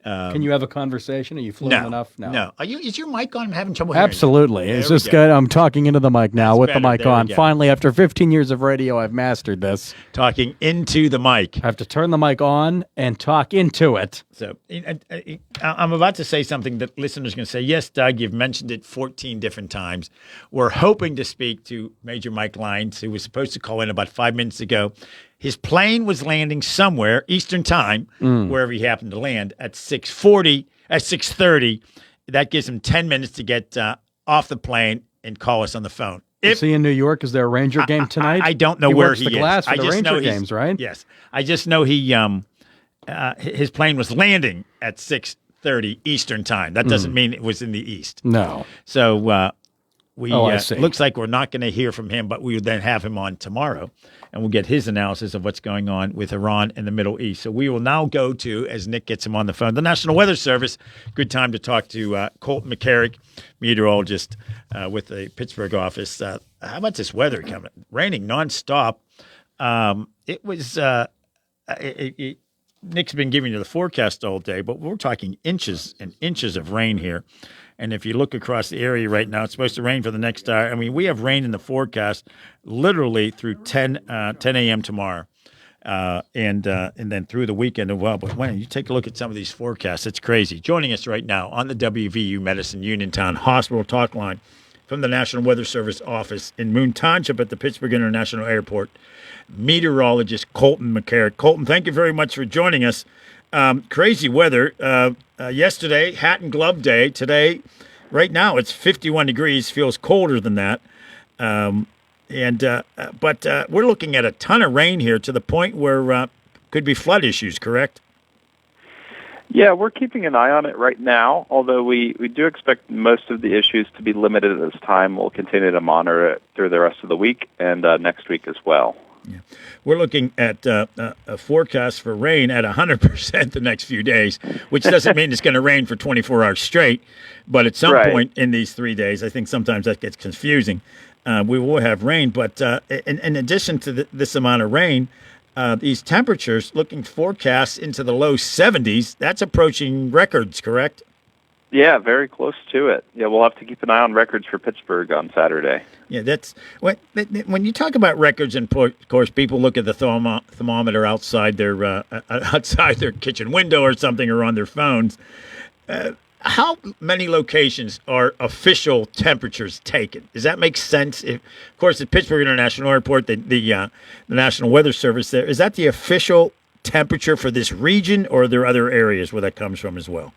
Can you have a conversation? Are you fluent enough? No. Is your mic on? I'm having trouble hearing you. Absolutely. There It's we just go. good. I'm talking into the mic now with the better. mic There we on. go. Finally, after 15 years of radio, I've mastered this. Talking into the mic. I have to turn the mic on and talk into it. So I'm about to say something that listeners are going to say, yes, Doug, you've mentioned it 14 different times. We're hoping to speak to Major Mike Lyons, who was supposed to call in about 5 minutes ago. His plane was landing somewhere, Eastern time, wherever he happened to land, at 6:30. That gives him 10 minutes to get off the plane and call us on the phone. Is he in New York? Is there a Ranger game tonight? I don't know he where works he the is. glass for I the just know Ranger he's- games, right? Yes. I just know he his plane was landing at 6:30 Eastern time. That doesn't mean it was in the East. No. So I see. looks like we're not going to hear from him, but we would then have him on tomorrow, and we'll get his analysis of what's going on with Iran and the Middle East. So we will now go to, as Nick gets him on the phone, the National Weather Service. Good time to talk to Colton McCarrick, meteorologist with the Pittsburgh office. How about this weather coming? Raining nonstop. It was Nick's been giving you the forecast all day, but we're talking inches and inches of rain here. And if you look across the area right now, it's supposed to rain for the next hour. I mean, we have rain in the forecast literally through 10 a.m. tomorrow, and then through the weekend as well. But when you take a look at some of these forecasts, it's crazy. Joining us right now on the WVU Medicine Uniontown Hospital Talk Line from the National Weather Service office in Moon Township at the Pittsburgh International Airport, meteorologist Colton McCarrick. Colton, thank you very much for joining us. Crazy weather. Yesterday, hat and glove day. Today, right now, it's 51 degrees. Feels colder than that. But we're looking at a ton of rain here to the point where could be flood issues, correct? Yeah, we're keeping an eye on it right now, although we do expect most of the issues to be limited at this time. We'll continue to monitor it through the rest of the week and next week as well. Yeah. We're looking at a forecast for rain at 100% the next few days, which doesn't mean it's going to rain for 24 hours straight. But at some point in these 3 days, I think sometimes that gets confusing. We will have rain, but in addition to this amount of rain, these temperatures, looking forecasts into the low 70s, that's approaching records, correct? Yeah, very close to it. Yeah, we'll have to keep an eye on records for Pittsburgh on Saturday. Yeah, that's when you talk about records, and of course, people look at the thermometer outside their kitchen window or something, or on their phones. How many locations are official temperatures taken? Does that make sense? Of course, at Pittsburgh International Airport, the National Weather Service there, is that the official temperature for this region, or are there other areas where that comes from as well?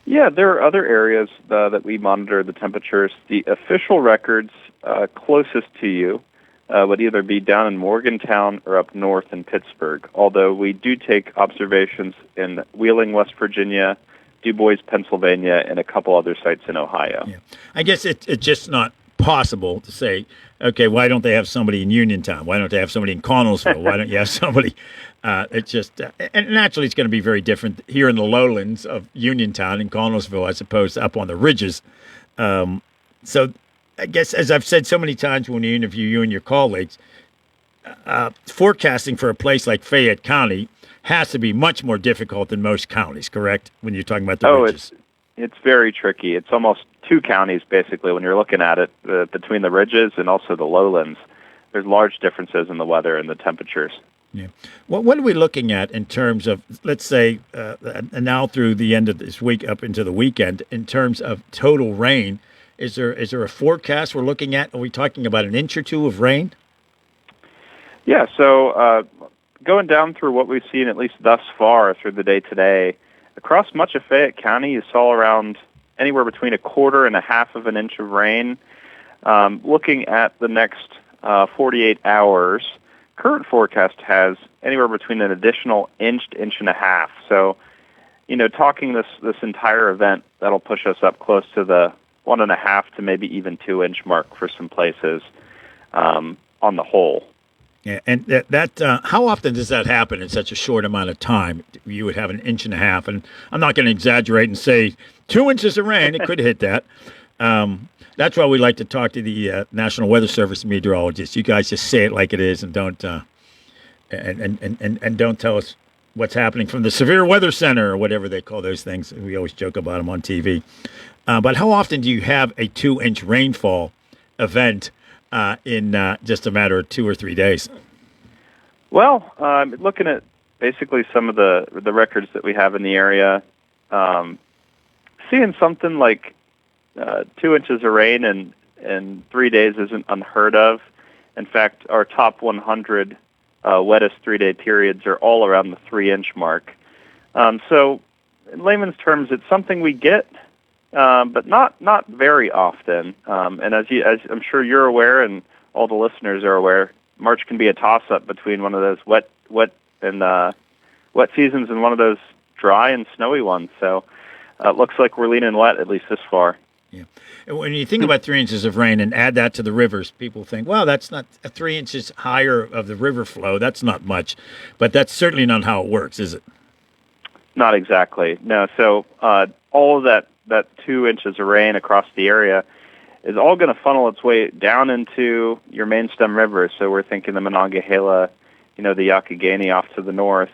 Yeah, there are other areas that we monitor the temperatures. The official records closest to you would either be down in Morgantown or up north in Pittsburgh, although we do take observations in Wheeling, West Virginia, Du Bois, Pennsylvania, and a couple other sites in Ohio. Yeah. I guess it's just not possible to say Okay, why don't they have somebody in Uniontown? Why don't they have somebody in Connellsville? Why don't you have somebody? It's just, and naturally, it's going to be very different here in the lowlands of Uniontown and Connellsville as opposed to up on the ridges. So, I guess, as I've said so many times when you interview you and your colleagues, forecasting for a place like Fayette County has to be much more difficult than most counties, correct? When you're talking about the ridges. It's very tricky. It's almost two counties, basically, when you're looking at it, between the ridges and also the lowlands. There's large differences in the weather and the temperatures. Yeah. Well, what are we looking at in terms of, let's say, now through the end of this week up into the weekend, in terms of total rain? Is there a forecast we're looking at? Are we talking about an inch or two of rain? Yeah, so going down through what we've seen, at least thus far through the day today, across much of Fayette County, you saw around anywhere between 1/4 and 1/2 of an inch of rain. Looking at the next 48 hours, current forecast has anywhere between an additional inch to inch and a half. So, talking this entire event, that'll push us up close to the 1.5 to maybe even 2 inch mark for some places on the whole. Yeah, and that how often does that happen in such a short amount of time? You would have an inch and a half, and I'm not going to exaggerate and say 2 inches of rain. It could hit that. That's why we like to talk to the National Weather Service meteorologists. You guys just say it like it is, and don't and don't tell us what's happening from the Severe Weather Center or whatever they call those things. We always joke about them on TV. But how often do you have a 2-inch rainfall event in just a matter of 2 or 3 days? Well, looking at basically some of the records that we have in the area, seeing something like 2 inches of rain in 3 days isn't unheard of. In fact, our top 100 wettest 3-day periods are all around the 3-inch mark. So, in layman's terms, it's something we get, but not very often. And as I'm sure you're aware, and all the listeners are aware, March can be a toss-up between one of those wet seasons and one of those dry and snowy ones. So, it looks like we're leaning wet, at least this far. Yeah. When you think about 3 inches of rain and add that to the rivers, people think, well, that's not 3 inches higher of the river flow. That's not much. But that's certainly not how it works, is it? Not exactly. No. So all of that 2 inches of rain across the area is all going to funnel its way down into your main stem rivers. So we're thinking the Monongahela, the Youghiogheny off to the north.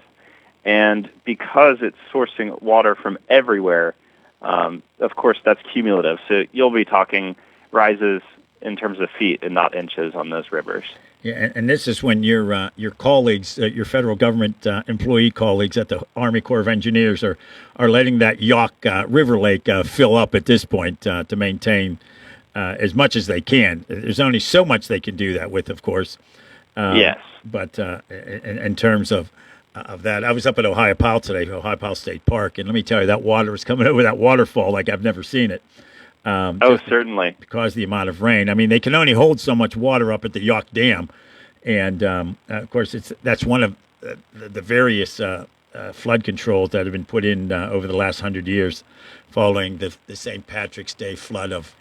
And because it's sourcing water from everywhere, of course, that's cumulative. So you'll be talking rises in terms of feet and not inches on those rivers. Yeah, and this is when your colleagues, your federal government employee colleagues at the Army Corps of Engineers are letting that Yauk River Lake fill up at this point to maintain as much as they can. There's only so much they can do that with, of course. Yes. But in terms of that, I was up at Ohio Powell today, Ohio Powell State Park, and let me tell you, that water is coming over that waterfall like I've never seen it. Certainly. Because of the amount of rain. I mean, they can only hold so much water up at the Yauk Dam. And, of course, that's one of the various flood controls that have been put in over the last 100 years following the St. Patrick's Day flood of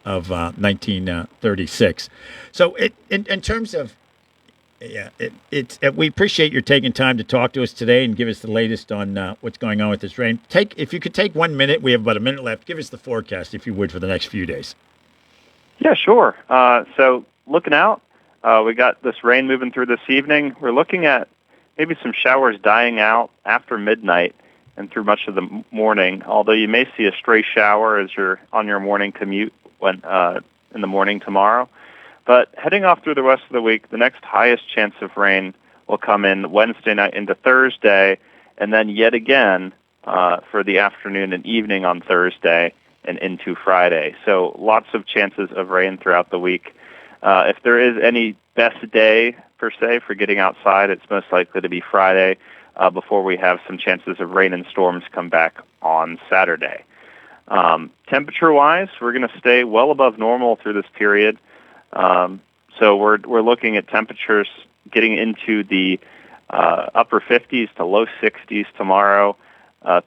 1936. So in terms of, we appreciate your taking time to talk to us today and give us the latest on what's going on with this rain. If you could take 1 minute, we have about a minute left. Give us the forecast, if you would, for the next few days. Yeah, sure. So looking out, we got this rain moving through this evening. We're looking at maybe some showers dying out after midnight and through much of the morning, although you may see a stray shower as you're on your morning commute in the morning tomorrow. But heading off through the rest of the week, the next highest chance of rain will come in Wednesday night into Thursday, and then yet again for the afternoon and evening on Thursday and into Friday. So lots of chances of rain throughout the week. If there is any best day, per se, for getting outside, it's most likely to be Friday before we have some chances of rain and storms come back on Saturday. Temperature-wise, we're going to stay well above normal through this period. So we're looking at temperatures getting into the upper 50s to low 60s tomorrow.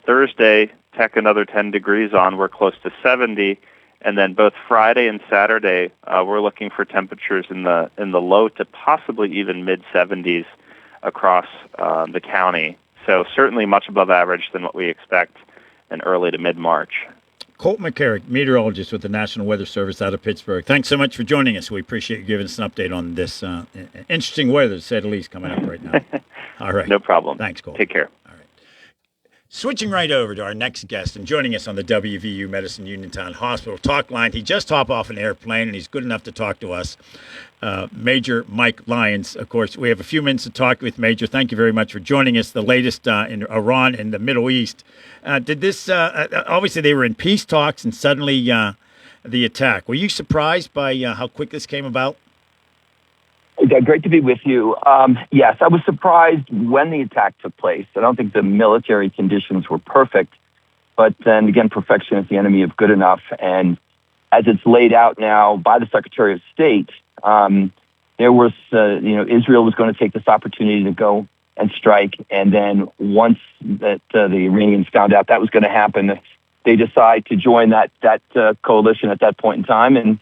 Thursday, tack another 10 degrees on. We're close to 70. And then both Friday and Saturday, we're looking for temperatures in the low to possibly even mid-70s across the county. So certainly much above average than what we expect in early to mid-March. Colt McCarrick, meteorologist with the National Weather Service out of Pittsburgh. Thanks so much for joining us. We appreciate you giving us an update on this interesting weather, to say the least, coming up right now. All right. No problem. Thanks, Colt. Take care. Switching right over to our next guest and joining us on the WVU Medicine Uniontown Hospital talk line. He just hopped off an airplane, and he's good enough to talk to us. Major Mike Lyons, of course. We have a few minutes to talk with Major. Thank you very much for joining us. The latest in Iran and the Middle East. Did this, obviously they were in peace talks, and suddenly the attack. Were you surprised by how quick this came about? Great to be with you. Yes, I was surprised when the attack took place. I don't think the military conditions were perfect, but then again, perfection is the enemy of good enough. And as it's laid out now by the Secretary of State, there was, Israel was going to take this opportunity to go and strike. And then once that the Iranians found out that was going to happen, they decide to join that coalition at that point in time. And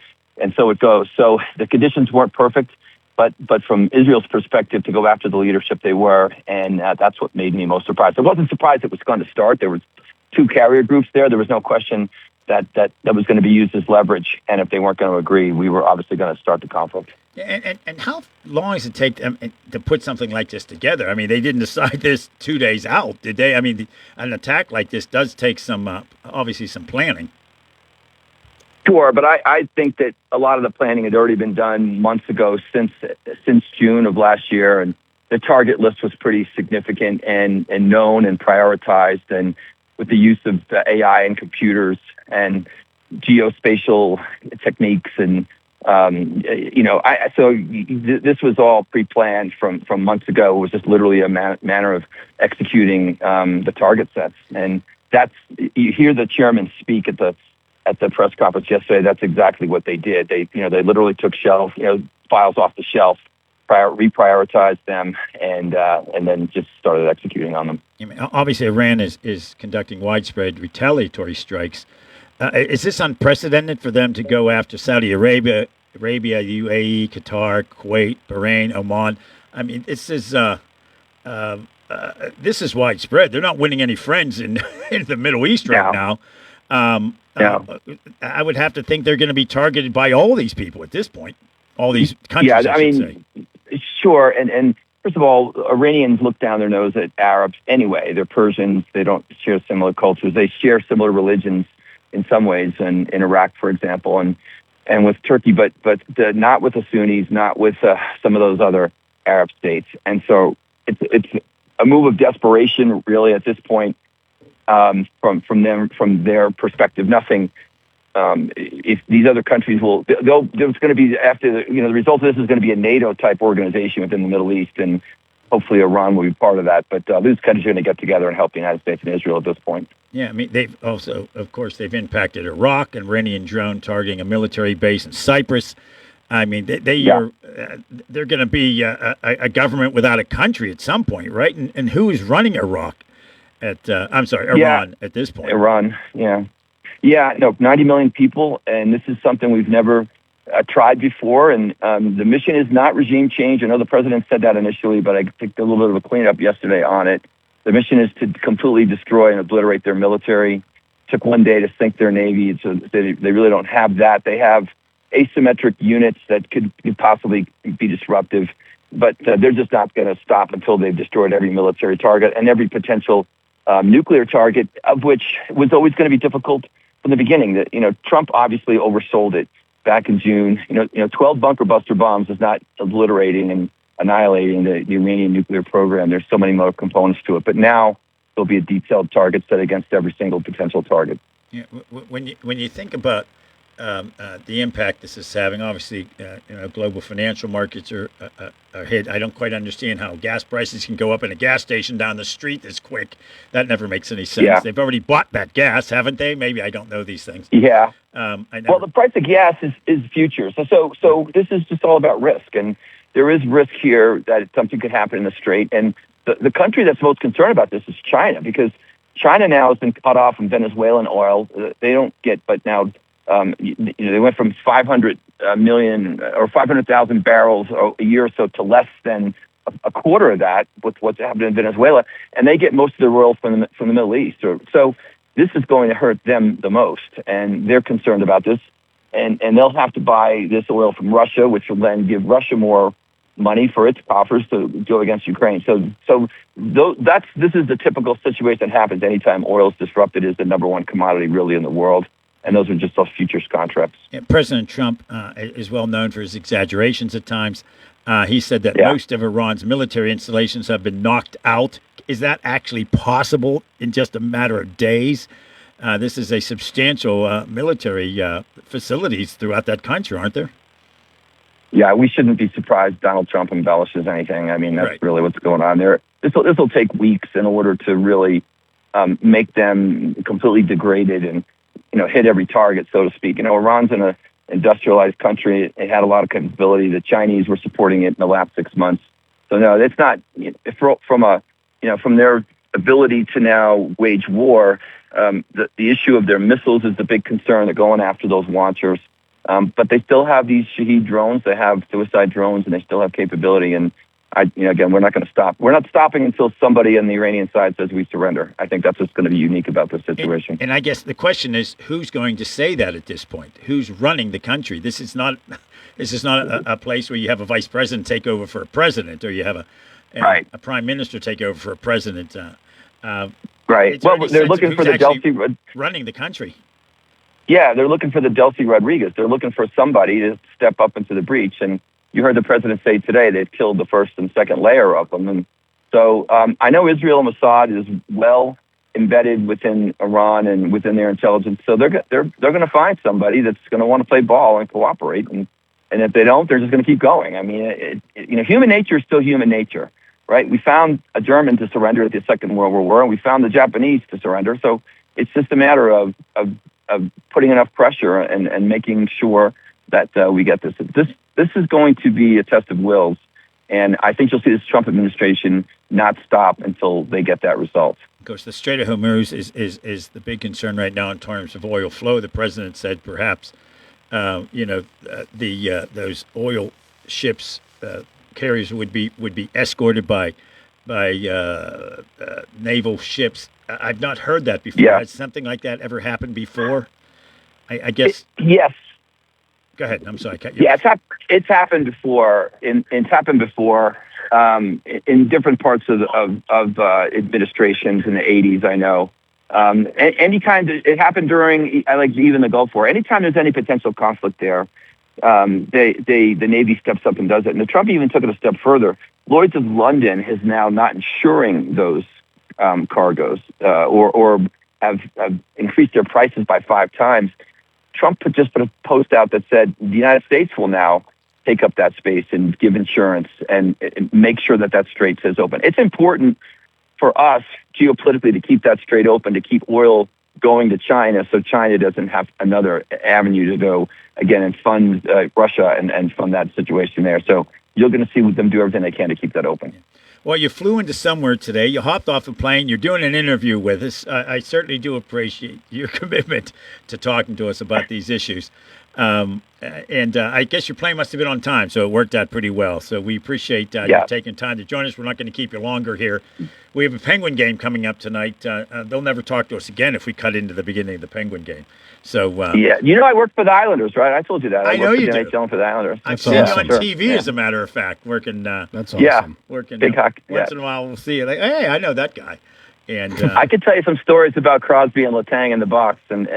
so it goes. So the conditions weren't perfect. But from Israel's perspective, to go after the leadership, they were, and that's what made me most surprised. I wasn't surprised it was going to start. There was 2 carrier groups there. There was no question that was going to be used as leverage, and if they weren't going to agree, we were obviously going to start the conflict. And how long does it take them to put something like this together? I mean, they didn't decide this 2 days out, did they? I mean, an attack like this does take some, obviously, some planning. Sure, but I think that a lot of the planning had already been done months ago, since June of last year, and the target list was pretty significant and known and prioritized, and with the use of AI and computers and geospatial techniques, and this was all pre-planned from months ago. It was just literally a manner of executing the target sets, and you hear the chairman speak at the press conference yesterday. That's exactly what they did. They literally took files off the shelf, reprioritized them, and then just started executing on them. Obviously, Iran is conducting widespread retaliatory strikes. Is this unprecedented for them to go after Saudi Arabia, UAE, Qatar, Kuwait, Bahrain, Oman? I mean, this is widespread. They're not winning any friends in the Middle East right now. I would have to think they're going to be targeted by all these people at this point, all these countries. Yeah, I mean, sure. And first of all, Iranians look down their nose at Arabs anyway. They're Persians. They don't share similar cultures. They share similar religions in some ways, in Iraq, for example, and with Turkey, but not with the Sunnis, not with some of those other Arab states. And so it's a move of desperation, really, at this point. From their perspective, nothing. If these other countries there's going to be, after the result of this is going to be a NATO type organization within the Middle East, and hopefully Iran will be part of that. But these countries are going to get together and help the United States and Israel at this point. Yeah, I mean, they've also, of course, they've impacted Iraq, an Iranian drone targeting a military base in Cyprus. I mean, they're going to be a government without a country at some point, right? And who is running Iraq? Iran at this point. Iran, yeah. 90 million people, and this is something we've never tried before. And the mission is not regime change. I know the president said that initially, but I took a little bit of a cleanup yesterday on it. The mission is to completely destroy and obliterate their military. It took 1 day to sink their navy, so they really don't have that. They have asymmetric units that could possibly be disruptive, but they're just not going to stop until they've destroyed every military target and every potential nuclear target, of which was always going to be difficult from the beginning. That Trump obviously oversold it back in June. 12 bunker buster bombs is not obliterating and annihilating the Iranian nuclear program. There's so many more components to it. But now there'll be a detailed target set against every single potential target. Yeah, when you think about the impact this is having, obviously, global financial markets are hit. I don't quite understand how gas prices can go up in a gas station down the street this quick. That never makes any sense. Yeah. They've already bought that gas, haven't they? Maybe I don't know these things. Yeah. Well, the price of gas is futures. So this is just all about risk, and there is risk here that something could happen in the strait. And the country that's most concerned about this is China, because China now has been cut off from Venezuelan oil. They don't get, but now They went from 500 million or 500,000 barrels a year or so to less than a quarter of that with what's happened in Venezuela, and they get most of their oil from the Middle East. So this is going to hurt them the most, and they're concerned about this, and they'll have to buy this oil from Russia, which will then give Russia more money for its coffers to go against Ukraine. So this is the typical situation that happens anytime oil is disrupted. Is the number one commodity really in the world. And those are just those futures contracts. Yeah, President Trump is well known for his exaggerations at times. He said that most of Iran's military installations have been knocked out. Is that actually possible in just a matter of days? This is a substantial military facilities throughout that country, aren't there? Yeah, we shouldn't be surprised Donald Trump embellishes anything. I mean, that's really what's going on there. This will take weeks in order to really make them completely degraded and hit every target, so to speak. Iran's an industrialized country. It had a lot of capability. The Chinese were supporting it in the last 6 months. So no, it's not from their ability to now wage war. The issue of their missiles is the big concern. They're going after those launchers, but they still have these Shahed drones. They have suicide drones, and they still have capability. And again, we're not going to stop. We're not stopping until somebody on the Iranian side says we surrender. I think that's what's going to be unique about this situation. And I guess the question is, who's going to say that at this point? Who's running the country? This is not a place where you have a vice president take over for a president, or you have a prime minister take over for a president. Right. Well, they're looking for the Delcy running the country. Yeah, they're looking for the Delcy Rodriguez. They're looking for somebody to step up into the breach. And you heard the president say today they've killed the first and second layer of them. And so I know Israel and Mossad is well embedded within Iran and within their intelligence. So they're going to find somebody that's going to want to play ball and cooperate. And if they don't, they're just going to keep going. I mean, human nature is still human nature, right? We found a German to surrender at the Second World War, and we found the Japanese to surrender. So it's just a matter of putting enough pressure and making sure that we get this. This is going to be a test of wills, and I think you'll see this Trump administration not stop until they get that result. Of course, the Strait of Hormuz is the big concern right now in terms of oil flow. The president said perhaps, those oil ships carriers would be escorted by naval ships. I've not heard that before. Yeah. Has something like that ever happened before? I guess. Yes. Go ahead. I'm sorry. I cut you Yeah, off. it's happened before. It's happened before in different parts of administrations in the 80s. I know. Anytime it happened during even the Gulf War. Anytime there's any potential conflict there, the Navy steps up and does it. And the Trump even took it a step further. Lloyd's of London is now not insuring those cargoes or have increased their prices by 5 times. Trump just put a post out that said the United States will now take up that space and give insurance and make sure that strait stays open. It's important for us geopolitically to keep that strait open, to keep oil going to China so China doesn't have another avenue to go again and fund Russia and fund that situation there. So you're going to see them do everything they can to keep that open. Well, you flew into somewhere today. You hopped off a plane. You're doing an interview with us. I certainly do appreciate your commitment to talking to us about these issues. I guess your plane must have been on time, so it worked out pretty well. So we appreciate you taking time to join us. We're not going to keep you longer here. We have a Penguin game coming up tonight. They'll never talk to us again if we cut into the beginning of the Penguin game. So I work for the Islanders, right? I told you that. I know you do. For the Islanders. I've seen you on TV, as a matter of fact, working. That's awesome. Yeah, working big hockey. Once in a while, we'll see you. Like, hey, I know that guy. And I could tell you some stories about Crosby and Letang in the box, and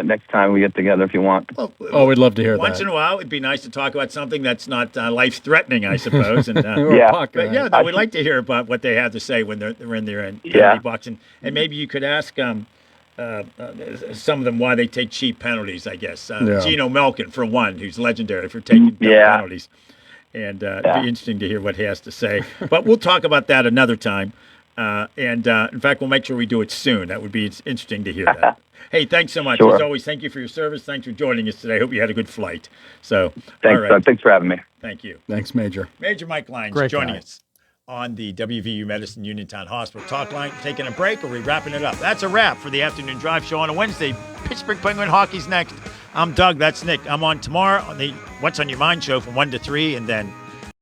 next time we get together, if you want. Oh, we'd love to hear that. Once in a while, it'd be nice to talk about something that's not life-threatening, I suppose. And we'd like to hear about what they have to say when they're in their penalty box, and maybe you could ask some of them why they take cheap penalties. I guess Geno Melkin, for one, who's legendary for taking penalties, and it'd be interesting to hear what he has to say. But we'll talk about that another time. In fact, we'll make sure we do it soon. That would be interesting to hear that. Hey, thanks so much. Sure. As always, thank you for your service. Thanks for joining us today. Hope you had a good flight. So, thanks, all right. Thanks for having me. Thank you. Thanks, Major. Major Mike Lyons joining us on the WVU Medicine Uniontown Hospital Talk Line. Taking a break, or are we wrapping it up? That's a wrap for the Afternoon Drive Show on a Wednesday. Pittsburgh Penguin Hockey's next I'm Doug. That's Nick. I'm on tomorrow on the What's on Your Mind show from 1 to 3, and then